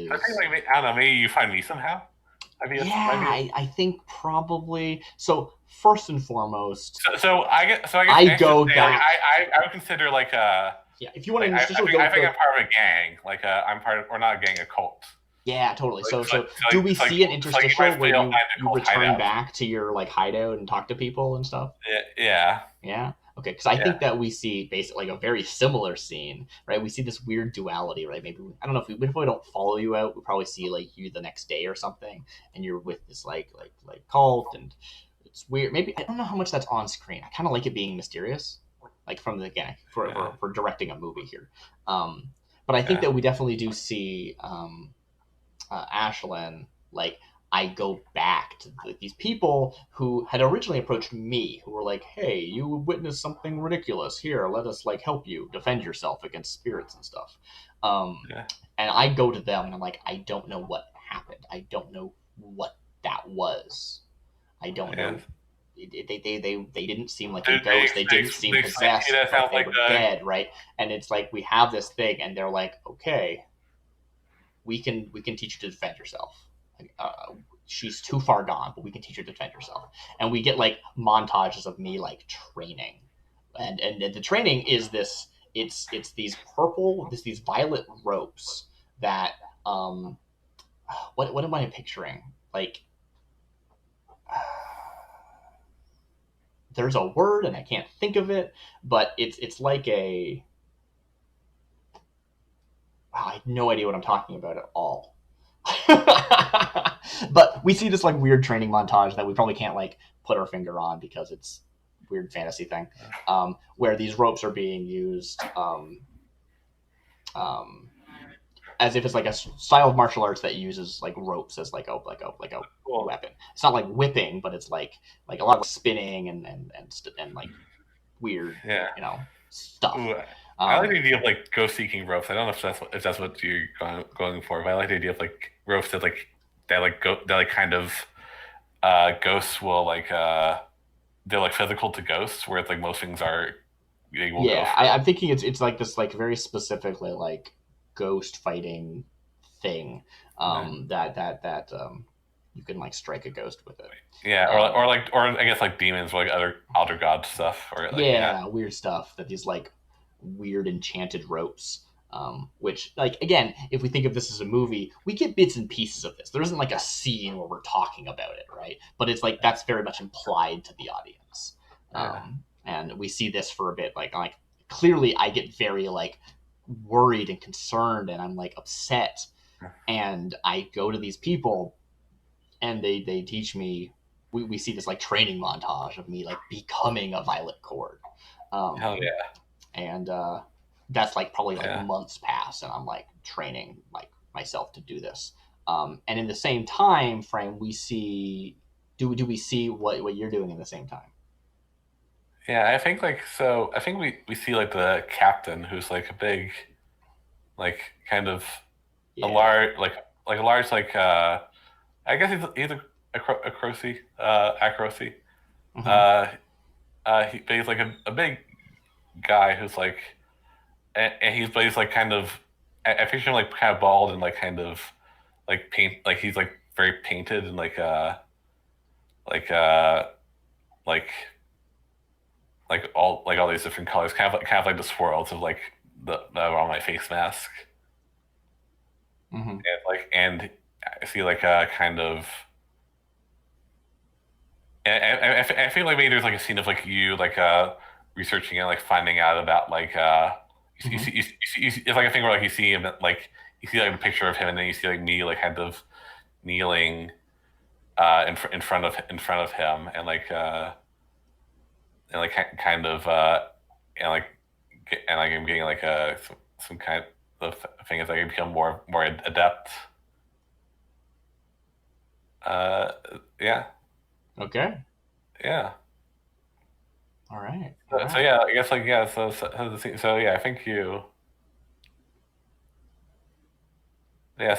I think is like I don't know, maybe you find me somehow. Might Yeah, be. I think probably. So first and foremost, I guess I I should go say like back. I would consider Yeah, if you want to I initially think go. I'm part of a gang. Like I'm part of, or not a gang, a cult. Yeah, totally. So do we It's like see an you might interstitial where find a you cult return hideout. back to your like hideout and talk to people and stuff? Yeah, Yeah. Okay, because I yeah, think that we see basically like a very similar scene, right? We see this weird duality, right? Maybe I don't know if we don't follow you out, we probably see like you the next day or something, and you're with this like cult, and it's weird. Maybe I don't know how much that's on screen. I kind of like it being mysterious, like from the again yeah, for directing a movie here. Um, but I think yeah, that we definitely do see Ashlyn, like I go back to these people who had originally approached me, who were like, "Hey, you witnessed something ridiculous. Here, let us like help you defend yourself against spirits and stuff." Um, yeah, and I go to them and I'm like, "I don't know what happened. I don't know what that was. I don't yeah. know." They didn't seem like a ghost. They didn't seem They explain to you possessed, that it but sounds they like were dead, right? And it's like we have this thing, and they're like, "Okay, we can teach you to defend yourself. She's too far gone, but we can teach her to defend herself." And we get like montages of me like training, and the training is this. It's these these violet ropes that what am I picturing? Like there's a word and I can't think of it, but it's like a wow, I have no idea what I'm talking about at all. But we see this like weird training montage that we probably can't like put our finger on because it's weird fantasy thing, where these ropes are being used um, as if it's like a style of martial arts that uses like ropes as like a cool. weapon. It's not like whipping, but it's like a lot of spinning and like weird, Yeah. stuff. Ooh, I like Um, the idea of like ghost seeking ropes. I don't know if that's what you're going for, but I like the idea of like ropes that like go that like kind of ghosts will they're like physical to ghosts, where it's like most things are they will go Yeah, through. I'm thinking it's like this like very specifically like ghost fighting thing Yeah, that you can like strike a ghost with it. yeah, Um, or I guess like demons or like other god stuff, or like yeah, yeah, weird stuff that these like weird enchanted ropes. Which like again, if we think of this as a movie, we get bits and pieces of this. There isn't like a scene where we're talking about it, right? But it's like that's very much implied to the audience. yeah, And we see this for a bit, like clearly I get very like worried and concerned and I'm like upset and I go to these people and they teach me we see this like training montage of me like becoming a violet cord. hell Um, yeah, and that's like probably like yeah, months pass and I'm like training like myself to do this. And in the same time frame we see do we see what you're doing in the same time? yeah. I think like so. I think we see like the captain who's like a big like kind of a Yeah. large like a large I guess he's a crocy acrocy. Hmm. Uh, but he's like a big guy who's like, and he's but he's like kind of, I picture him like kind of bald and like kind of like paint, like he's like very painted and like like all these different colors, kind of like the swirls of like the on my face mask, Hmm. and I see like kind of. I feel like maybe there's like a scene of like you like researching and like finding out about like Hmm. it's like a thing where like you see him like you see like a picture of him and then you see like me like kind of kneeling in front of him and like kind of and like and like I'm getting like some kind of thing as I become more adept. Uh, yeah, Okay. yeah. All right. All So right. yeah, I guess like yeah. So yeah, I think you. Yeah,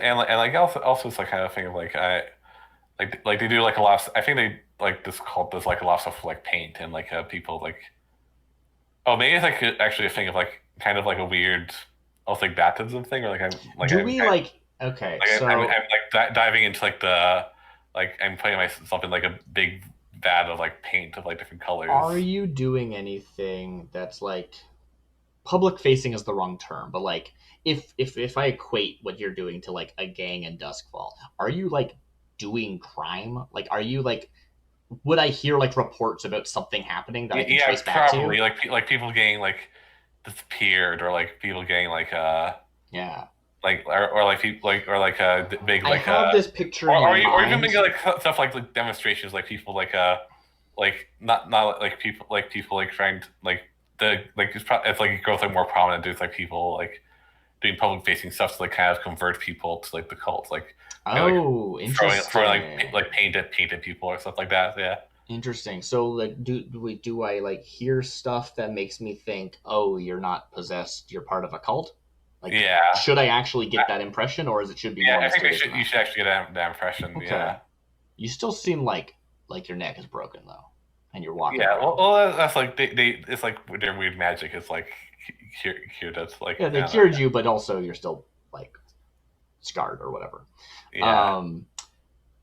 and like also it's like kind of thing of like I like they do like a lot. I think they like this cult does like a lot of stuff with, like paint and like people like oh maybe it's actually a thing of like kind of like a weird almost like baptism thing or like Do I'm we kind like? Okay, Like I'm so like diving into like the like I'm putting myself in like a big vat of like paint of like different colors. are you doing anything that's like public facing is the wrong term, but like if I equate what you're doing to like a gang in Duskfall, are you like doing crime? Like, are you like would I hear like reports about something happening that I can Yeah, trace back to probably you? like people getting like disappeared or like people getting Yeah. like or like people like or like big I like have this picture in my or even maybe mind. like stuff like demonstrations like people like not like people like trying to like the like it's like it grows like more prominent. There's like people like doing public facing stuff to like kind of convert people to like the cult, like Oh, throwing interesting. like painted people or stuff like that. Yeah, Interesting. So like do I like hear stuff that makes me think, "Oh, you're not possessed, you're part of a cult?" Like yeah, should I actually get that impression or is it should be more yeah. I think mysterious than you that? should actually get that impression. Okay. Yeah, You still seem like your neck is broken though, and you're walking yeah. around. Well, that's like they it's like their weird magic is like here that's like Yeah, I they don't know. cured you, but also you're still like scarred or whatever. Yeah, Um,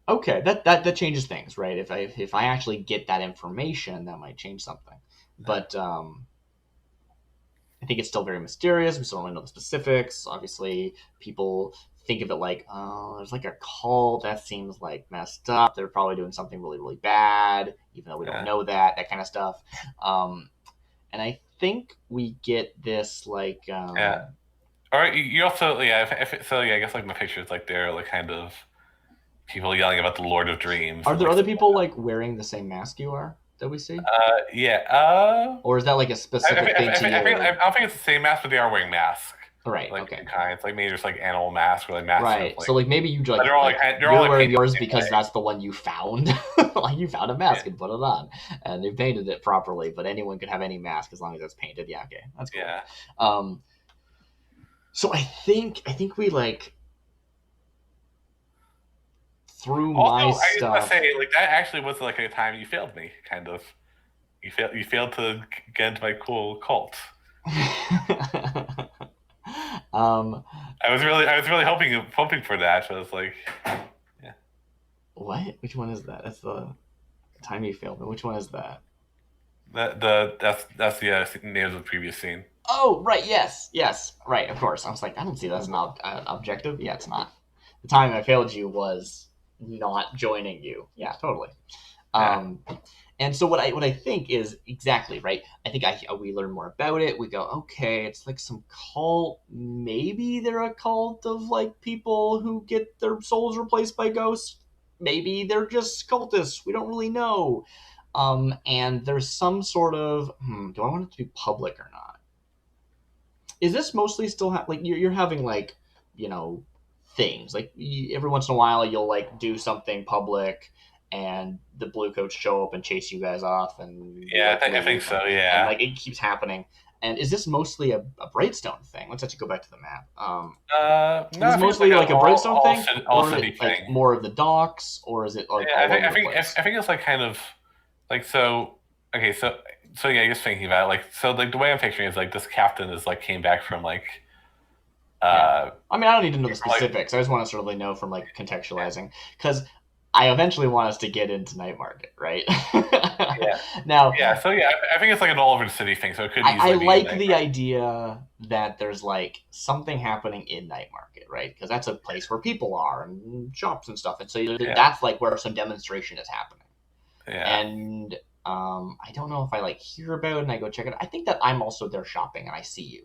okay, that changes things, right? If I actually get that information, that might change something. But I think it's still very mysterious. We still don't really know the specifics. Obviously, people think of it like, oh, there's like a cult that seems like messed up. They're probably doing something really, really bad, even though we don't yeah, know that kind of stuff. Um, and I think we get this like, yeah. Or you also yeah so yeah I guess like my pictures like they're like kind of people yelling about the Lord of Dreams are and there like other stuff. people like wearing the same mask you are that we see, Yeah. or is that like a specific thing to I you? don't think it's the same mask, but they are wearing masks, Right. like Okay. different kinds. Like maybe there's like animal masks or like masks of Right. like, So like maybe you but like they're all you're like wearing painted yours the same because way. that's the one you found. Like you found a mask and put it on, and they painted it properly. But anyone could have any mask as long as it's painted. Yeah. Okay. That's cool. Yeah. Um. So I think we like through Also, my I just want to stuff. say like that actually was like a time you failed me, kind of. You failed to get into my cool cult. um. I was really hoping for that. So I was like, yeah, What? Which one is that? That's the time you failed me. Which one is that? that's the name of the previous scene. Oh, right. Yes. Yes. Right. Of course. I was like, I don't see that as an objective. Yeah, it's not. The time I failed you was not joining you. Yeah, totally. Yeah. Um, and so what I think is exactly right. I think we learn more about it. We go, okay, it's like some cult. Maybe they're a cult of like people who get their souls replaced by ghosts. Maybe they're just cultists. We don't really know. And there's some sort of do I want it to be public or not? Is this mostly still like you're having like you know things like every once in a while you'll like do something public and the blue coats show up and chase you guys off and you Yeah, like I think leave so. and Yeah. like it keeps happening. And is this mostly a Brightstone thing? Let's actually go back to the map. No, Is this I think it's like mostly an like a Brightstone thing, all or is it city like thing. more of the docks, or is it like Yeah, all over the place? I think it's like kind of like so. Okay, so yeah, just thinking about it, like so like the way I'm picturing it is like this captain is like came back from like Yeah. uh I mean, I don't need to know the from, like specifics. I just want to sort of know from like contextualizing because I eventually want us to get into Night Market, right? yeah Now, yeah so yeah I think it's like an all over the city thing, so it could I easily be in like like the idea that there's like something happening in Night Market, right? Because that's a place where people are and shops and stuff, and so yeah that's like where some demonstration is happening. yeah And I don't know if I like hear about it and I go check it. I think that I'm also there shopping and I see you,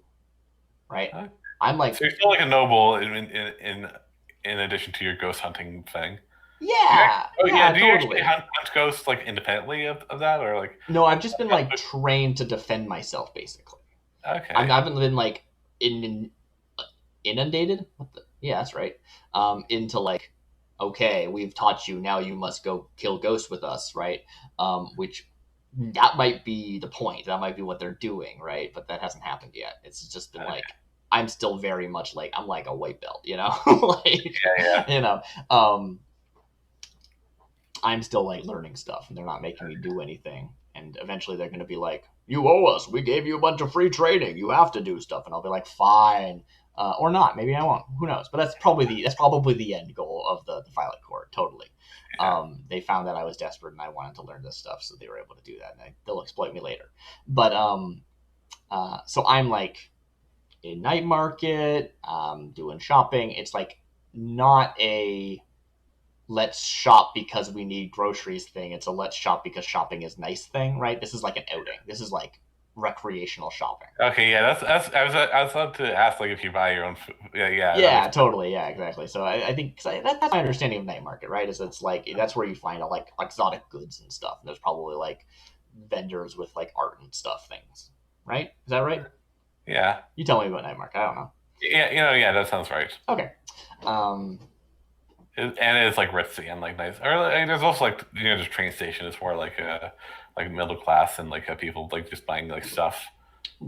right? okay. I'm like, So you're still like a noble in addition to your ghost hunting thing. yeah, Oh yeah, yeah, do you actually totally. hunt ghosts like independently of that or like No, I've just been like trained to defend myself, basically. okay I haven't been like in inundated. What the? Yeah, that's right. Into like, okay, we've taught you. Now you must go kill ghosts with us, right? Which that might be the point. That might be what they're doing, right? But that hasn't happened yet. It's just been okay like I'm still very much like I'm like a white belt, like yeah yeah you know. Um, I'm still like learning stuff and they're not making me do anything. And eventually they're going to be like, you owe us. We gave you a bunch of free training. You have to do stuff. And I'll be like, fine. or not. Maybe I won't. Who knows? But that's probably the end goal of the Violet Court. Totally. Yeah. They found that I was desperate and I wanted to learn this stuff, so they were able to do that. And they'll exploit me later. But so I'm like in night market, doing shopping. It's like not a let's shop because we need groceries thing. It's a let's shop because shopping is nice thing, right? This is like an outing. This is like recreational shopping. Okay, yeah, that's I was about to ask like if you buy your own food. Yeah, yeah, that Yeah, makes totally. Yeah, exactly. So I think that's my understanding of night market, right? Is it's like that's where you find like exotic goods and stuff. And there's probably like vendors with like art and stuff things, right? Is that right? yeah, You tell me about night market. I don't know. yeah, yeah, that sounds right. Okay. Um, And it's like ritzy and like nice. Or like, there's also like the train station is more like middle class and like people like just buying like stuff.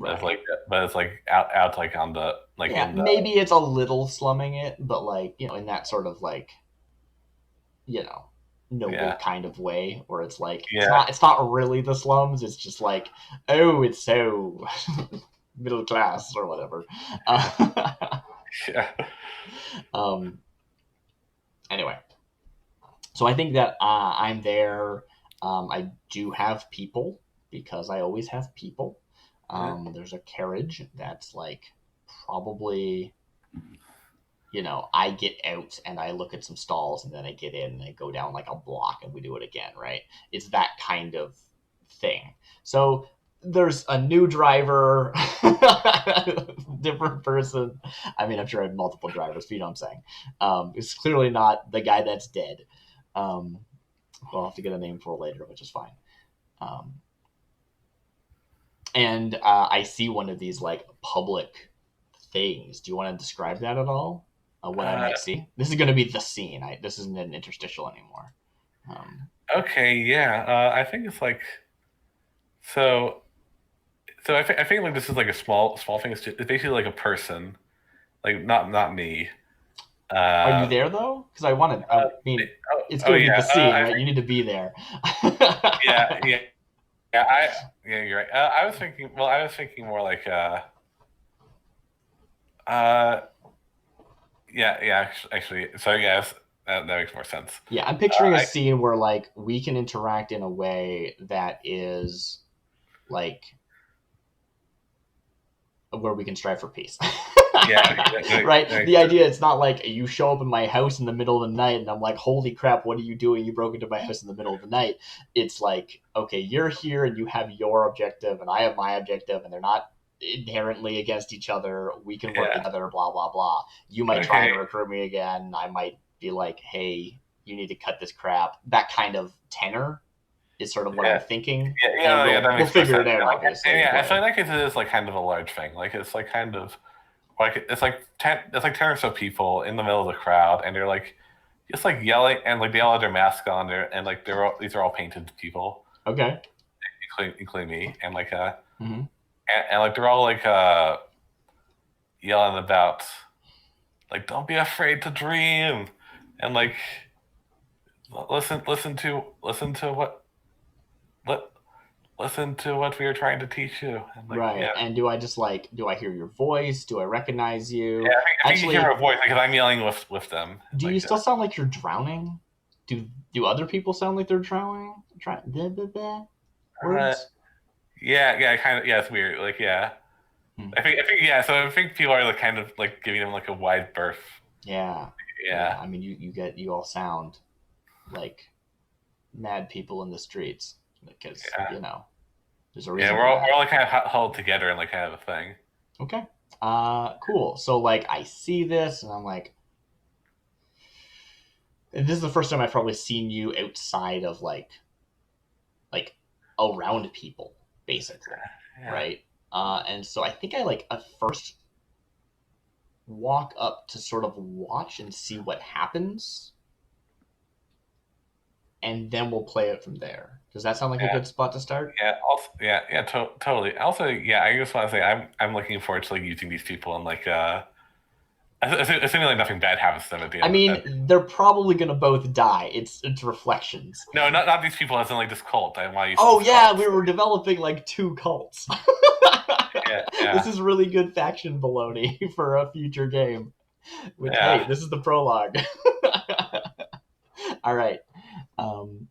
That's right. like, but it's like out like on the like Yeah, in the maybe it's a little slumming it, but like in that sort of like you know noble yeah, kind of way, where it's like yeah, it's not really the slums. It's just like oh, it's so middle class or whatever. yeah, Uh, yeah, um, anyway, so I think that I'm there. I do have people because I always have people. yeah. There's a carriage that's like probably I get out and I look at some stalls and then I get in and I go down like a block and we do it again, right? It's that kind of thing. So there's a new driver, different person. I mean, I'm sure I have multiple drivers, but you know what I'm saying. It's clearly not the guy that's dead. Um, I'll have to get a name for later, which is fine. Um, and I see one of these like public things. Do you want to describe that at all? What I Uh, might see. This is going to be the scene. This isn't an interstitial anymore. okay, yeah. I think it's like so. So I think like this is like a small thing. It's basically like a person, like not me. Are you Uh, there though? Because I wanted. I mean, oh, it's oh going to be the yeah. scene, I right? think You need to be there. yeah, yeah, yeah. Yeah, you're right. I was thinking. Well, I was thinking more like uh, yeah, yeah. Actually, so yes, that makes more sense. Yeah, I'm picturing a I scene where like we can interact in a way that is like where we can strive for peace. yeah, Right? The idea it's not like you show up in my house in the middle of the night and I'm like, holy crap, what are you doing? You broke into my house in the middle of the night. It's like, okay, you're here and you have your objective and I have my objective and they're not inherently against each other. We can work yeah. together, blah, blah, blah. You might try Okay. and recruit me again. I might be like, hey, you need to cut this crap. That kind of tenor is sort of what I'm Yeah. thinking. Yeah, And yeah, that we'll makes more figure sense. it out Yeah, like, obviously, yeah, so but in that case, it is like kind of a large thing. Like it's like kind of like it's like ten or so people in the middle of the crowd, and they're like just like yelling, and like they all have their masks on there, and like these are all painted people, okay. including me, and like Mm-hmm. and like they're all like yelling about like don't be afraid to dream, and like listen to what let listen to what we are trying to teach you, and like Right. yeah. And do I just like do I hear your voice? Do I recognize Yeah, you? I think you hear Actually, her voice because I'm yelling with them. do you Like, still sound like you're drowning? Do other people sound like they're drowning? Blah, blah, blah, uh, words? yeah, yeah, kind of, yeah, it's weird. Like, yeah, Hmm. I think, yeah. So I think people are like kind of like giving them like a wide berth. Yeah. Yeah. Yeah, I mean you all sound like mad people in the streets because, yeah, there's a yeah. reason for We're that. all like kind of held together and like kind of a thing. Okay. Cool. So like I see this and I'm like this is the first time I've probably seen you outside of like around people basically, Yeah, right? And so I think I like at first walk up to sort of watch and see what happens, and then we'll play it from there. Does that sound like a yeah, good spot to start? yeah. Also, yeah, yeah. Totally. Also, yeah. I just want to say I'm looking forward to like using these people and like assuming like nothing bad happens to them at the I end. mean, they're probably gonna both die. It's reflections. No, not these people as in like this cult. I want to use Oh this yeah, cult. we were developing like two cults. Yeah, This yeah, is really good faction baloney for a future game. Which, hey, yeah, this is the prologue. All right. Um,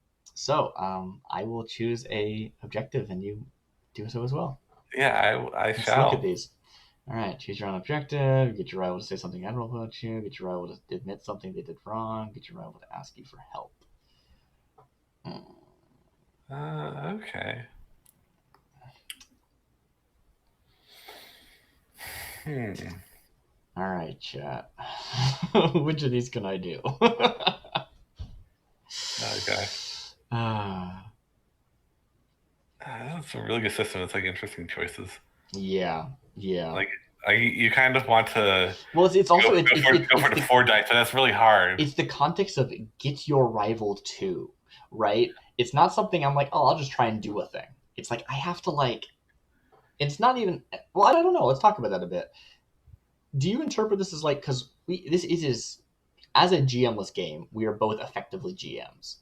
I will choose a objective, and you do so as well. yeah. I Let's look at shall. these. All right, choose your own objective. Get your rival to say something admirable about you. Get your rival to admit something they did wrong. Get your rival to ask you for help. Hmm. Okay. Hmm. All right, chat. Which of these can I do? Okay. Ah, That's a really good system. It's like interesting choices. yeah, yeah. Like, you kind of want to Well, it's also go for the four dice, but that's really hard. it's the context of get your rival to, right? It's not something I'm like, oh, I'll just try and do a thing. It's like I have to like. It's not even. Well, I don't know. Let's talk about that a bit. Do you interpret this as like because we this is as a GMless game, we are both effectively GMs.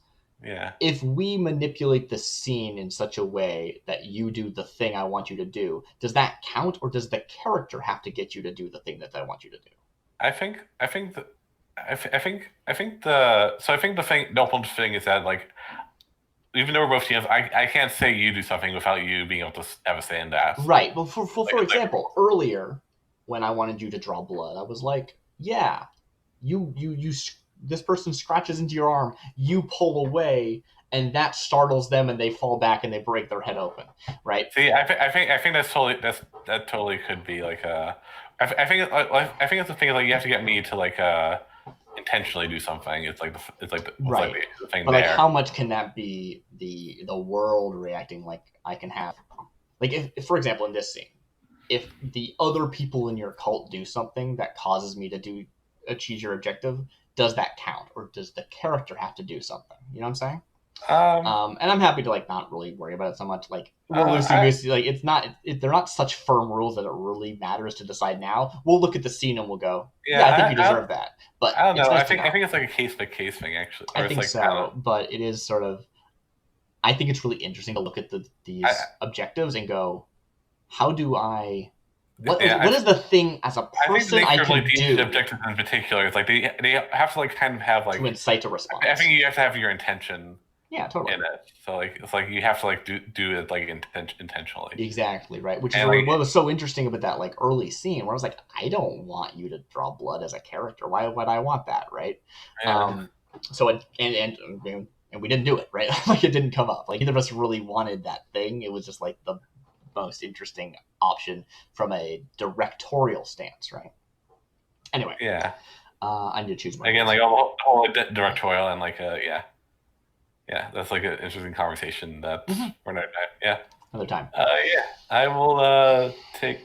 Yeah. If we manipulate the scene in such a way that you do the thing I want you to do, does that count, or does the character have to get you to do the thing that I want you to do? I think the I think the thing the important thing is that like even though we're both teams, I can't say you do something without you being able to have a say in that. Right. Well, for Like, example, earlier when I wanted you to draw blood, I was like, yeah, you this person scratches into your arm, you pull away, and that startles them, and they fall back and they break their head open, right? see, I think that totally could be like a. I think it's the thing is like you have to get me to like intentionally do something. It's like Right. the thing But like, there. how much can that be the world reacting like I can have? Like, if for example, in this scene, if the other people in your cult do something that causes me to do achieve your objective, does that count, or does the character have to do something? You know what I'm saying? Um, And I'm happy to like not really worry about it so much. Like we're loosey I goosey. Like it's not. They're not such firm rules that it really matters to decide now. We'll look at the scene and we'll go, yeah, I think you deserve that. But I don't it's know. nice to I know. think it's like a case by case thing actually, I or it's think like I don't know. so, but it is sort of. I think it's really interesting to look at I these objectives and go, how do I yeah, what is the thing as a I think the person I nature of like can these do objectives in particular is like they have to like kind of have to like incite a I response? think you have to have your intention Yeah, totally. in it. So like it's like you have to like do it like intentionally. Exactly, right. Which is And like what was so interesting about that like early scene where I was like, I don't want you to draw blood as a character. Why would I want that, right? yeah, So and we didn't do it, right? Like it didn't come up. Like neither of us really wanted that thing. It was just like the most interesting option from a directorial stance, right? Anyway, yeah. I need to choose my Again, words like here. all the whole like, directorial and like yeah, yeah. That's like an interesting conversation that Mm-hmm. we're not. Yeah, Another time. yeah. I will take.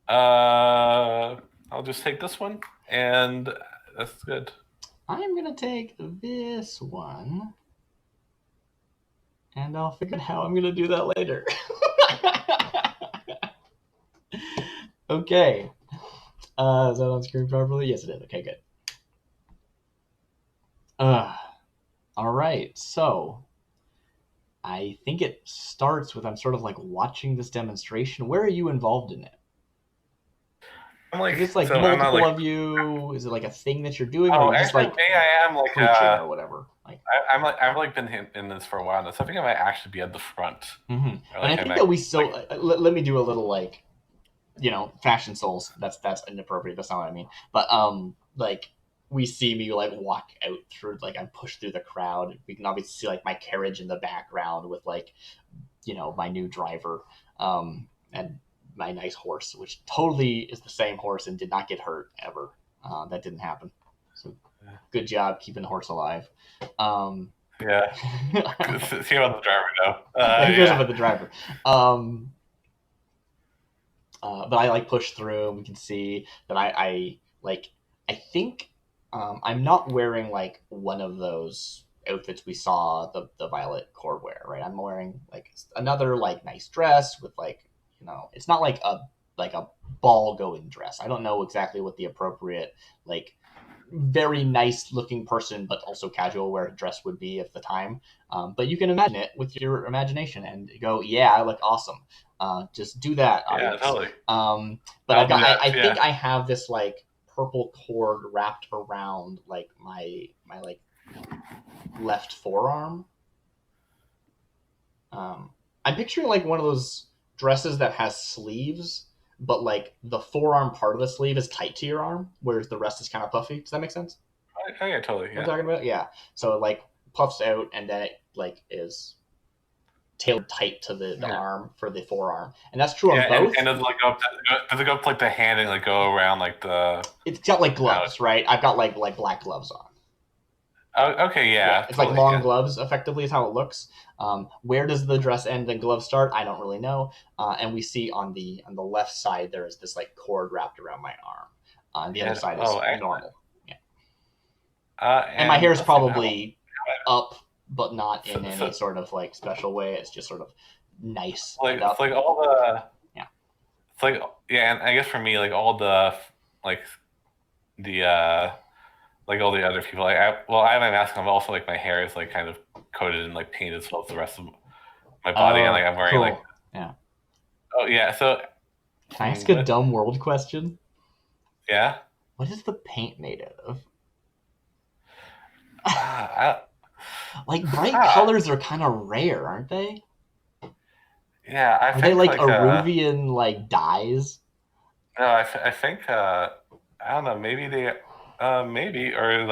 I'll just take this one, and that's good. I'm gonna take this one, and I'll figure out how I'm gonna do that later. Okay. Is that on screen properly? Yes, it is. Okay, good. Uh, all right. So I think it starts with I'm sort of like watching this demonstration. Where are you involved in it? I'm Is like, this like so I'm not multiple like, of you? Is it like a thing that you're doing, or are oh, you just actually, like maybe I am like, preaching or whatever? Like, I've like been in this for a while now, so I think I might actually be at the front. mm-hmm. Or And I like think that we like, still let me do a little like fashion souls. That's inappropriate. That's not what I mean. But like we see me like walk out through like I'm pushed through the crowd. We can obviously see like my carriage in the background with like my new driver, and my nice horse, which totally is the same horse and did not get hurt ever. That didn't happen. So good job keeping the horse alive. yeah. See about the driver though. Yeah, who cares Yeah, about the driver? Um, but I like push through, and we can see that I like. I think I'm not wearing like one of those outfits we saw the Violet Cord wear, right? I'm wearing like another like nice dress with like it's not like a ball going dress. I don't know exactly what the appropriate like very nice looking person, but also casual where a dress would be at the time. But you can imagine it with your imagination and go, yeah, I look awesome. Just do that, Yeah, audience. totally. But I'll do that. I think Yeah, I have this like purple cord wrapped around like my like left forearm. Um, I'm picturing like one of those dresses that has sleeves, but like the forearm part of the sleeve is tight to your arm, whereas the rest is kind of puffy. Does that make sense? yeah, totally. What I'm Yeah, talking about? Yeah. So it like puffs out and then it like is tailored tight to the yeah, arm for the forearm, and that's true on yeah. And both. does it like go up? Does it go up to like the hand and like go around like the? It's got like I don't know. gloves, right? I've got like black gloves on. Oh, okay, Yeah, yeah, it's like totally. long Yeah, gloves. Effectively, is how it looks. Where does the dress end and glove start? I don't really know. And we see on the left side there is this like cord wrapped around my arm. And the other yeah. side Oh, is excellent. normal. Yeah, and my hair And is let's see now. probably up, but not So, in any so sort of like special way. It's just sort of nice like and it's up. like all the Yeah. it's like yeah, and I guess for me like all the like the like all the other people. Well, I have my mask on, but also like my hair is like kind of coated and like painted as well as the rest of my body, and like Oh, I'm wearing like cool. Yeah. oh yeah, so Can I ask a what dumb world question? yeah What is the paint made out of? ah Like bright ah colors are kind of rare, aren't they? yeah I Are they think like like Aruvian like dyes? no I think I don't know maybe they maybe or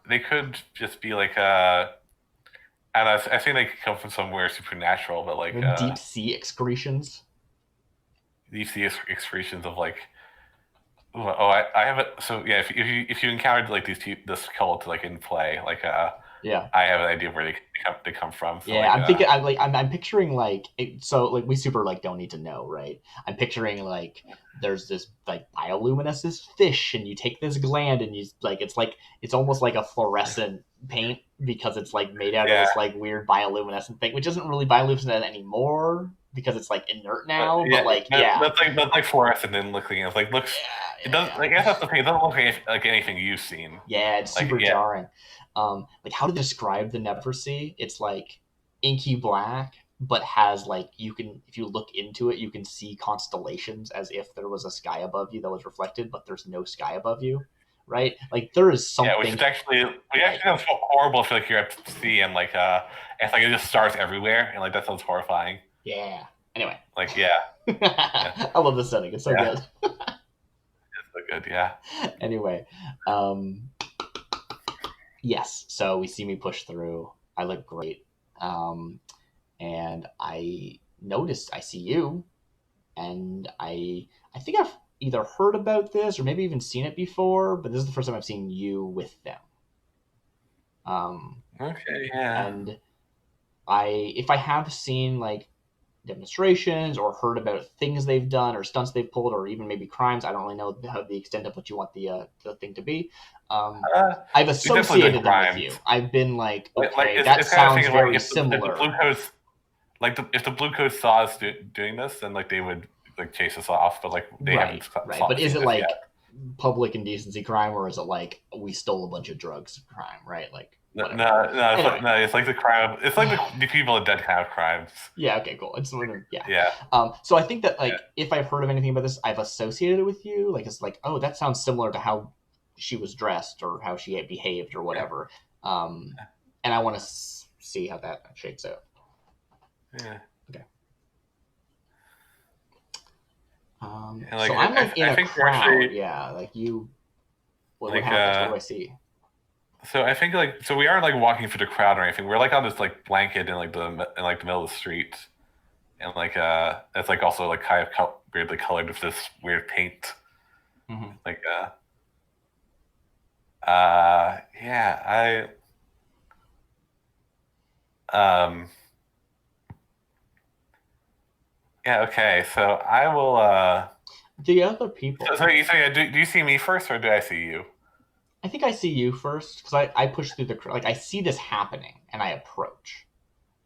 they could just be like I don't know I think they could come from somewhere supernatural, but like Deep sea excretions. these excretions of like oh, I have it. So yeah, if you encountered like this cult like in play, like Yeah. I have an idea of where they come from. So Yeah, like I'm thinking. I'm picturing like so like we super like don't need to know, right? I'm picturing like there's this like bioluminescent fish, and you take this gland, and you like it's almost like a fluorescent paint because it's like made out of yeah, this like weird bioluminescent thing, which isn't really bioluminescent anymore because it's like inert now. But yeah, like yeah, that's like fluorescent and looking. It's like looks. It yeah, doesn't. yeah. Like, I guess that's the thing. It doesn't look like anything you've seen. Yeah, it's Like super yeah, jarring. Like how to describe the Never Sea? It's like inky black, but has like you can if you look into it, you can see constellations as if there was a sky above you that was reflected, but there's no sky above you, right? Like there is yeah, which is something actually like sounds horrible if like you're at sea and like it's like it just stars everywhere and like that sounds horrifying. yeah. Anyway, Like yeah, yeah, I love the setting. It's so yeah, good. it's so good. Yeah, Anyway, um, yes. So we see me push through. I look great. Um, and I noticed I see you, and I think I've either heard about this or maybe even seen it before, but this is the first time I've seen you with them. Um, okay, yeah. and if I have seen like demonstrations or heard about things they've done or stunts they've pulled or even maybe crimes, I don't really know the extent of what you want the thing to be. Um, Uh, I've we definitely did associated them with you. crimes. I've been like, Like okay, that it's kind of sounds thinking like very if the blue similar. coats like if the blue coats saw us doing this, then like they would like chase us off. But like they haven't Right, right. But is seen it this yet. like public indecency crime or is it like we stole a bunch of drugs crime, right? Like No, whatever. no, Anyway. it's like the crime. It's like the people that dead have crimes. Yeah, okay, cool. It's sort of yeah. Yeah, So I think that yeah, like if I've heard of anything about this, I've associated it with you. Like it's like, oh, that sounds similar to how she was dressed or how she had behaved or yeah, whatever. And I want to see how that shakes out. yeah. Okay. And like So I'm like in I a think we're crowd. actually Yeah, like you. What like happens? What do I see? so I think like so we aren't like walking through the crowd or anything. We're like on this like blanket in like the middle of the street, and like it's like also like kind of weirdly colored with this weird paint. Mm-hmm. Like yeah um yeah okay so I will The other people. so yeah do you see me first or do I see you? I think I see you first because I push through the like I see this happening and I approach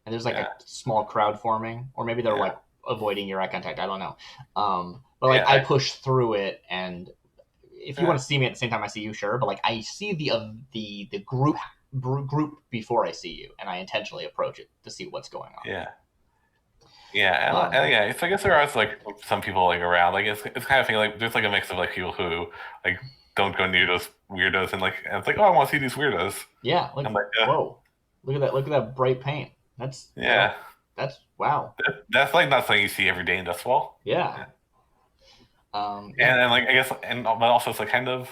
and there's like a Yeah, small crowd forming or maybe they're yeah, like avoiding your eye contact. I don't know. But like yeah, I push through it and if you want to see me at the same time I see you, sure, but like I see the group before I see you, and I intentionally approach it to see what's going on. Yeah. Yeah, and Um, yeah, it's I guess there are like some people like around. Like it's kind of thing like there's like a mix of like people who like don't go near those weirdos and it's like, oh, I want to see these weirdos. yeah, like I'm like, whoa, look at that bright paint. That's yeah, that's wow. that's like not something you see every day in Dustfall. Yeah. Yeah. Yeah. And like I guess and but also it's like kind of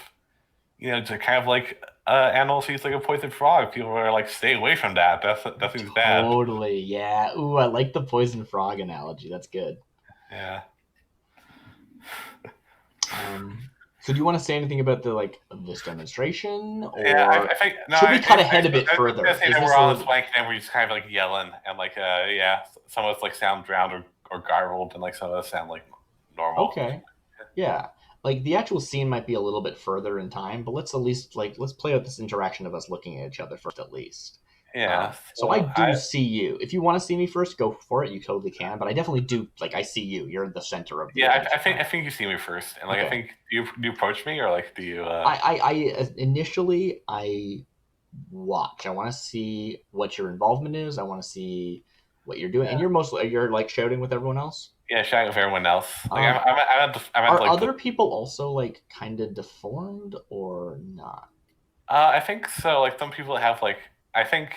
to kind of like animals use like a poison frog. People are like, stay away from that. That seems bad. Totally. Yeah. Ooh, I like the poison frog analogy. That's good. Yeah. So do you want to say anything about the like this demonstration, Yeah, or I think no. should we cut ahead a I bit was further? gonna say Is that this we're a on this blank and we're just kind of like yelling and like yeah, some of us like sound drowned or garbled and like some of us sound like normal. okay? Yeah. Like the actual scene might be a little bit further in time, but let's at least like let's play out this interaction of us looking at each other first, at least. Yeah. So I So do see you. If you want to see me first, go for it. You totally can. But I definitely do. Like I see you. You're the center of the yeah, adventure. I think you see me first, and like I Okay. think do you approach me or like do you? I initially I watch. I want to see what your involvement is. I want to see what you're doing, and you're like shouting with everyone else. Yeah, shouting with everyone else. Like Um, I'm at are like other people also like kind of deformed or not? I think so. Like some people have like I think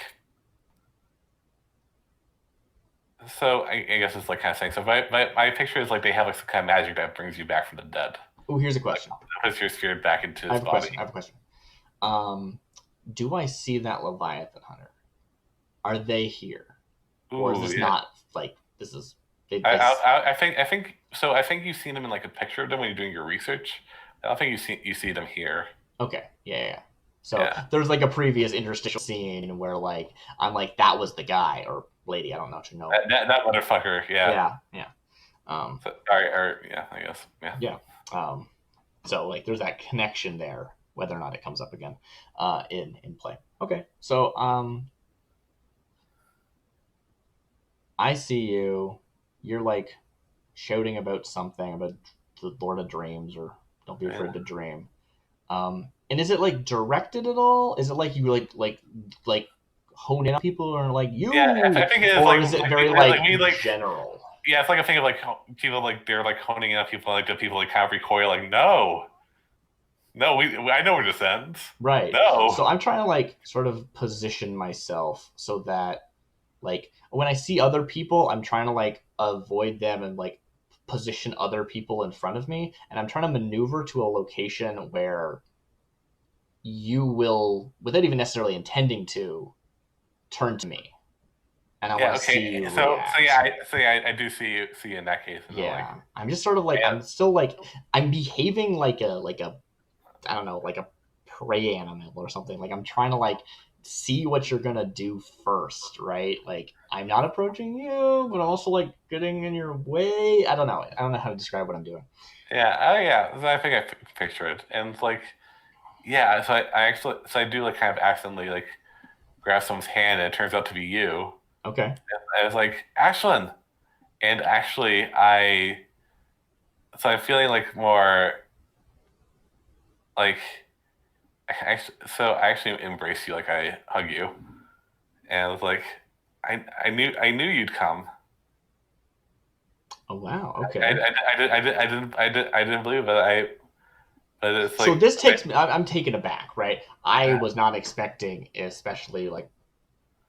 so. I guess it's like kind of saying so. My picture is like they have like some kind of magic that brings you back from the dead. Oh, here's a Like question. puts your spirit back into I his have a question. body. I have a question. Um, do I see that Leviathan hunter? Are they here, or is Ooh, this yeah. not like this is this? I think so. I think you've seen them in like a picture of them when you're doing your research. I don't think you see them here. Okay, yeah, yeah. Yeah. So Yeah, there's like a previous interstitial scene where like I'm like that was the guy or lady. I don't know what you know. that motherfucker. Yeah. Yeah, yeah. Um, So, or yeah, I guess. Yeah. yeah. Um, so like there's that connection there, whether or not it comes up again in play. Okay, so I see you. You're like shouting about something about the Lord of Dreams or don't be Yeah. afraid to dream. And is it like directed at all? Is it like you like hone in on people or like Yeah, you, I think it is or is it very like we like general? yeah, it's like a thing of like people like they're like honing in on people like the people like kind of recoil like no, no, I know where this ends. Right. No, So I'm trying to like sort of position myself so that like when I see other people, I'm trying to like avoid them and like position other people in front of me, and I'm trying to maneuver to a location where you will, without even necessarily intending to, turn to me, and I want yeah, to see okay. you So react. yeah, I do see you in that case, and I'm like, Yeah, I'm just sort of like man, I'm still like I'm behaving like a I don't know like a prey animal or something. Like I'm trying to like see what you're gonna do first, right? Like I'm not approaching you, but I'm also like getting in your way. I don't know. I don't know how to describe what I'm doing. yeah, oh yeah. So I think picture it, and it's like yeah. I actually I do like kind of accidentally like grab someone's hand, and it turns out to be you. Okay. I was like Ashlyn, and actually I'm feeling like more like I actually embrace you, like I hug you, and I was like, I knew you'd come. Oh wow. Okay. I didn't believe it. But it's So like, this takes me. I'm taken aback, right? I was not expecting, especially like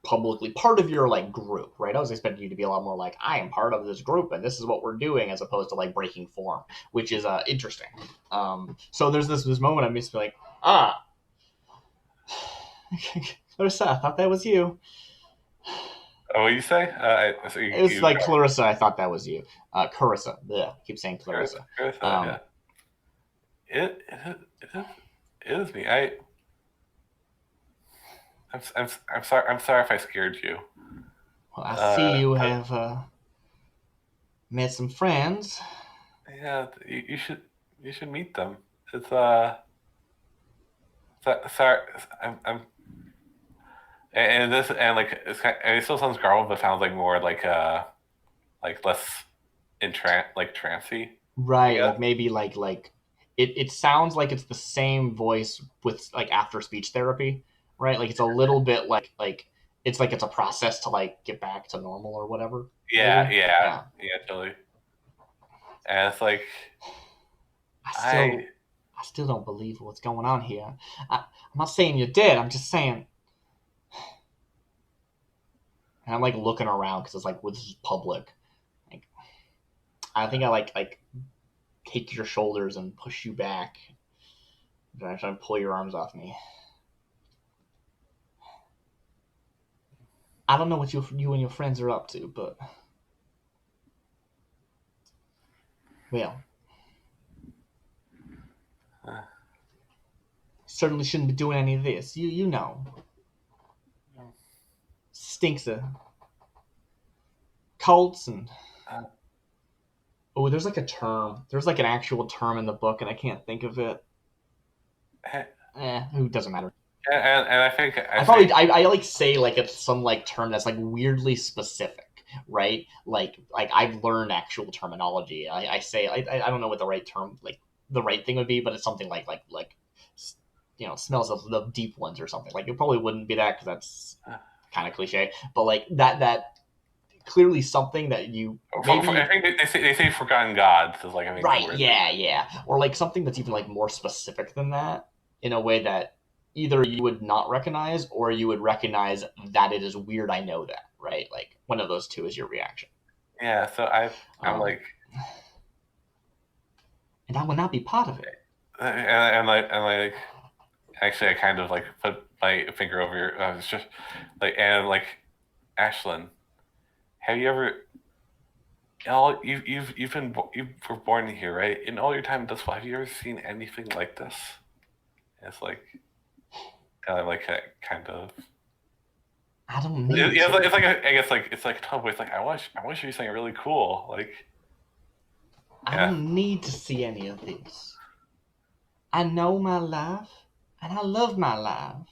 publicly part of your like group, right? I was expecting you to be a lot more like I am part of this group and this is what we're doing, as opposed to like breaking form, which is interesting. So there's this moment I'm just like ah, Clarissa, I thought that was you. oh, what you say? So It was like Clarissa, I thought that was you. Carissa, yeah, I keep saying Clarissa. yeah. Um, It is, it is me. I'm sorry if I scared you. well, I see Uh, you have met some friends. yeah, you should meet them. It's sorry, I'm and this and like and it still sounds garbled, but sounds like more like less in like trancy, I Right, guess. like maybe like it sounds like it's the same voice with like after speech therapy, right? Like it's a little bit like it's a process to like get back to normal or whatever. Yeah, Maybe. yeah, Yeah. yeah, totally. And it's like I I still I still don't believe what's going on here. I'm not saying you're dead. I'm just saying. And I'm like looking around because it's like, well, this is public. Like, I think I like take your shoulders and push you back. And I try and pull your arms off me. I don't know what you and your friends are up to, but well, uh, certainly shouldn't be doing any of this. You know, stinks of cults and uh, oh, there's like a term. There's like an actual term in the book, and I can't think of it. and, Who doesn't matter. and I think I I probably think I like say like it's some like term that's like weirdly specific, right? Like I've learned actual terminology. I say I don't know what the right term like the right thing would be, but it's something like smells of the deep ones or something. Like it probably wouldn't be that because that's kind of cliche, but like that clearly something that you I maybe think they say forgotten gods is like I think the right, word. yeah, or like something that's even like more specific than that in a way that either you would not recognize or you would recognize that it is weird. I know that, right? Like one of those two is your reaction. Yeah, so I'm Um, like and I will not be part of it. and like actually I kind of like put my finger over your it's just like and like Ashlyn, have you ever all you were born here, right? In all your time thus far, have you ever seen anything like this? It's like kind of like a kind of I don't need yeah, to. it's like I guess like it's like a tough way. It's like I want you to do something really cool. Like I yeah, don't need to see any of this. I know my life, and I love my life.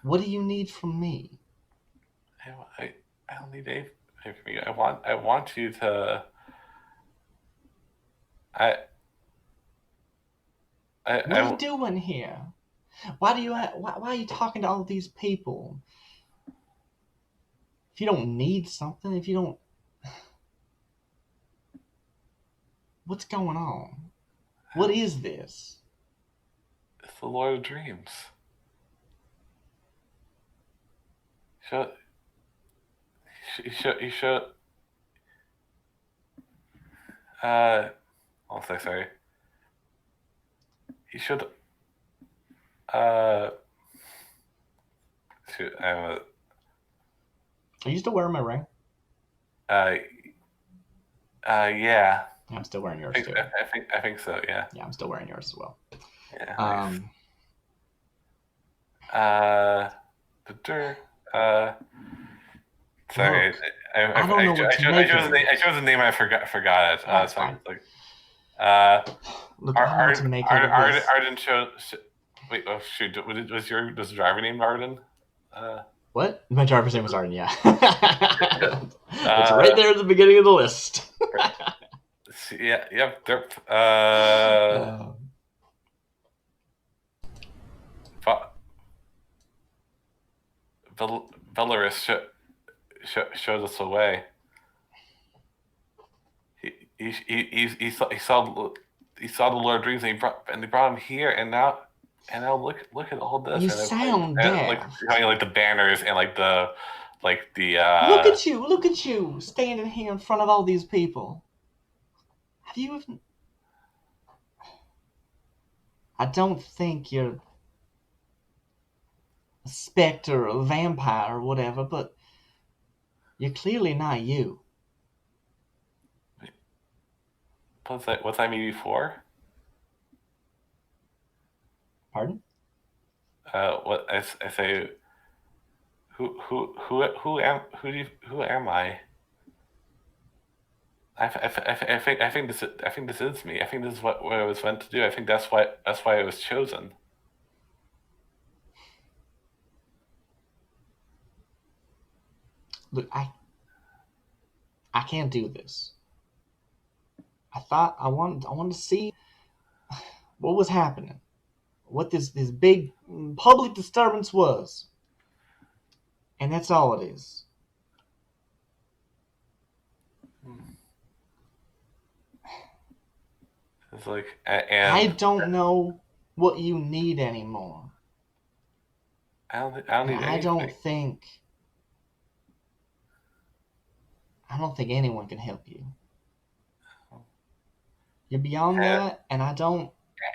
What do you need from me? I, I don't need anything from you. I want you to I What are you I doing here? Why are you talking to all these people? If you don't need something, if you don't, what's going on? What is this? it's the Lord of Dreams. Show he showed uh I'll say sorry. He showed uh shoot, Are you still wearing my ring? uh yeah. I'm still wearing yours too. I think so, yeah. Yeah, I'm still wearing yours as well. Yeah, nice. Um, Uh the dirt sorry, look, I don't know what to make of I this. chose a name I forgot it. That's So fine. it's like uh Look, I don't know what to make out of this. Arden wait, oh shoot, was the driver named Arden? Uh, What? My driver's name was Arden. Yeah, it's right uh, there at the beginning of the list. yeah, yep, derp. Uh, Va- Belarus shows us the way. He saw the Lord of Dreams and they brought him here and now look at all this you and it's like sound and like deaf. like the banners and like the Look at you, standing here in front of all these people. Have you even? I don't think you're a specter or a vampire or whatever, but you're clearly not you. what's that movie for? Pardon? What I say who am I? I think this is me. I think this is what I was meant to do. I think that's why I was chosen. Look, I can't do this. I wanted to see what was happening, what this big public disturbance was, and that's all it is. It's like, I and don't know what you need anymore, I don't and need anything. I don't think anyone can help you. You're beyond And, that, and I don't.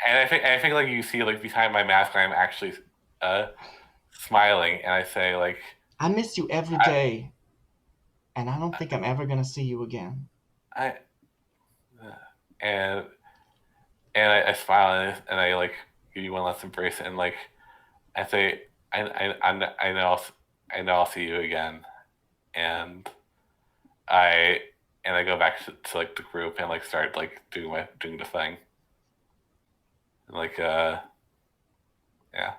and I think like you see like behind my mask, I'm actually uh smiling, and I say like, I miss you every I, day, and I don't think I'm ever gonna see you again. I and I smile and I like give you one last embrace and like I say I know I'll see you again and I I go back to like the group and like start like doing the thing and, like yeah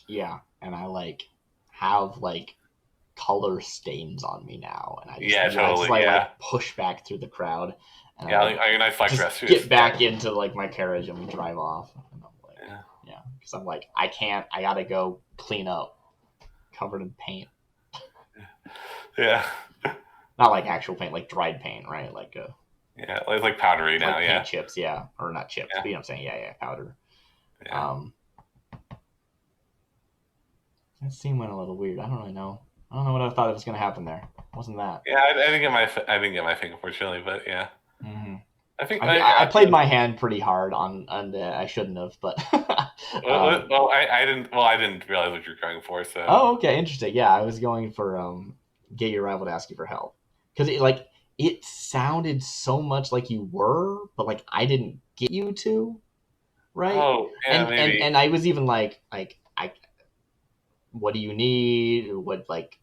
Yeah, and I like have like color stains on me now, and yeah I just totally yeah like push back through the crowd, and I yeah like like, a nice like just dress get back yeah into like my carriage and we drive off. And I'm like, yeah yeah, because I'm like I can't. I gotta go clean up, covered in paint. yeah Not like actual paint, like dried paint, right? yeah it's like powdery now like paint yeah chips, yeah, or not chips, yeah but you know what I'm saying, yeah, yeah, powder. yeah Um, that scene went a little weird. I don't really know. I don't know what I thought it was gonna happen there. Wasn't that? yeah I didn't get I didn't get my thing unfortunately but yeah Mm-hmm. I think I played my hand pretty hard on the. I shouldn't have, but I didn't. Well, I didn't realize what you're going for. So, oh, okay, interesting. Yeah, I was going for get your rival to ask you for help because it sounded so much like you were, but like I didn't get you to, right? oh yeah, maybe. And I was even like I what do you need? What like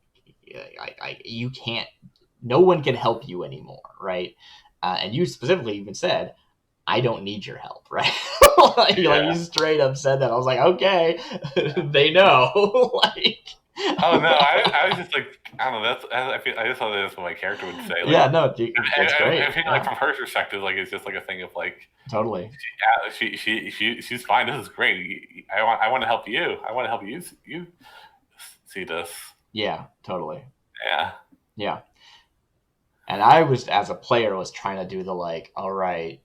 you can't. No one can help you anymore, right? And you specifically even said I don't need your help, right? like you Yeah. straight up said that. I was like, okay, they know. like, Oh no, I was just like I don't know. That's I just thought that's what my character would say. Like yeah, no, dude, that's I great. feel like Yeah, from her perspective, like it's just like a thing of like totally. yeah, she's fine. This is great. I want to help you. I want to help you see this. Yeah, totally. Yeah. Yeah, and I was as a player was trying to do the like, all right,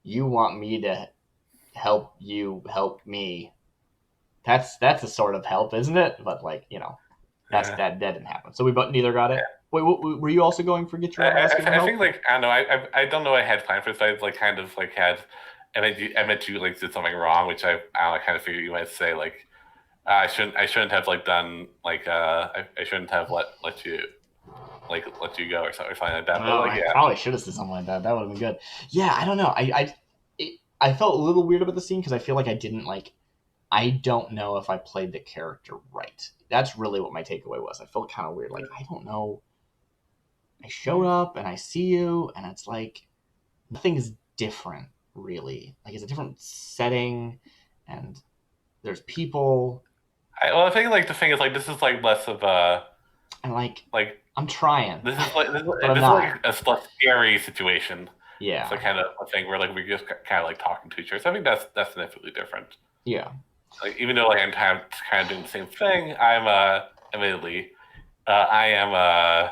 you want me to help you help me. That's a sort of help, isn't it? But like, Yeah. that didn't happen. So we both neither got it. Wait, were you also going for get your rival asking for I think help? like I don't know I don't know what I had planned for this. I like kind of like had I meant you like did something wrong, which I don't know, I kind of figured you might say like I shouldn't have like done like I shouldn't have let you go or something like that. But Well, like I yeah probably should have said something like that. That would have been good. Yeah, I don't know. I felt a little weird about the scene because I feel like I didn't like. I don't know if I played the character right. That's really what my takeaway was. I felt kind of weird. Like I don't know. I showed up and I see you, and it's like nothing is different really. Like it's a different setting, and there's people, well I think like the thing is like this is like less of and like I'm trying, this is like but I'm this is not. like a less scary situation. It's Yeah, like kind of a thing where like we're just kind of like talking to each other. So I think that's significantly different. yeah, Like even though like I'm kind of doing the same thing, I'm admittedly I am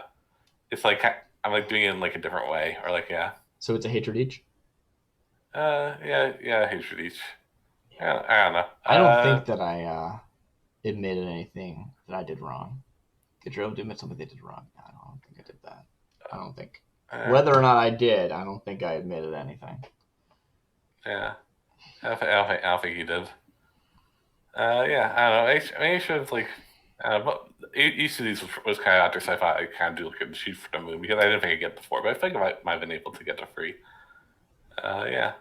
it's like I'm like doing it in like a different way or like yeah so it's a hatred each. yeah hatred each yeah I don't know I don't think that I admitted anything that I did wrong. Did you admit something they did wrong? No, I don't think I did that. I don't think. uh, Whether or not I did, I don't think I admitted anything. yeah I don't think he did yeah I don't know I mean should have like but each of these was kind of after sci-fi I kind of do look at the shoot for the moon because I didn't think I'd get the four but I think I might have been able to get the free yeah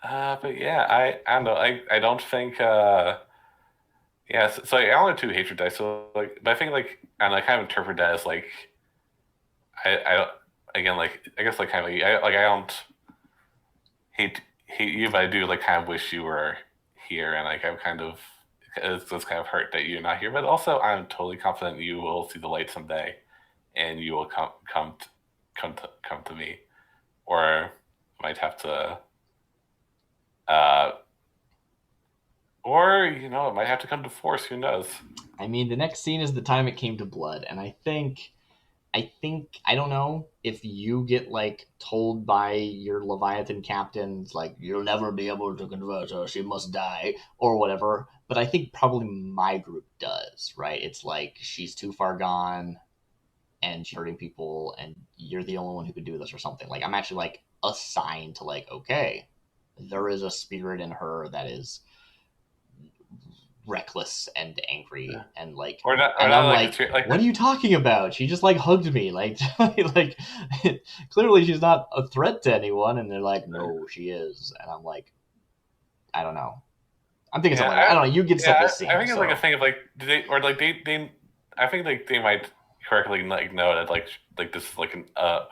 but yeah I don't know I don't think yeah, so like, I only two hatred dice. So like, but I think like and I kind of interpret that as like I again like I guess like kind of like I don't hate you, but I do like kind of wish you were here, and like I'm kind of it's kind of hurt that you're not here. But also, I'm totally confident you will see the light someday, and you will come to me, or might have to, uh, or it might have to come to force. Who knows? I mean, the next scene is the time it came to blood, and I don't know if you get like told by your Leviathan captains like you'll never be able to convert her, she must die or whatever. But I think probably my group does, right? It's like she's too far gone and she's hurting people, and you're the only one who could do this or something. Like I'm actually like assigned to like okay, there is a spirit in her that is reckless and angry and like Or and not I'm like like what are you talking about? She just like hugged me like clearly she's not a threat to anyone, and they're like no she is, and I'm like I don't know, I'm thinking something like I don't know, you get stuff this I scene think it's so like a thing of like do they or like they I think like they might correctly like know that like this is like an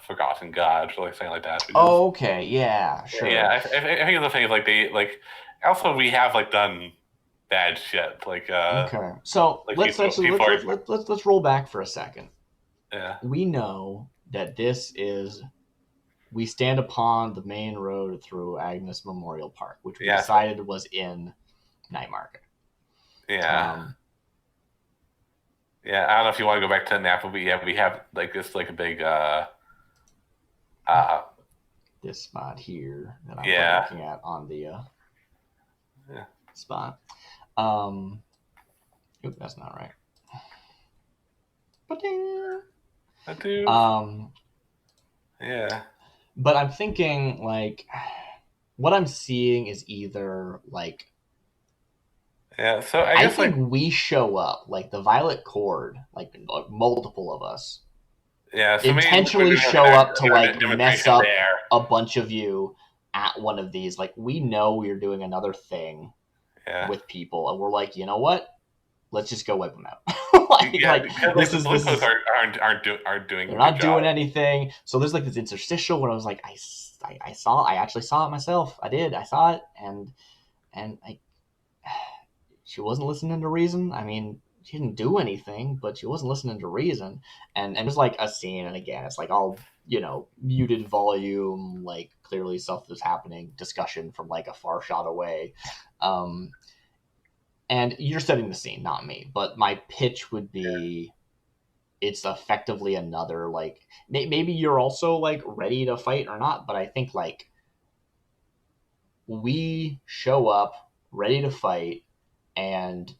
forgotten god or like something like that. Which is, oh, okay, yeah, yeah, sure, I think it's the thing is like they like also we have like done bad shit okay, so like let's people actually people are let's roll back for a second. yeah We know that this is we stand upon the main road through Agnes Memorial Park, which we yeah decided was in Nightmarket. yeah Um, yeah. I don't know if you want to go back to Napa, but yeah, we have like this like a big uh this spot here that I'm yeah looking at on the yeah spot. Um, oop, that's not right. I do Um, yeah but I'm thinking like what I'm seeing is either like yeah. So I I guess think like we show up like the Violet Cord, like multiple of us yeah. So maybe intentionally show up to like mess demonstration up there. a bunch of you at one of these. Like we know we're doing another thing Yeah. with people, and we're like, you know what? Let's just go wipe them out. Yeah, like because like this the is blue this coats is aren't doing they're a good not doing job. anything. So there's like this interstitial where I was like, I actually saw it myself. I did. I saw it, and I she wasn't listening to reason. I mean, she didn't do anything, but she wasn't listening to reason. And there's like a scene, and again, it's like all muted volume, like clearly stuff is happening, discussion from like a far shot away. Um, and you're setting the scene, not me. But my pitch would be it's effectively another like maybe you're also like ready to fight or not, but I think like we show up ready to fight and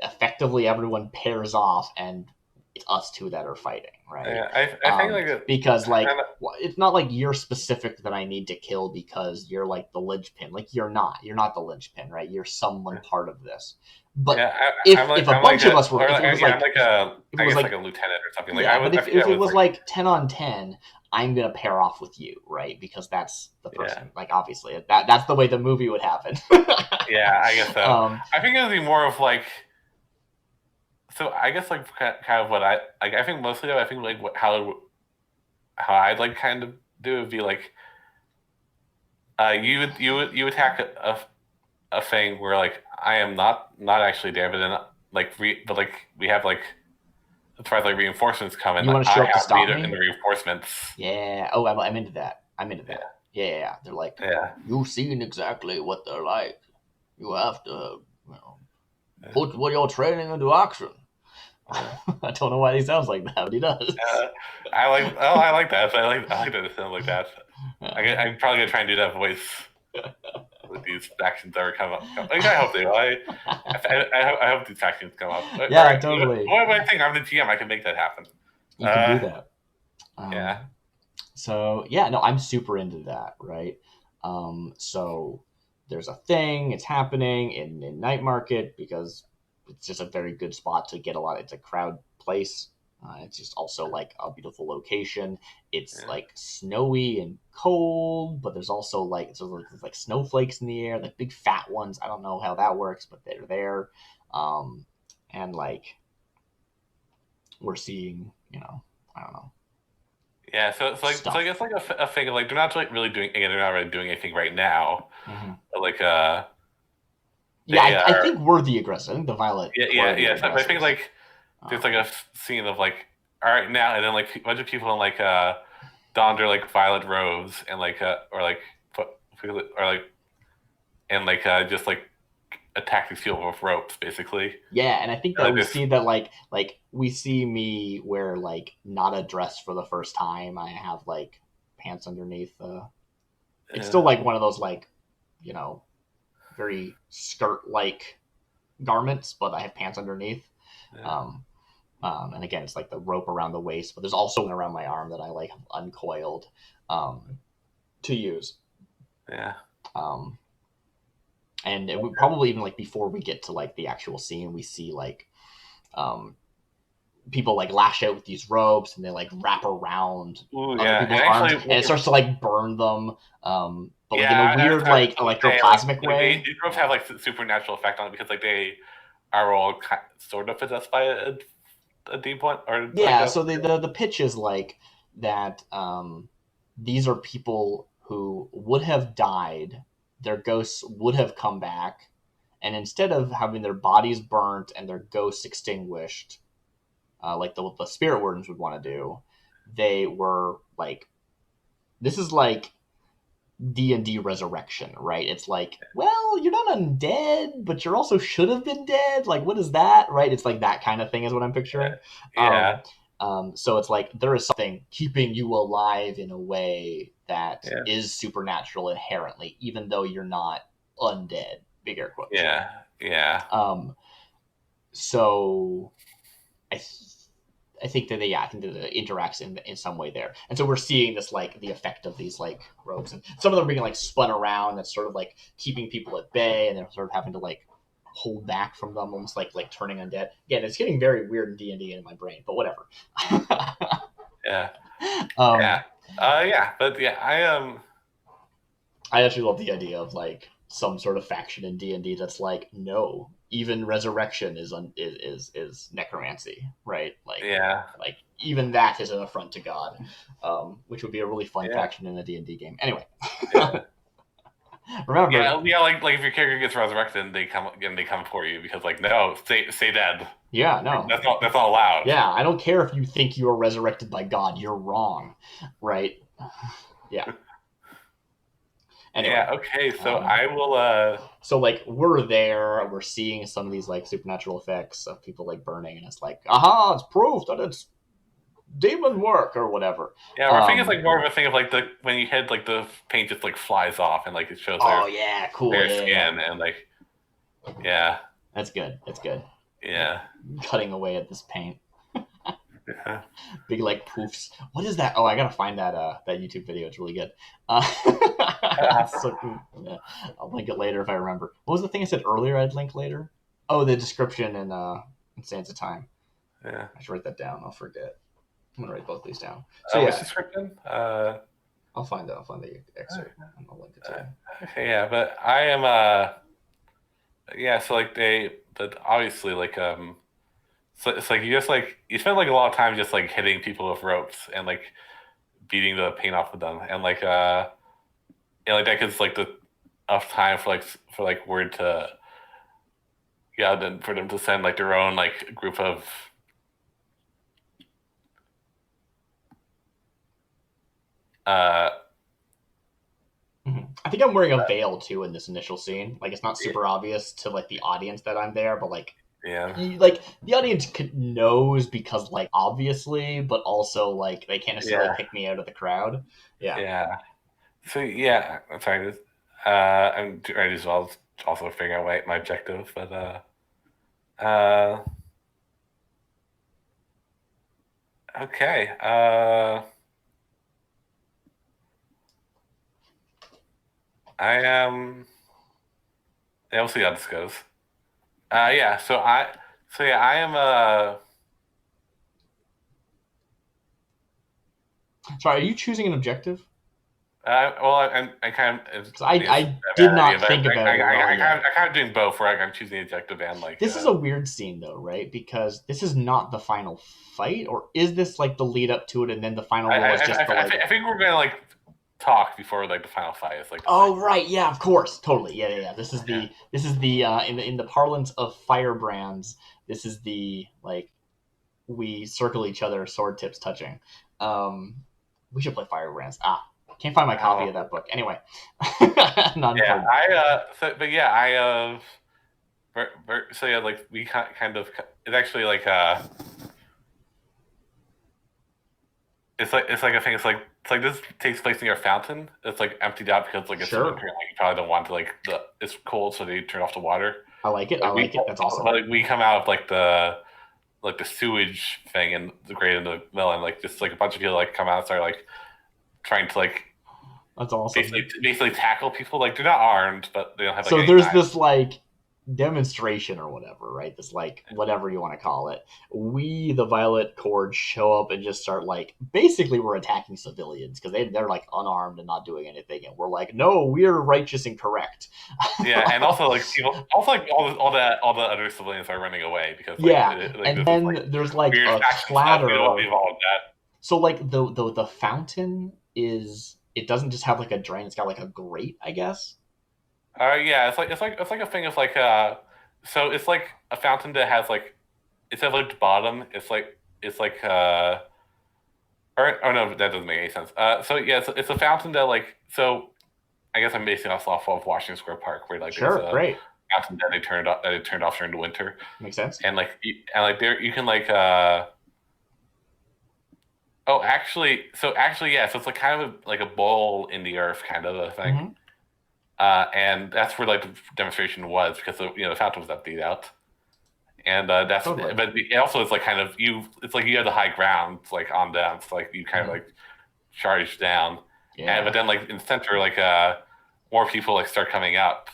effectively everyone pairs off and it's us two that are fighting, right? Yeah, I think like Because like kind of it's not like you're specific that I need to kill because you're like the linchpin. Like you're not the linchpin, right? You're someone part of this. But yeah. if a I'm like bunch of a us were, or if it was yeah I'm like like a if it I was guess like like a lieutenant or something. Like yeah, but I if forget it what it's was like. like 10 on 10, I'm gonna pair off with you, right? Because that's the Yeah person. Like obviously that's the way the movie would happen. yeah I guess so. um, I think it would be more of like so I guess like kind of what I like. I think mostly though I think like how I'd like kind of do it would be like you attack a thing where like I am not actually there, but then but like we have like as far as like reinforcements come in, you want to I show up to have to be stop there in me? the reinforcements. Yeah. Oh, I'm into that. I'm into Yeah, that. Yeah. They're like, yeah, you've seen exactly what they're like. You have to, yeah. put what you're training into action. I don't know why he sounds like that, but he does. I like that. I like that it sounds like that. I'm probably gonna try and do that voice with these factions that are coming up. Like, I hope they will. I hope these factions come up. Yeah, totally. What I think I'm the GM. I can make that happen. You can do that. Yeah. So yeah, no, I'm super into that, right? So there's a thing, it's happening in Night Market because it's just a very good spot to get a lot. It's a crowd place. It's just also like a beautiful location. It's Yeah. like snowy and cold, but there's also like there's like snowflakes in the air, like big fat ones. I don't know how that works, but they're there. And like we're seeing, I don't know, Yeah, so I stuff. guess like a thing of like they're not really doing again they're not really doing anything right now. Mm-hmm. But like Yeah, they I are think we're the aggressor. I think the Violet Core are the yeah. So I think aggressors. like there's like a scene of like all right now and then like a bunch of people in like donned their like violet robes and like or like and like just like attack these people with ropes, basically. Yeah, and I think And, that like we this, see that like we see me wear like not a dress for the first time. I have like pants underneath. It's still like one of those like you know very skirt like garments, but I have pants underneath. yeah, Um, and again, it's like the rope around the waist, but there's also one around my arm that I like uncoiled to use. yeah, Um, and it would probably even like before we get to like the actual scene, we see like um, people like lash out with these ropes and they like wrap around ooh, other yeah. And people's arms actually, and it starts to like burn them, but like in a yeah, weird I was like gonna say like electroplasmic way. these ropes have like supernatural effect on it because like they are all sort of possessed by a demon or like Yeah, a so the pitch is like that these are people who would have died, their ghosts would have come back, and instead of having their bodies burnt and their ghosts extinguished, like the spirit wardens would want to do, they were like, this is like D&D resurrection, right? It's like, well, you're not undead, but you're also should have been dead. Like, what is that, right? It's like that kind of thing is what I'm picturing. yeah, So it's like there is something keeping you alive in a way that yeah, is supernatural inherently, even though you're not undead. Big air quotes. yeah, yeah, Um, so I I think that I think that it interacts in some way there, and so we're seeing this like the effect of these like ropes, and some of them being like spun around. That's sort of like keeping people at bay, and they're sort of having to like hold back from them, almost like turning undead. Again, it's getting very weird in D&D in my brain, but whatever. yeah, um, yeah, yeah. But yeah, I actually love the idea of like some sort of faction in D&D that's like, no, even resurrection is necromancy, right? yeah, Like even that is an affront to God, which would be a really fun yeah, faction in a D&D game. Anyway, yeah. remember, Yeah, yeah, like if your character gets resurrected, they come for you because like no, stay dead. yeah, no, That's not allowed. yeah, I don't care if you think you are resurrected by God, you're wrong, right? Yeah. Anyway, Yeah, okay, so um, I will so like we're there, we're seeing some of these like supernatural effects of people like burning, and it's like, aha, it's proof that it's demon work or whatever. yeah, I think it's Um, like more of a thing of like the when you hit like the paint just like flies off and like it shows oh yeah, cool, their yeah, yeah, yeah. skin and like yeah, That's good. That's good. yeah. Cutting away at this paint, Yeah. big like poofs. What is that? Oh, I gotta find that YouTube video. It's really good. So, yeah, I'll link it later if I remember. What was the thing I said earlier? I'd link later. Oh, the description in Sands of Time. Yeah. I should write that down. I'll forget. I'm gonna write both these down. So What's yeah, the description? I'll find it. I'll find the excerpt and I'll link it to you. Okay, yeah, but I am yeah, so like but obviously like so it's like you spend like a lot of time just like hitting people with ropes and like beating the paint off of them and like and like that gives like the enough time for like word to yeah then for them to send like their own like group of uh I think I'm wearing a veil too in this initial scene. Like it's not super obvious to like the audience that I'm there, but yeah like the audience knows because like obviously, but also like they can't necessarily yeah pick me out of the crowd. Yeah. yeah so yeah I'm sorry I'm ready as well also figuring out my objective but okay I am yeah, we'll see how this goes yeah so yeah I am Sorry, are you choosing an objective? well, I kind of Because I did not think about it at all yet. I kind of doing both, where I'm choosing the objective and like, This is a weird scene though, right? Because this is not the final fight, or is this like the lead up to it, and then the final roll is just the like. I think we're gonna like talk before like the final fight is like. Oh right, yeah, of course, totally, yeah, yeah, yeah. Yeah. This is the in the parlance of firebrands. This is the like we circle each other, sword tips touching. Um, We should play Firebrands. Can't find my copy of that book. Anyway, not Yeah, important. but yeah, so yeah, like we kind of, it's actually like it's like a thing. It's like this takes place near a fountain. It's like emptied out because like it's winter. Sure. Like you probably don't want to like it's cold, so they turn off the water. I like it. I Like like it. That's awesome. like we come out of like the sewage thing and the grate in the mill, and like just like a bunch of people like come out and start like trying to like That's awesome. basically tackle people. Like they're not armed, but they don't have like So any there's knives. this like demonstration or whatever, right? This like whatever you want to call it. We, the Violet Cord, show up and just start like basically we're attacking civilians because they're like unarmed and not doing anything, and we're like, no, we're righteous and correct. Yeah, and also like people, also like all the other civilians are running away because Yeah, like and this is like then there's like weird a faction stuff. We don't want to clatter. be involved with that. So like the fountain is it doesn't just have like a drain; it's got like a grate, I guess. Yeah, it's like a thing of like so it's like a fountain that has like instead of like the bottom, it's like or oh no, that doesn't make any sense. So yeah, it's a fountain that like so I guess I'm basing off of Washington Square Park where like there's Sure, a great, fountain that they turned off during the winter, makes sense. and like there you can like oh actually yeah, so it's like kind of like a bowl in the earth kind of a thing. Mm-hmm. And that's where like the demonstration was because the fountain was emptied out, and that's Totally. but it also is like kind of it's like you have the high ground like on them, so like you kind of Mm-hmm. like charge down, and but Yeah, then like in the center like more people like start coming up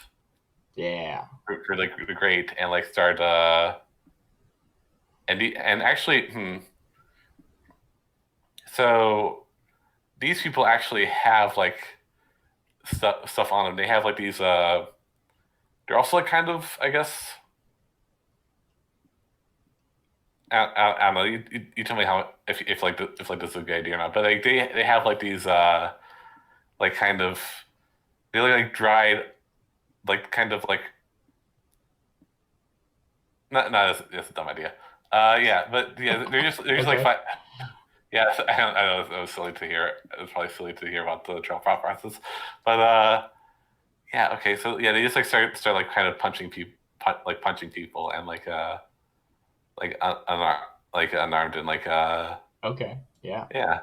yeah. for like the grate and like start and actually so these people actually have like stuff on them. They have like these they're also like kind of I guess I don't know. You tell me how if like if like this is a good idea or not. But like they have like these like kind of they look like dried like kind of like not that's a dumb idea. Yeah, but yeah they're just like Okay. yeah I know it was silly to hear. It was probably silly to hear about the trial process, but yeah okay so yeah they just like start like kind of punching people like punching people and like unarmed and like Okay. Yeah. yeah.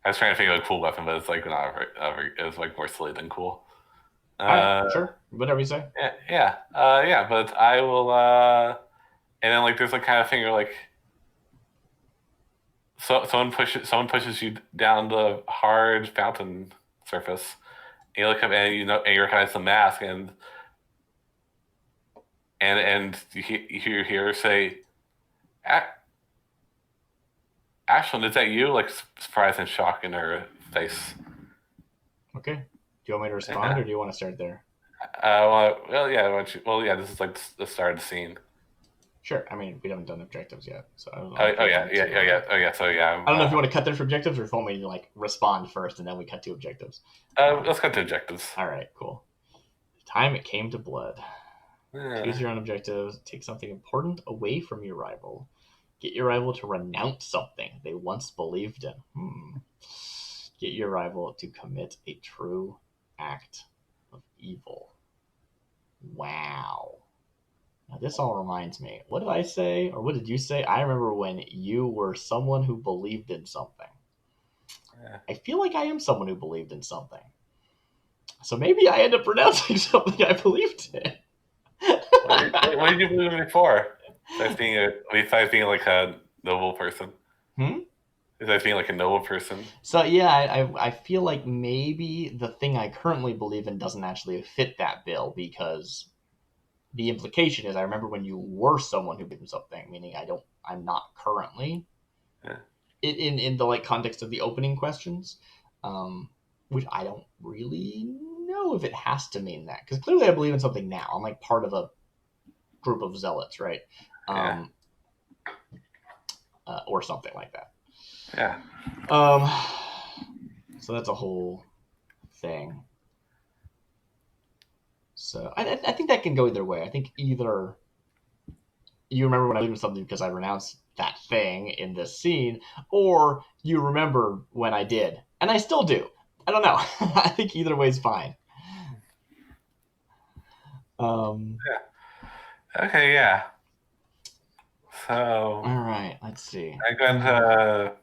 I was trying to think of a cool weapon, but it's like not it was like more silly than cool. All right. Uh, Sure. Whatever you say. yeah. But I will. And then like there's like kind of thing where like someone pushes you down the hard fountain surface. And you look up and and you recognize the mask and you hear her say, "Ashlyn, is that you?" Like surprise and shock in her face. Okay. Do you want me to respond, Yeah. or do you want to start there? Well, yeah. Well, yeah. This is like the start of the scene. Sure. I mean, we haven't done objectives yet, so I don't know Oh, if you want to. oh yeah. So yeah, I don't know if you want to cut there for objectives, or if you want me to like respond first and then we cut to objectives. let's cut to objectives. All right. Cool. Time it came to blood. Choose Yeah. your own objectives. Take something important away from your rival. Get your rival to renounce something they once believed in. Get your rival to commit a true act of evil. Wow. Now, this all reminds me. What did I say, or what did you say? I remember when you were someone who believed in something. Yeah. I feel like I am someone who believed in something. So maybe I end up pronouncing something I believed in. What did you believe in before? Besides being like a noble person. Hmm? Besides being like a noble person. So yeah, I feel like maybe the thing I currently believe in doesn't actually fit that bill because the implication is I remember when you were someone who believed in something, meaning I'm not currently Yeah. in the like context of the opening questions, which I don't really know if it has to mean that because clearly I believe in something now. I'm like part of a group of zealots, right? Yeah. Or something like that. Yeah. So that's a whole thing. So I think that can go either way. I think either you remember when I believed in something because I renounced that thing in this scene, or you remember when I did, and I still do. I don't know. I think either way is fine. Um, Okay, yeah. So all right, let's see. I'm going to.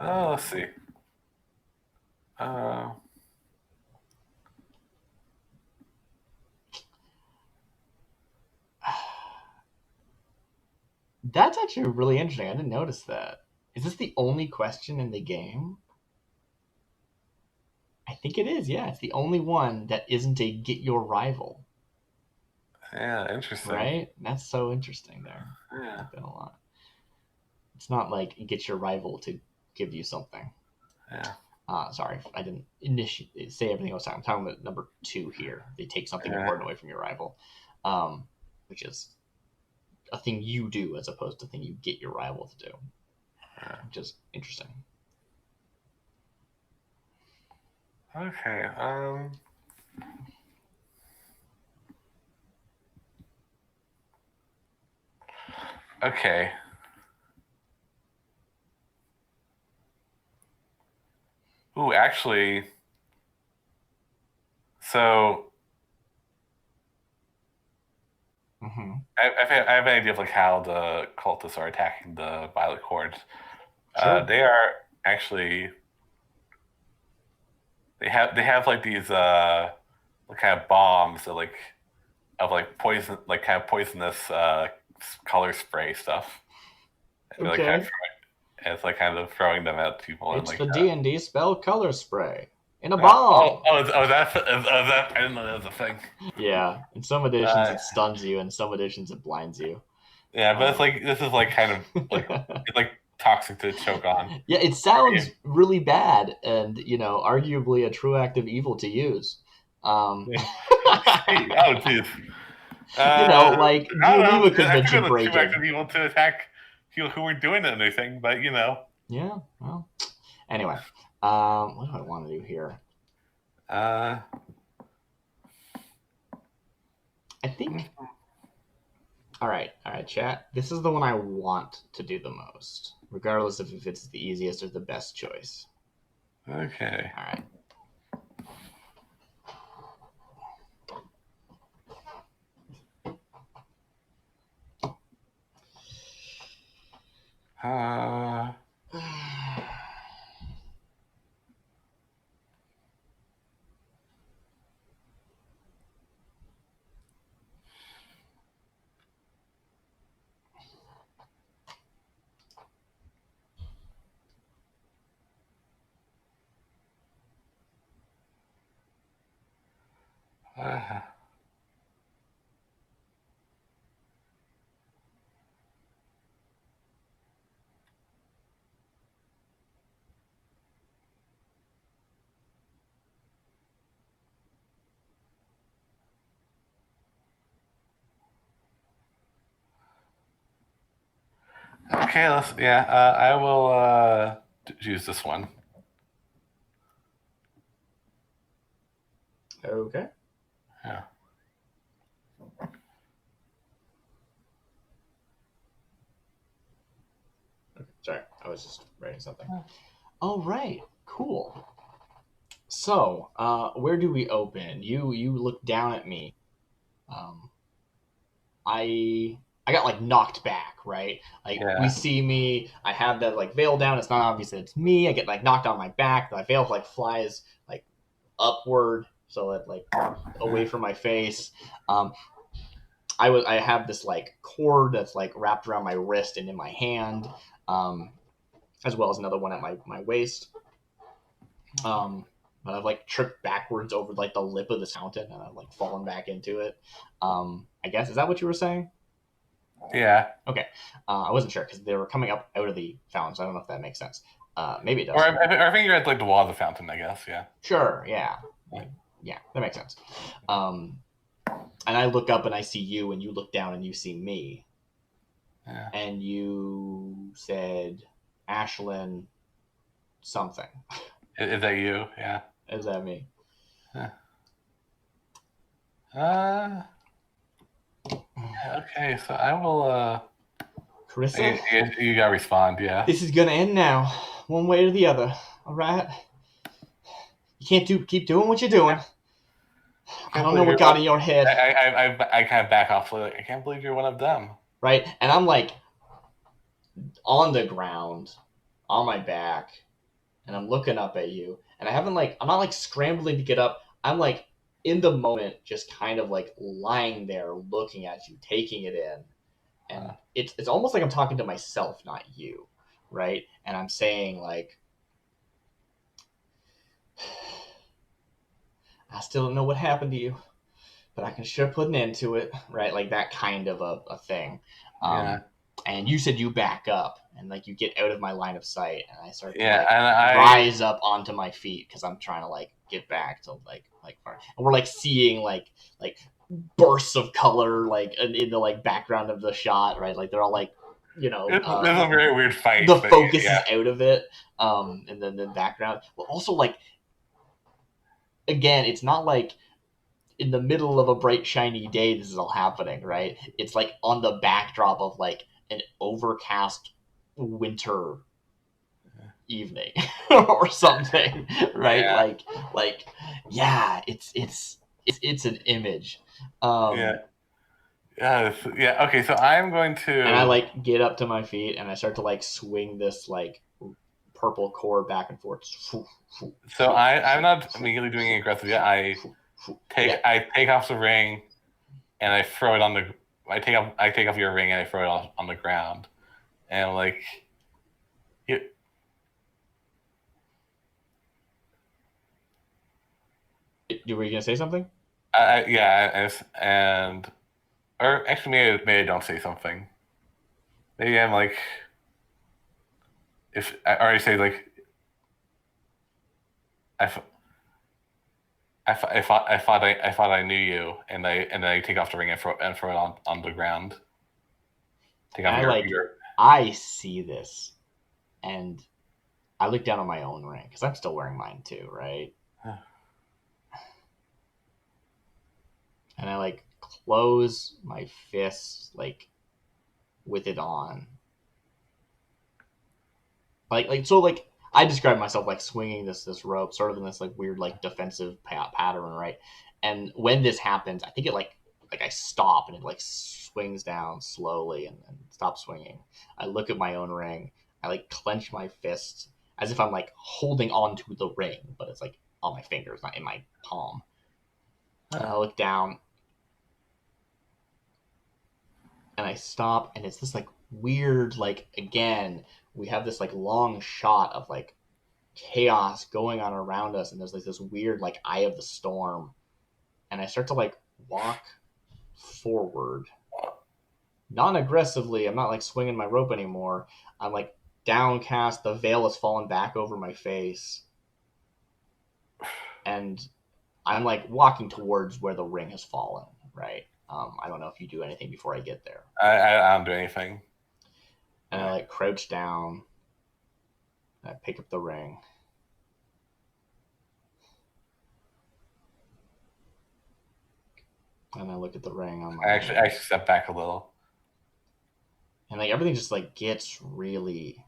Oh, let's see. Uh, That's actually really interesting. I didn't notice that. Is this the only question in the game? I think it is. Yeah, it's the only one that isn't a get your rival. yeah, interesting. Right? That's so interesting there. I Yeah, like that a lot. It's not like get your rival to give you something. yeah, Sorry, I didn't initially say everything I was talking. I'm talking about number 2 here. They take something yeah, important away from your rival, which is a thing you do as opposed to a thing you get your rival to do, yeah. which is interesting. Okay. Okay. Ooh, actually, so Mm-hmm. I have an idea of like how the cultists are attacking the Violet Court. Sure. They are actually they have like these kind of bombs that like of like poison like kind of poisonous color spray stuff. And they're like kind of Okay. and it's like kind of throwing them at people and It's like the D&D spell color spray in a oh bomb. that I didn't know that was a thing. Yeah. In some editions, Uh, it stuns you. In some editions, it blinds you. yeah, but it's Um, like this is like kind of like it's like toxic to choke on. yeah, it sounds really bad and, arguably a true act of evil to use. Um, Oh, jeez. like I you leave a don't know. I think it convention was too much break-in. of evil to attack people who weren't doing anything, but you know. Yeah, well, anyway, what do I want to do here? Uh, I think, all right, chat. This is the one I want to do the most, regardless of if it's the easiest or the best choice. okay. All right. Uh, uh, okay, let's yeah. I will choose this one. Okay. Yeah. Sorry, I was just writing something. All right. Cool. So, where do we open? You look down at me. Um, I got like knocked back, right? Like we Yeah. see me, I have that like veil down. It's not obvious that it's me. I get like knocked on my back. My veil like flies like upward, so it like away from my face. Um, I have this like cord that's like wrapped around my wrist and in my hand, um, as well as another one at my waist. Um, but I've like tripped backwards over like the lip of this fountain and I've like fallen back into it. I guess is that what you were saying? Yeah. Okay, I wasn't sure because they were coming up out of the fountain, so I don't know if that makes sense. Maybe it Or does. I think you're at like the wall of the fountain. I guess. Yeah. Sure, yeah, Yeah. yeah, that makes sense. Um, and I look up and I see you, and you look down and you see me, Yeah. and you said, "Ashlyn, something." Is that you? Yeah. Is that me? Yeah. Uh, okay, so I will. Carissa, You gotta respond. Yeah. this is gonna end now, one way or the other. All right, you can't keep doing what you're doing. I I can't don't know believe what you're got one. in your head, I kind of back off. Like, I can't believe you're one of them. right? And I'm like on the ground, on my back, and I'm looking up at you, and I'm not like scrambling to get up. I'm like in the moment, just kind of like lying there, looking at you, taking it in, and it's almost like I'm talking to myself, not you, right? And I'm saying like, I still don't know what happened to you, but I can sure put an end to it, right? Like that kind of a thing. Yeah. And you said you back up and like you get out of my line of sight, and I start to Yeah. like And I. rise up onto my feet because I'm trying to like get back to like and we're like seeing like bursts of color like in the like background of the shot, right? Like they're all like This is a very weird fight, the but focus is yeah. out of it, and then the background. But also like again, it's not like in the middle of a bright shiny day this is all happening, right? It's like on the backdrop of like an overcast winter evening or something, right? Yeah. Like yeah, it's an image. Yeah. um Yeah. Okay. So I'm going and I to. like get up to my feet and I start to like swing this like purple core back and forth. So I'm not immediately doing it aggressive yet. Yeah, I take off the ring and I throw it on the. I take off your ring and I throw it on the ground. And like you, were you gonna say something? yeah, and or actually maybe I don't say something. Maybe I'm like if I already say like I, f- I thought I knew you, and I take off the ring and throw it on the ground. Take And off I like your. I see this and I look down on my own ring because I'm still wearing mine too, right? And I like close my fists like with it on, like I describe myself like swinging this rope, sort of in this like weird like defensive pattern, right? And when this happens, I think it like I stop and it like swings down slowly and stops swinging. I look at my own ring. I like clench my fist as if I'm like holding on to the ring, but it's like on my fingers, not in my palm. And I look down and I stop, and it's this like weird, like again, we have this like long shot of like chaos going on around us, and there's like this weird like eye of the storm, and I start to like walk forward, non aggressively. I'm not like swinging my rope anymore. I'm like downcast. The veil has fallen back over my face, and I'm like walking towards where the ring has fallen. Right. I don't know if you do anything before I get there. I don't do anything. And I like crouch down. And I pick up the ring. And I look at the ring on my I hand. step back a little. And like everything just like gets really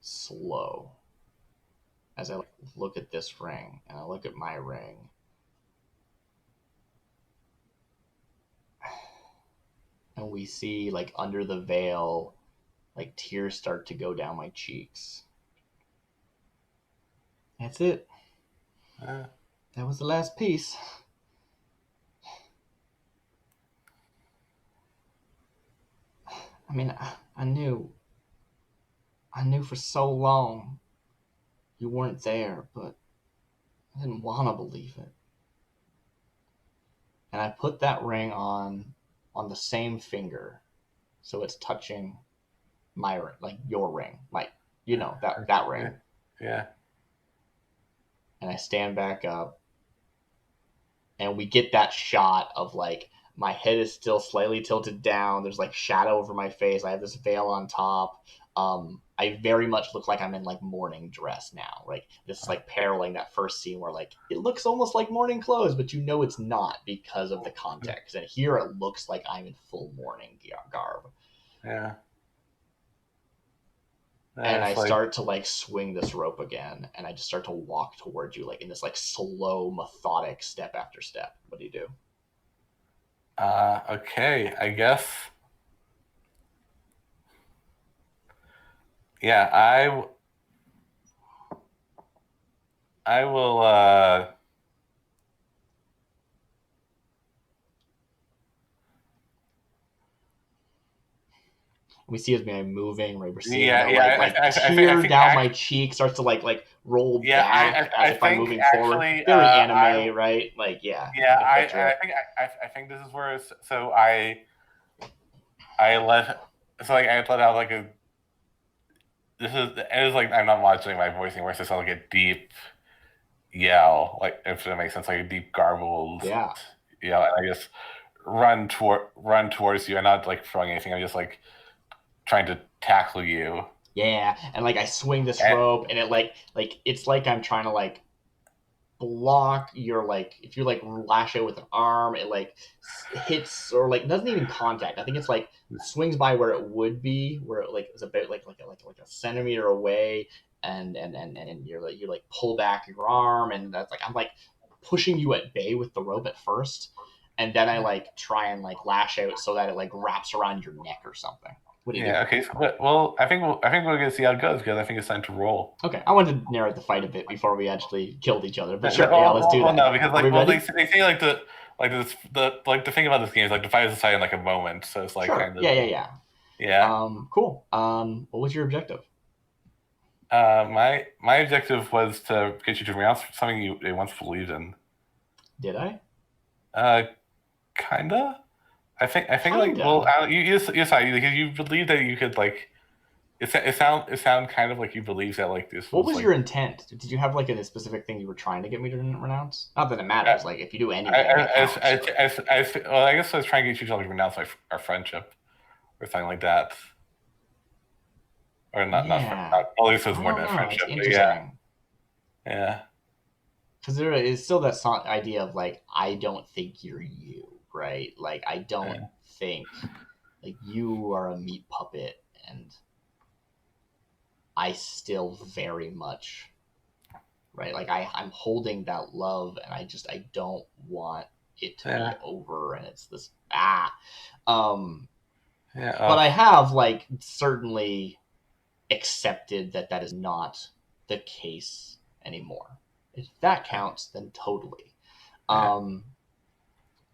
slow as I like, look at this ring and I look at my ring. And we see like under the veil, like tears start to go down my cheeks. That's it. Uh, That was the last piece. I mean, I knew. I knew for so long you weren't there, but I didn't want to believe it. And I put that ring on the same finger, so it's touching my ring, like your ring, like that yeah, ring. yeah. And I stand back up, and we get that shot of like my head is still slightly tilted down. There's like shadow over my face. I have this veil on top. I very much look like I'm in like morning dress now. Like this is like paralleling that first scene where like it looks almost like morning clothes, but you know it's not because of the context. And here it looks like I'm in full morning garb. Yeah. And I It's like, start to like swing this rope again, and I just start to walk towards you, like in this like slow, methodic step after step. What do you do? okay, I guess. Yeah, I will. We see as me moving, right? We're seeing Yeah, the yeah. like I tear think down my actually, cheek starts to like roll yeah. back I if I'm think moving forward. actually, Very I anime, right? Like yeah, yeah. I can picture it. I think this is where. So I let so like I let out like a. This is it is like I'm not modulating my voice anymore. So it's like a deep yell, like if it makes sense, like a deep garbled Yeah, yell, and I just run towards you. I'm not like throwing anything. I'm just like trying to tackle you. yeah, and like I swing this And, rope, and it like it's like I'm trying to like block your like if you like lash out with an arm, it like hits or like doesn't even contact. I think it's like swings by where it would be, where it like is about like a centimeter away, and you like pull back your arm, and that's like I'm like pushing you at bay with the rope at first, and then I like try and like lash out so that it like wraps around your neck or something. What do you do? yeah, okay. So, well, I think we're gonna see how it goes because I think it's time to roll. Okay, I wanted to narrow the fight a bit before we actually killed each other, but sure, yeah, let's do that. No, because Are we like, well, ready? they say like this the thing about this game is like the fight is decided in like a moment, so it's like Sure. kind of Yeah. yeah. Cool. What was your objective? My objective was to get you to renounce something you once believed in. Did I? Uh, kinda. I think like well, Kinda. you sorry, you believe that you could like it sound kind of like you believe that like this What was was like your intent? Did you have like a specific thing you were trying to get me to renounce? Not that it I matters. Like if you do anything, it counts. But well, I guess I was trying to get you to like renounce our friendship or something like that, or yeah, not at least it was I more don't than a know. It's friendship, but yeah, interesting yeah, because there is still that idea of like I don't think you're you, right? Like I don't yeah, think like you are a meat puppet, and I still very much right? Like I'm holding that love, and I don't want it to be yeah, over, and it's this yeah. but I have like certainly accepted that that is not the case anymore. If that counts, then totally. Yeah. Um,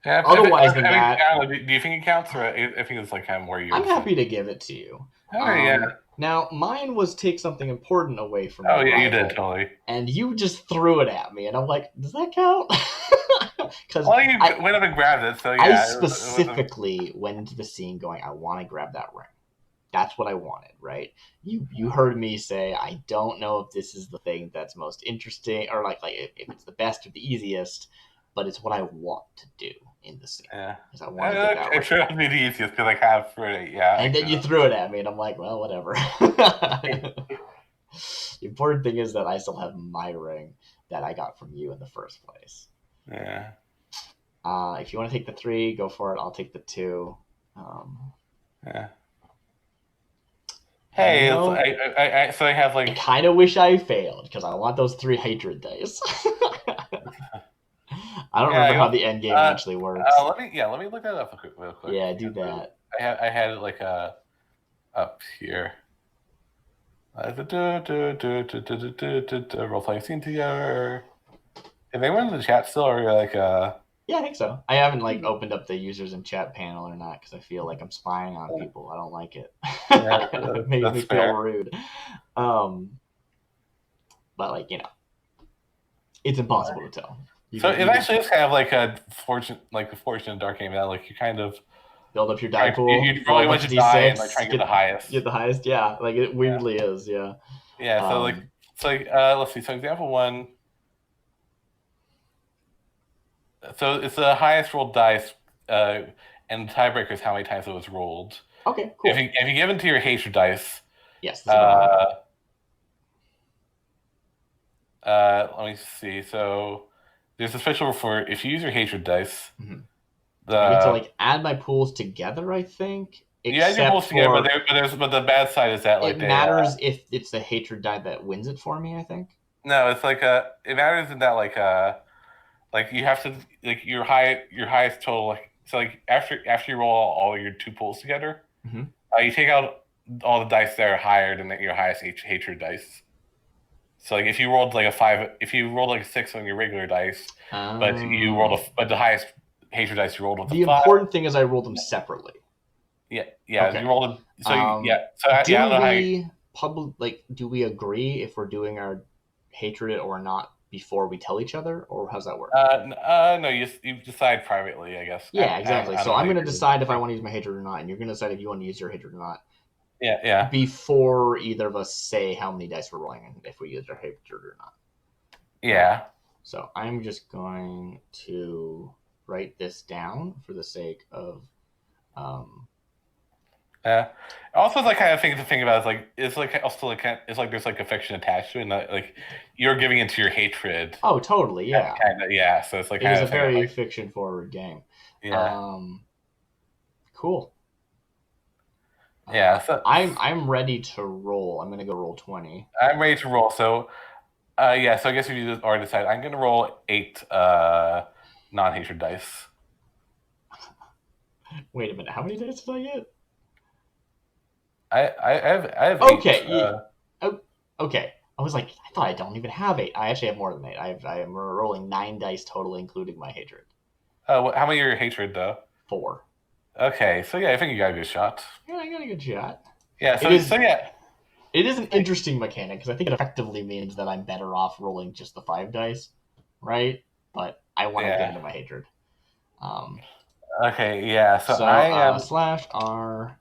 Yeah, otherwise than I mean, that, I don't know, do you think it counts, or I think it's like kind of more I'm yours? happy to give it to you. All right, yeah. Now, mine was take something important away from Oh, your yeah, you did rival, totally. and you just threw it at me, and I'm like, does that count? Because Well, you I went up and grabbed it, so I yeah, it was a, specifically went into the scene going, I want to grab that ring. That's what I wanted, right? You heard me say I don't know if this is the thing that's most interesting or like if it's the best or the easiest, but it's what I want to do in the scene. yeah. Is I want to get that It ring. sure would be the easiest because I have for it. Yeah, I And then could you have. threw it at me and I'm like, well, whatever. The important thing is that I still have my ring that I got from you in the first place. Yeah, If you want to take the three, go for it. I'll take the two. Um, yeah. and you Hey, know, so I have I like, kind of wish I failed because I want those three hatred dice. I don't yeah, remember you how know, the end game actually works. let me look that up real quick. Yeah, do that. I had it like up here. Role playing scene together. If anyone in the chat still are like Yeah, I think so. I haven't like opened up the users and chat panel or not because I feel like I'm spying on people. I don't like it. yeah, It makes me that's feel fair. rude. Um, but like it's impossible to tell. So it You can actually is kind of like a fortune dark game that like you kind of build up your die pool, you roll a probably want bunch to of die and like try d6, and get the highest. get the highest. Yeah, like it Yeah, weirdly is. Yeah. yeah. So like Um, let's see. So example one. So it's the highest rolled dice, uh, and the tiebreaker is how many times it was rolled. okay, cool. If you give it to your hatred dice, Yes, that's what I want. uh, let me see. So there's a special for if you use your hatred dice, Mhm. I get to the like add my pools together. I think You add your except rolls together, for but the bad side is that it like matters if it's the hatred die that wins it for me, I think. no, it's like it matters in that like you have to like your highest total like so like after you roll all your two pulls together, Mm-hmm. you take out all the dice that are higher than your highest hatred dice. So like if you rolled like a five, if you rolled like a six on your regular dice, but the highest hatred dice you rolled was a The five. important thing is I rolled them separately. Yeah, Okay. you rolled. So yeah, so Do yeah, I don't know how. do we agree if we're doing our hatred or not before we tell each other, or how's that work? No, you decide privately, I guess. Yeah, exactly. I don't So know how I'm you going to do decide if I it. want to use my hatred or not, and you're going to decide if you want to use your hatred or not Yeah. before either of us say how many dice we're rolling and if we use our hatred or not. Yeah. So I'm just going to write this down for the sake of. Yeah. Also, like kind of thing to think about is like it's like also like it's like there's like affection attached to it, and like you're giving into your hatred. Oh, totally. Yeah. Kind of, yeah. So it's like It is kind a of thing of very like fiction forward game. yeah, Cool. yeah. So I'm ready to roll. I'm gonna go roll 20. I'm ready to roll. So yeah. So I guess if you already decided, I'm gonna roll 8 non-hatred dice. Wait a minute. How many dice did I get? I have 8. Okay. Oh, okay. I was like, I thought I don't even have 8. I actually have more than 8. I am rolling 9 dice total, including my hatred. How many are your hatred though? 4. Okay, so yeah, I think you got a good shot. Yeah, I got a good shot. Yeah, It is. so yeah. It is an interesting mechanic because I think it effectively means that I'm better off rolling just the 5 dice, right? But I want to give into my hatred. Okay, yeah. So So I am slash R.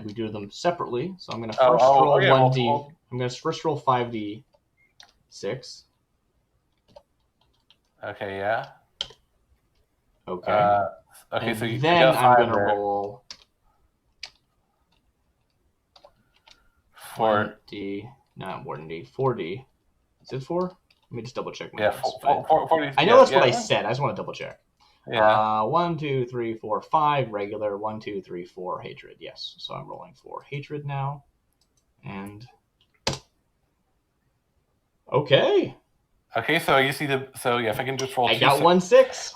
We do them separately. So I'm going to first roll yeah, 1d. I'm going to first roll 5d6. Okay, yeah. Okay. Okay, And so you then got I'm 5 going to there. roll 4. 1d, not 1d, 4d. Is it 4? Let me just double check my Yeah, notes. 40, I know that's what I said. I just want to double check. Yeah. 1, 2, 3, 4, 5 regular. 1, 2, 3, 4 hatred. Yes. So I'm rolling 4 hatred now. And okay. Okay, so you see the so yeah, if I can just roll. I got 1 6.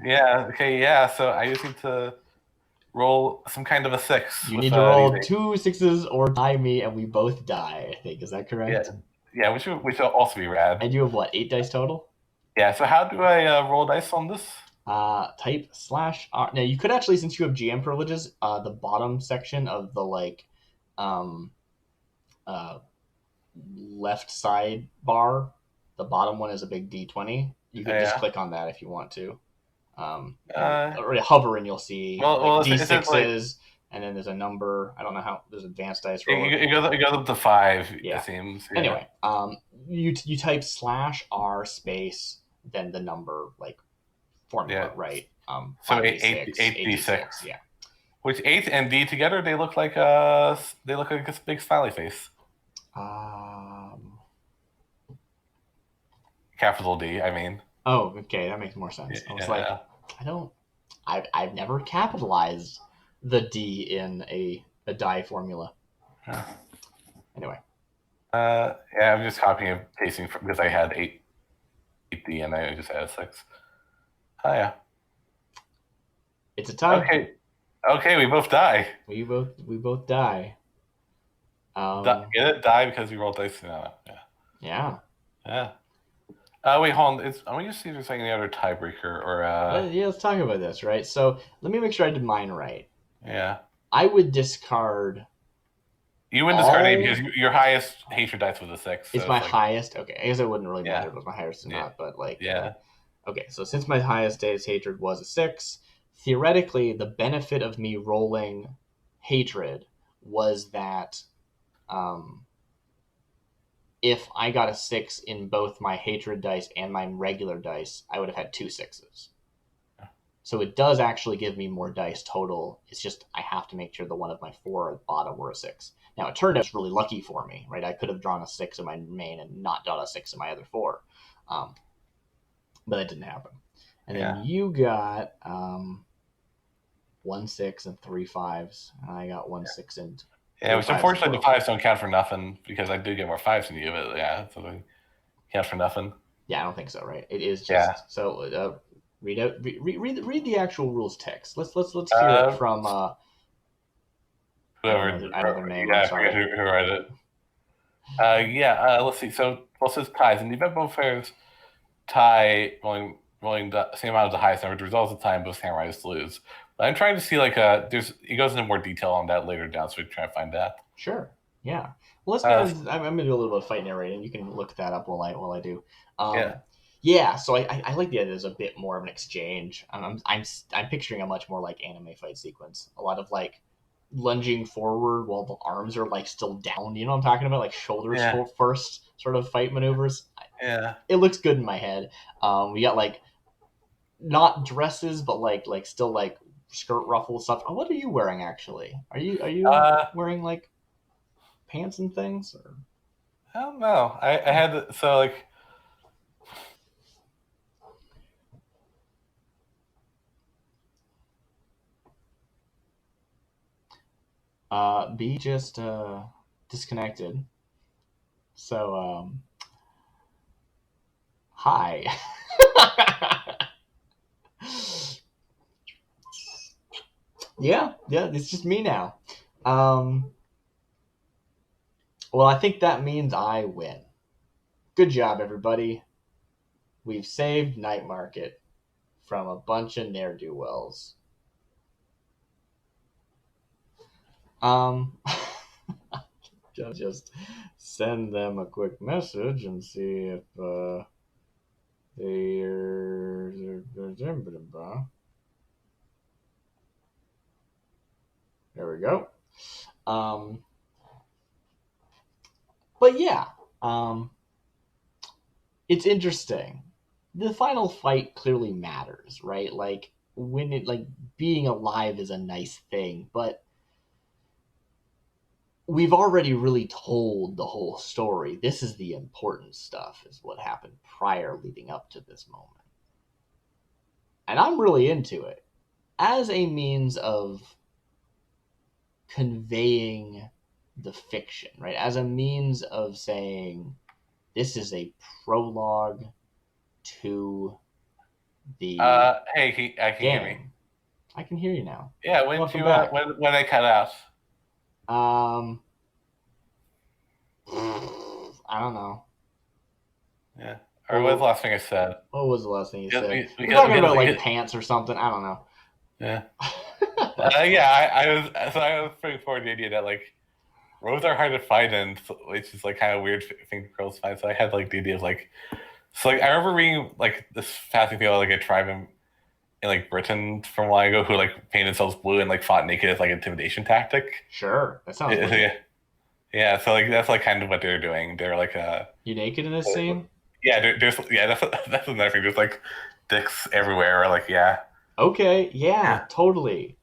Yeah. Okay. Yeah. So I just need to roll some kind of a 6. You need to roll 2 6s or die me, and we both die. I think is that correct? Yeah. Which will also be rad. And you have what? 8 dice total. Yeah. So how do I roll dice on this? Type slash R. Now you could actually, since you have GM privileges, the bottom section of the left side bar, the bottom one is a big D20. You could just click on that if you want to. Or hover and you'll see D6s, and then there's a number. I don't know how. There's advanced dice roller. It goes up to 5. Yeah. It seems. Yeah. Anyway, you type slash R space then the number formula, right? So 8d6. Yeah. Which 8 and D together they look like a big smiley face. Capital D, I mean. Oh, okay, that makes more sense. I was I've never capitalized the D in a die formula. Anyway. Yeah, I'm just copying and pasting because I had 8D and I just added 6. Oh yeah. It's a tie. Okay, we both die. We both die. Get it? Die because we rolled dice. No. Yeah. Yeah. Wait, hold on. Let me just see if there's any other tiebreaker or. Yeah, let's talk about this, right? So let me make sure I did mine right. Yeah. I would discard. You wouldn't discard A because your highest hatred dice was a 6. So it's my highest. Okay, I guess it wouldn't really matter if it was my highest or not, but Yeah. Okay, so since my highest day's hatred was a 6, theoretically the benefit of me rolling hatred was that if I got a 6 in both my hatred dice and my regular dice, I would have had 2 6s. So it does actually give me more dice total. It's just I have to make sure the one of my 4 at the bottom were a 6. Now, it turned out it's really lucky for me, right? I could have drawn a 6 in my main and not drawn a 6 in my other 4. But that didn't happen. And then you got 1/6 and 3/5, and I got 1/6 and Yeah, which 3/5 as unfortunately the well. fives don't count for nothing because I do get more fives than you, but yeah, so they count for nothing. Yeah, I don't think so. Right? It is Yeah. just so. Read the actual rules text. Let's hear it Uh, from. Whoever, I know their name. I'm yeah, I forget sorry. who wrote it. Yeah, let's see. So, well, it says ties. In the event both players tie, rolling the same amount of the highest number, the result of the time both samurais lose. But I'm trying to see like there's it goes into more detail on that later down, so we can try to find that. Sure. Yeah. Well, let's get Uh, into. I'm gonna do a little bit of fight narrating. You can look that up while I do. yeah, Yeah. So I like the idea. There's a bit more of an exchange. I'm picturing a much more like anime fight sequence. A lot of like lunging forward while the arms are like still down. You know what I'm talking about? Like shoulders yeah, first sort of fight maneuvers. yeah. It looks good in my head. We got like not dresses, but like still like skirt ruffle stuff. Oh, what are you wearing actually? Are you Uh, wearing like pants and things? Or I don't know. I had so like B just disconnected. So hi. Yeah, it's just me now. Um, well, I think that means I win. Good job, everybody. We've saved Night Market from a bunch of ne'er do wells. Um, just send them a quick message and see if they're. There we go. Um, but yeah, um, it's interesting. The final fight clearly matters, right? Like when it like being alive is a nice thing, but we've already really told the whole story. This is the important stuff, is what happened prior leading up to this moment. And I'm really into it as a means of conveying the fiction, right? As a means of saying this is a prologue to the hey, can you hear me? game. I can hear you now. Yeah, when did Welcome you back. when I cut out? Um, I don't know. Yeah, or what was the Well, last thing I said? what was the last thing you said? We're Because, talking because, about like because pants or something. I don't know. yeah. That's fine. Yeah, I was putting forward the idea that like roads are hard to find, and which is like kind of weird thing for girls to find. So I had like the idea of like, so like I remember reading like this fascinating thing about like a tribe in like Britain from a while ago who like painted themselves blue and like fought naked as like intimidation tactic. Sure, that sounds Yeah, weird. yeah. So like that's like kind of what they're doing. They're like You naked in this scene? yeah, there's yeah that's another thing. There's like dicks everywhere. Or, like yeah, Okay, yeah, yeah, totally.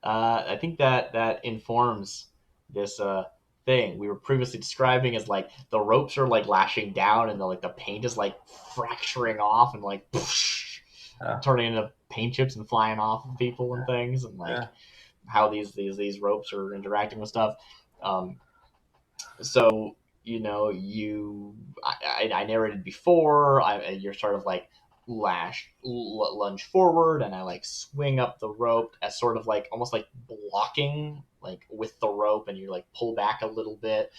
I think that informs this thing we were previously describing as like the ropes are like lashing down and the paint is like fracturing off and like uh, turning into paint chips and flying off of people and things and like yeah. how these ropes are interacting with stuff. Um, so I narrated before. You're sort of like lunge forward, and I like swing up the rope as sort of like almost like blocking like with the rope, and you like pull back a little bit,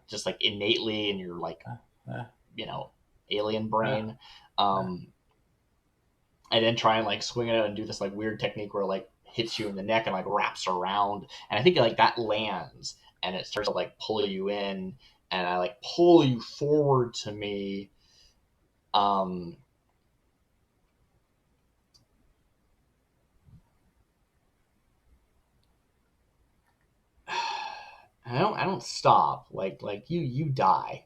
just like innately, and you're like Uh, you know alien uh, brain. uh, Um, and then try and like swing it out and do this like weird technique where it, like hits you in the neck and like wraps around, and I think like that lands and it starts to like pull you in, and I like pull you forward to me. um I don't stop, like you die.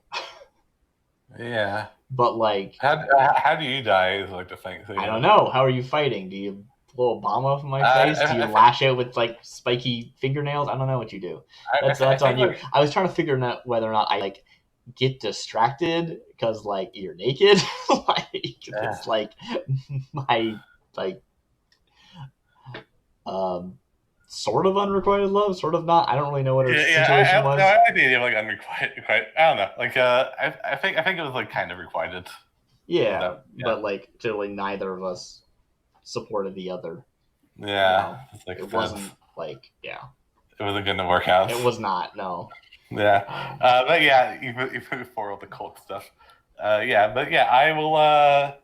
yeah. But like How do you die is like the thing. So I yeah, don't know, how are you fighting? Do you blow a bomb off of my uh, face? Do you I, lash out with like spiky fingernails? I don't know what you do. I That's on think you. like I was trying to figure out whether or not I like get distracted because like you're naked. Like uh, it's like my like um sort of unrequited love, sort of not. I don't really know what her Yeah, situation no, was. I like the idea of like unrequited. I don't know. Like, I think it was like kind of requited. Was Yeah, that? Yeah, but like clearly neither of us supported the other. You yeah. know, It's like it that's wasn't like yeah, it wasn't going to work out. it was not no. Yeah, Um, but yeah, even before all the cult stuff. Yeah, but yeah, I will. I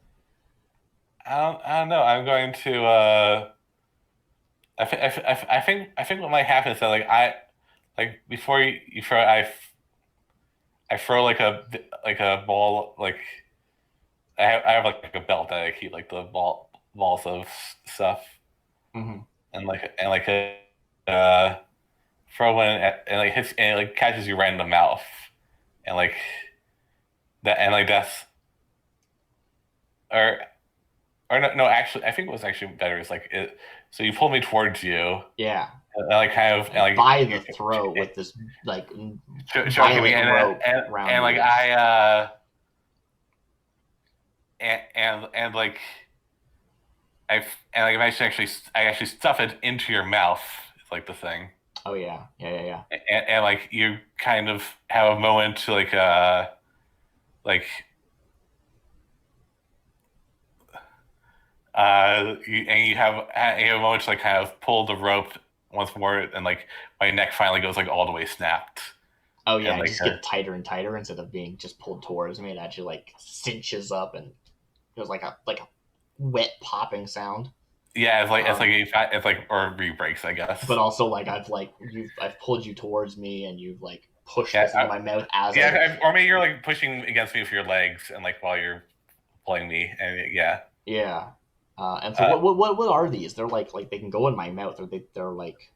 don't know. I'm going to. I think what might happen is that like before you throw, I throw like a ball like I have like a belt that I keep like the balls of stuff mhm. and like a uh throw one and like hits and it like catches you right in the mouth and like that and like that's or or no, actually I think it was actually better. It's like it so you pull me towards you Yeah, and like kind of and like like by the you throat with this like choking me violent rope around and like you. and like I and like I actually stuff it into your mouth. It's like the thing, Oh yeah, yeah, yeah, yeah. and like you kind of have a moment to like you have a moment to like kind of pull the rope once more, and like my neck finally goes like all the way snapped, Oh yeah, and it like just gets tighter and tighter instead of being just pulled towards me. It actually like cinches up and it was like a wet popping sound. yeah, Um, it's like or re-breaks, I guess. but also like I've pulled you towards me and you've like pushed Yeah, this into my mouth as I yeah, or maybe you're like pushing against me with your legs, and like while you're pulling me, and yeah. yeah. And so Uh, what are these? They're like they can go in my mouth, or they're like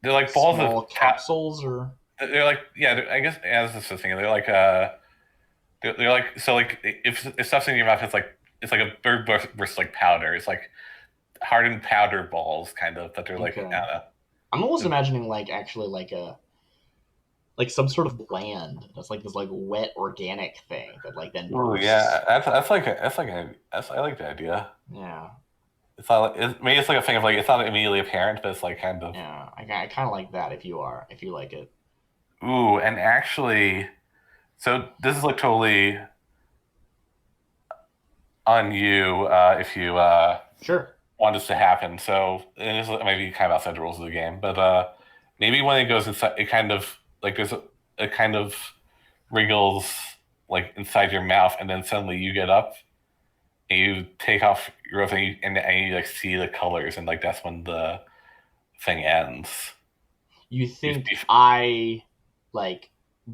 they're like balls of small capsules, or they're like yeah. I guess yeah, this is the thing. They're like they're like so like if stuff's in your mouth, it's like a bird versus like powder. It's like hardened powder balls, kind of. But they're like I okay. don't I'm almost know. imagining like actually like some sort of gland that's like this like wet organic thing that like then Oh bursts. yeah, I like the idea. Yeah, It's not like maybe it's like a thing of like it's not immediately apparent, but it's like kind of yeah. I kind of like that if you like it. ooh. And actually, so this is like totally on you if you Sure. want this to happen. So it is maybe kind of outside the rules of the game, but maybe when it goes inside, it kind of like there's a kind of wriggles like inside your mouth, and then suddenly you get up and you take off your thing and you like see the colors, and like that's when the thing ends. You You, think you, I like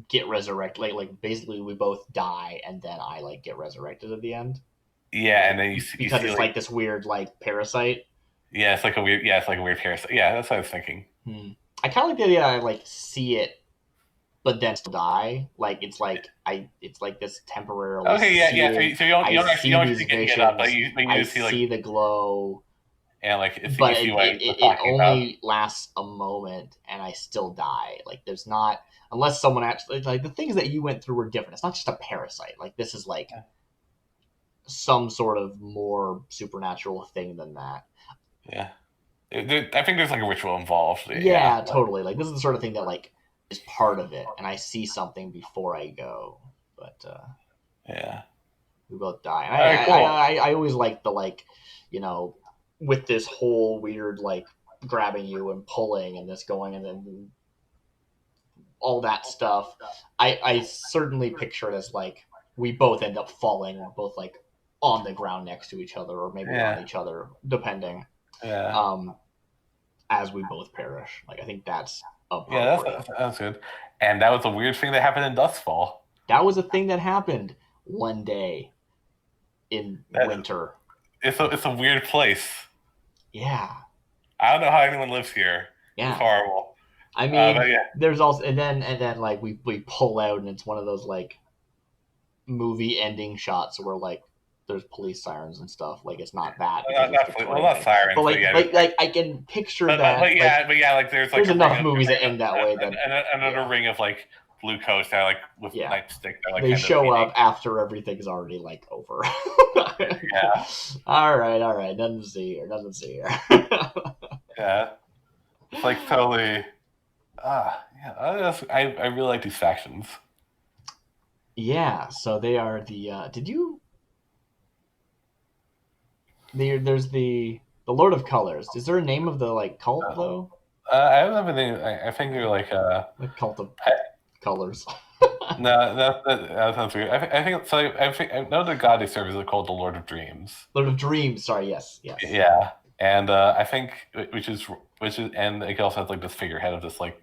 get resurrected? Like basically we both die and then I like get resurrected at the end, yeah, and like then you because see it's like like this weird like parasite. it's like a weird parasite. Yeah, that's what I was thinking. Hmm. I kind of like the idea I like see it, but then still die. Like it's like this temporarily Okay, yeah. So seared. I you see don't these actually get up, visions. but you I just see like see the glow, and like you but see what I was it talking about. only lasts a moment, and I still die. Like there's not unless someone actually like the things that you went through were different. It's not just a parasite. Like this is like some sort of more supernatural thing than that. Yeah. I think there's like a ritual involved. Yeah. Yeah, totally. Like this is the sort of thing that like is part of it, and I see something before I go. But Yeah. we both die. And All right. Cool. I always like the like, you know, with this whole weird like grabbing you and pulling and this going and then all that stuff. I certainly picture it as like we both end up falling, both like on the ground next to each other or maybe on Yeah. each other, depending. Yeah. Um, as we both perish. Like I think that's Yeah. appropriate. That's good. And that was a weird thing that happened in Dustfall. That was a thing that happened one day in That winter. it's a weird place. Yeah, I don't know how anyone lives here. It's yeah. horrible. I But mean, yeah. there's also and then like we pull out and it's one of those like movie ending shots where like there's police sirens and stuff. Like it's not that because it's Victorian Not thing, but sirens, but yeah. like I can picture that. Like But yeah, like there's like there's enough movies that end that way that another yeah, ring of like blue coats that are like with yeah. nightstick that are like They kind of show beating. up after everything's already like over. Yeah. All right, nothing to see here. Nothing to see here. Yeah. It's like totally. Yeah. I really like these factions. Yeah, so they are the. Did you? There's the Lord of Colors. Is there a name of the like cult Uh, though? I don't have anything. I think they're like The cult of colors. no, that sounds weird. I think so. I know the god they serve is called the Lord of Dreams. Lord of Dreams. Sorry. Yes. Yes. Yeah, and I think which is and it also has like this figurehead of this like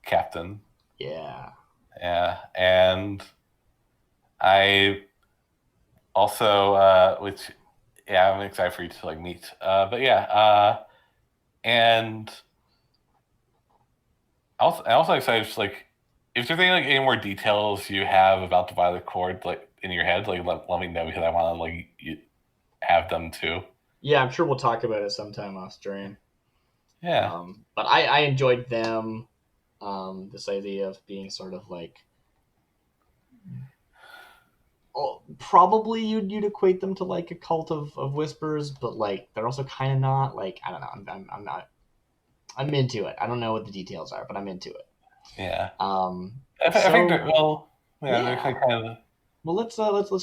captain. Yeah. Yeah, and I also which yeah I'm excited for you to like meet. But yeah, and I'm also excited to like if there's any more details you have about the Violet Chord like in your head, like let me know because I want to like have them too. Yeah. I'm sure we'll talk about it sometime off stream. Yeah. But I enjoyed them. This idea of being sort of like, oh, probably you'd equate them to like a cult of whispers, but like they're also kind of not. Like I don't know. I'm not. I'm into it. I don't know what the details are, but I'm into it. Yeah. Um, I think they're so well. Yeah, they're yeah. kind of. Well, let's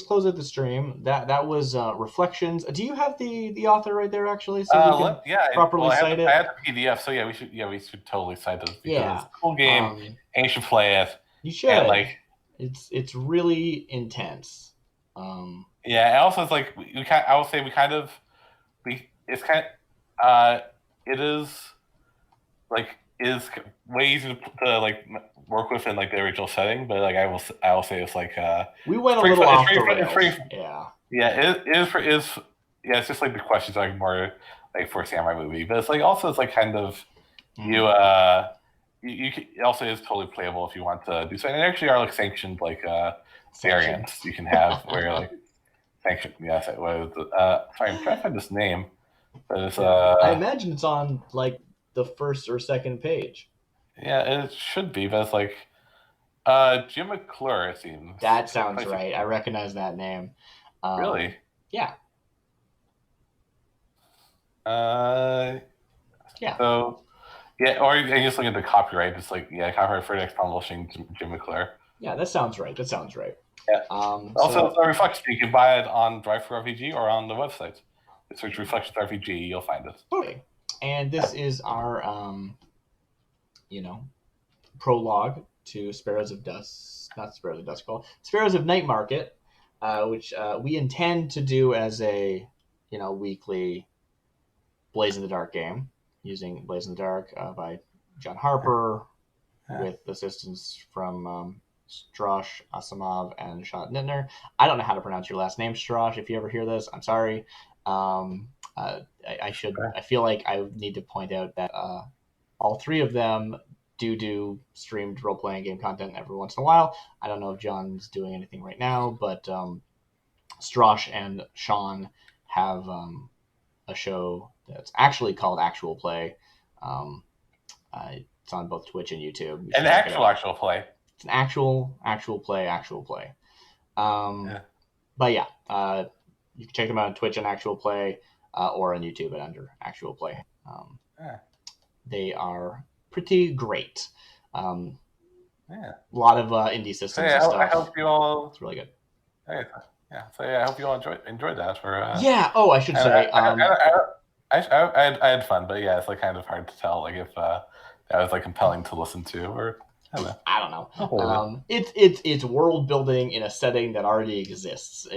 close out the stream. That was reflections. Do you have the author right there actually, so we can Yeah. properly Well, cite I it? had the PDF, so yeah, we should totally cite this because Yeah. it's a cool game Um, and you should play it. you And should. like, It's really intense. Um, yeah, and also it's like we kind. I will say we kind of we. It's kind. It is like is way easier to like work with in like the original setting, but like I will say it's like we it's went a pretty little fun. off the It's pretty. rails. Yeah. Yeah, it is. Yeah, it's just like the questions are like more like for a samurai movie, but it's like also it's like kind of you Mm. it also is totally playable if you want to do so. And there actually are like sanctioned like Sanctioned. variants you can have where like sanctioned. Yes, it was. Sorry, I'm trying to find this name, but it's Yeah. I imagine it's on like the first or second page. yeah, it should be, but it's like Jim McClure it seems. That So sounds right. I recognize that name. really, Yeah. uh, Yeah. so yeah, or you can just look at the copyright. It's like yeah, copyright for next publishing Jim McClure. Yeah. That sounds right. That sounds right. Yeah. Also, So the Reflection, you can buy it on Drive RPG or on the website. If you search Reflections RPG, you'll find it. okay. And this is our you know, prologue to Sparrows of Dust, not Sparrows of Dust Call, Sparrows of Nightmarket, which we intend to do as a weekly Blaze in the Dark game using Blaze in the Dark by John Harper Yeah. with assistance from Strosh Asimov and Shot Nittner. I don't know how to pronounce your last name, Strosh. If you ever hear this, I'm sorry. I should. I feel like I need to point out that all three of them do streamed role playing game content every once in a while. I don't know if John's doing anything right now, but Strosh and Sean have a show that's actually called Actual Play. Um, it's on both Twitch and YouTube. You should An check it out. actual play. It's an actual play. Yeah. But yeah, you can check them out on Twitch and Actual Play, or on YouTube at under Actual Play. Yeah. They are pretty great. Yeah. A lot of indie So systems yeah, and stuff. I hope you all. It's really good. Yeah. So yeah, I hope you all enjoyed that. For Yeah. Oh, I should say. I had fun, but yeah, it's like kind of hard to tell like if that was like compelling to listen to or I don't know. I don't know. It's world building in a setting that already exists.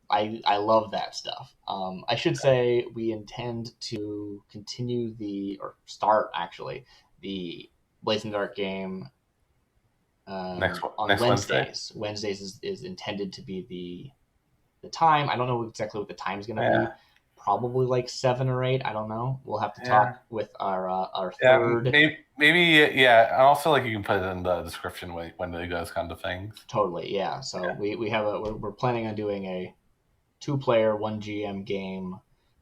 I love that stuff. I should say we intend to continue start actually the Blaze in the Dark game Next on Wednesdays. Wednesdays is intended to be the time. I don't know exactly what the time is going to be. Probably like 7 or 8. I don't know. We'll have to talk with our third. Maybe yeah. And also like you can put it in the description when it goes kind of things. Totally, yeah. So we have we're planning on doing a 2-player 1 GM game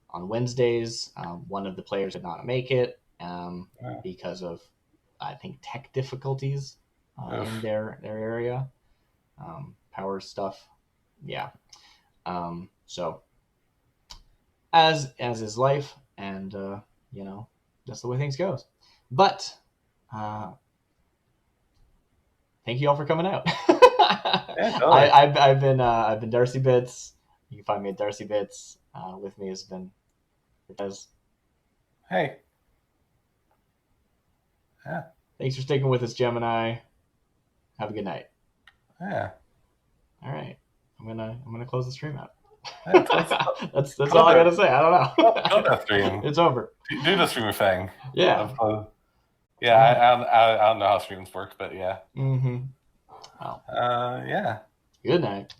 on Wednesdays. One of the players did not make it because of I think tech difficulties in their area, power stuff. Yeah. So as is life, and that's the way things goes. But thank you all for coming out. Yeah, totally. I've been Darcy Bits. You can find me at Darcy Bits. With me has been Cortez. Hey. Yeah. Thanks for sticking with us, Gemini. Have a good night. Yeah. All right, I'm gonna close the stream out. Yeah, That's all I gotta say. I go don't know. that stream. It's over. Do the streamer thing. Yeah. Yeah, Right. I don't know how streams work, but yeah. Mm-hmm. Well, Yeah. good night.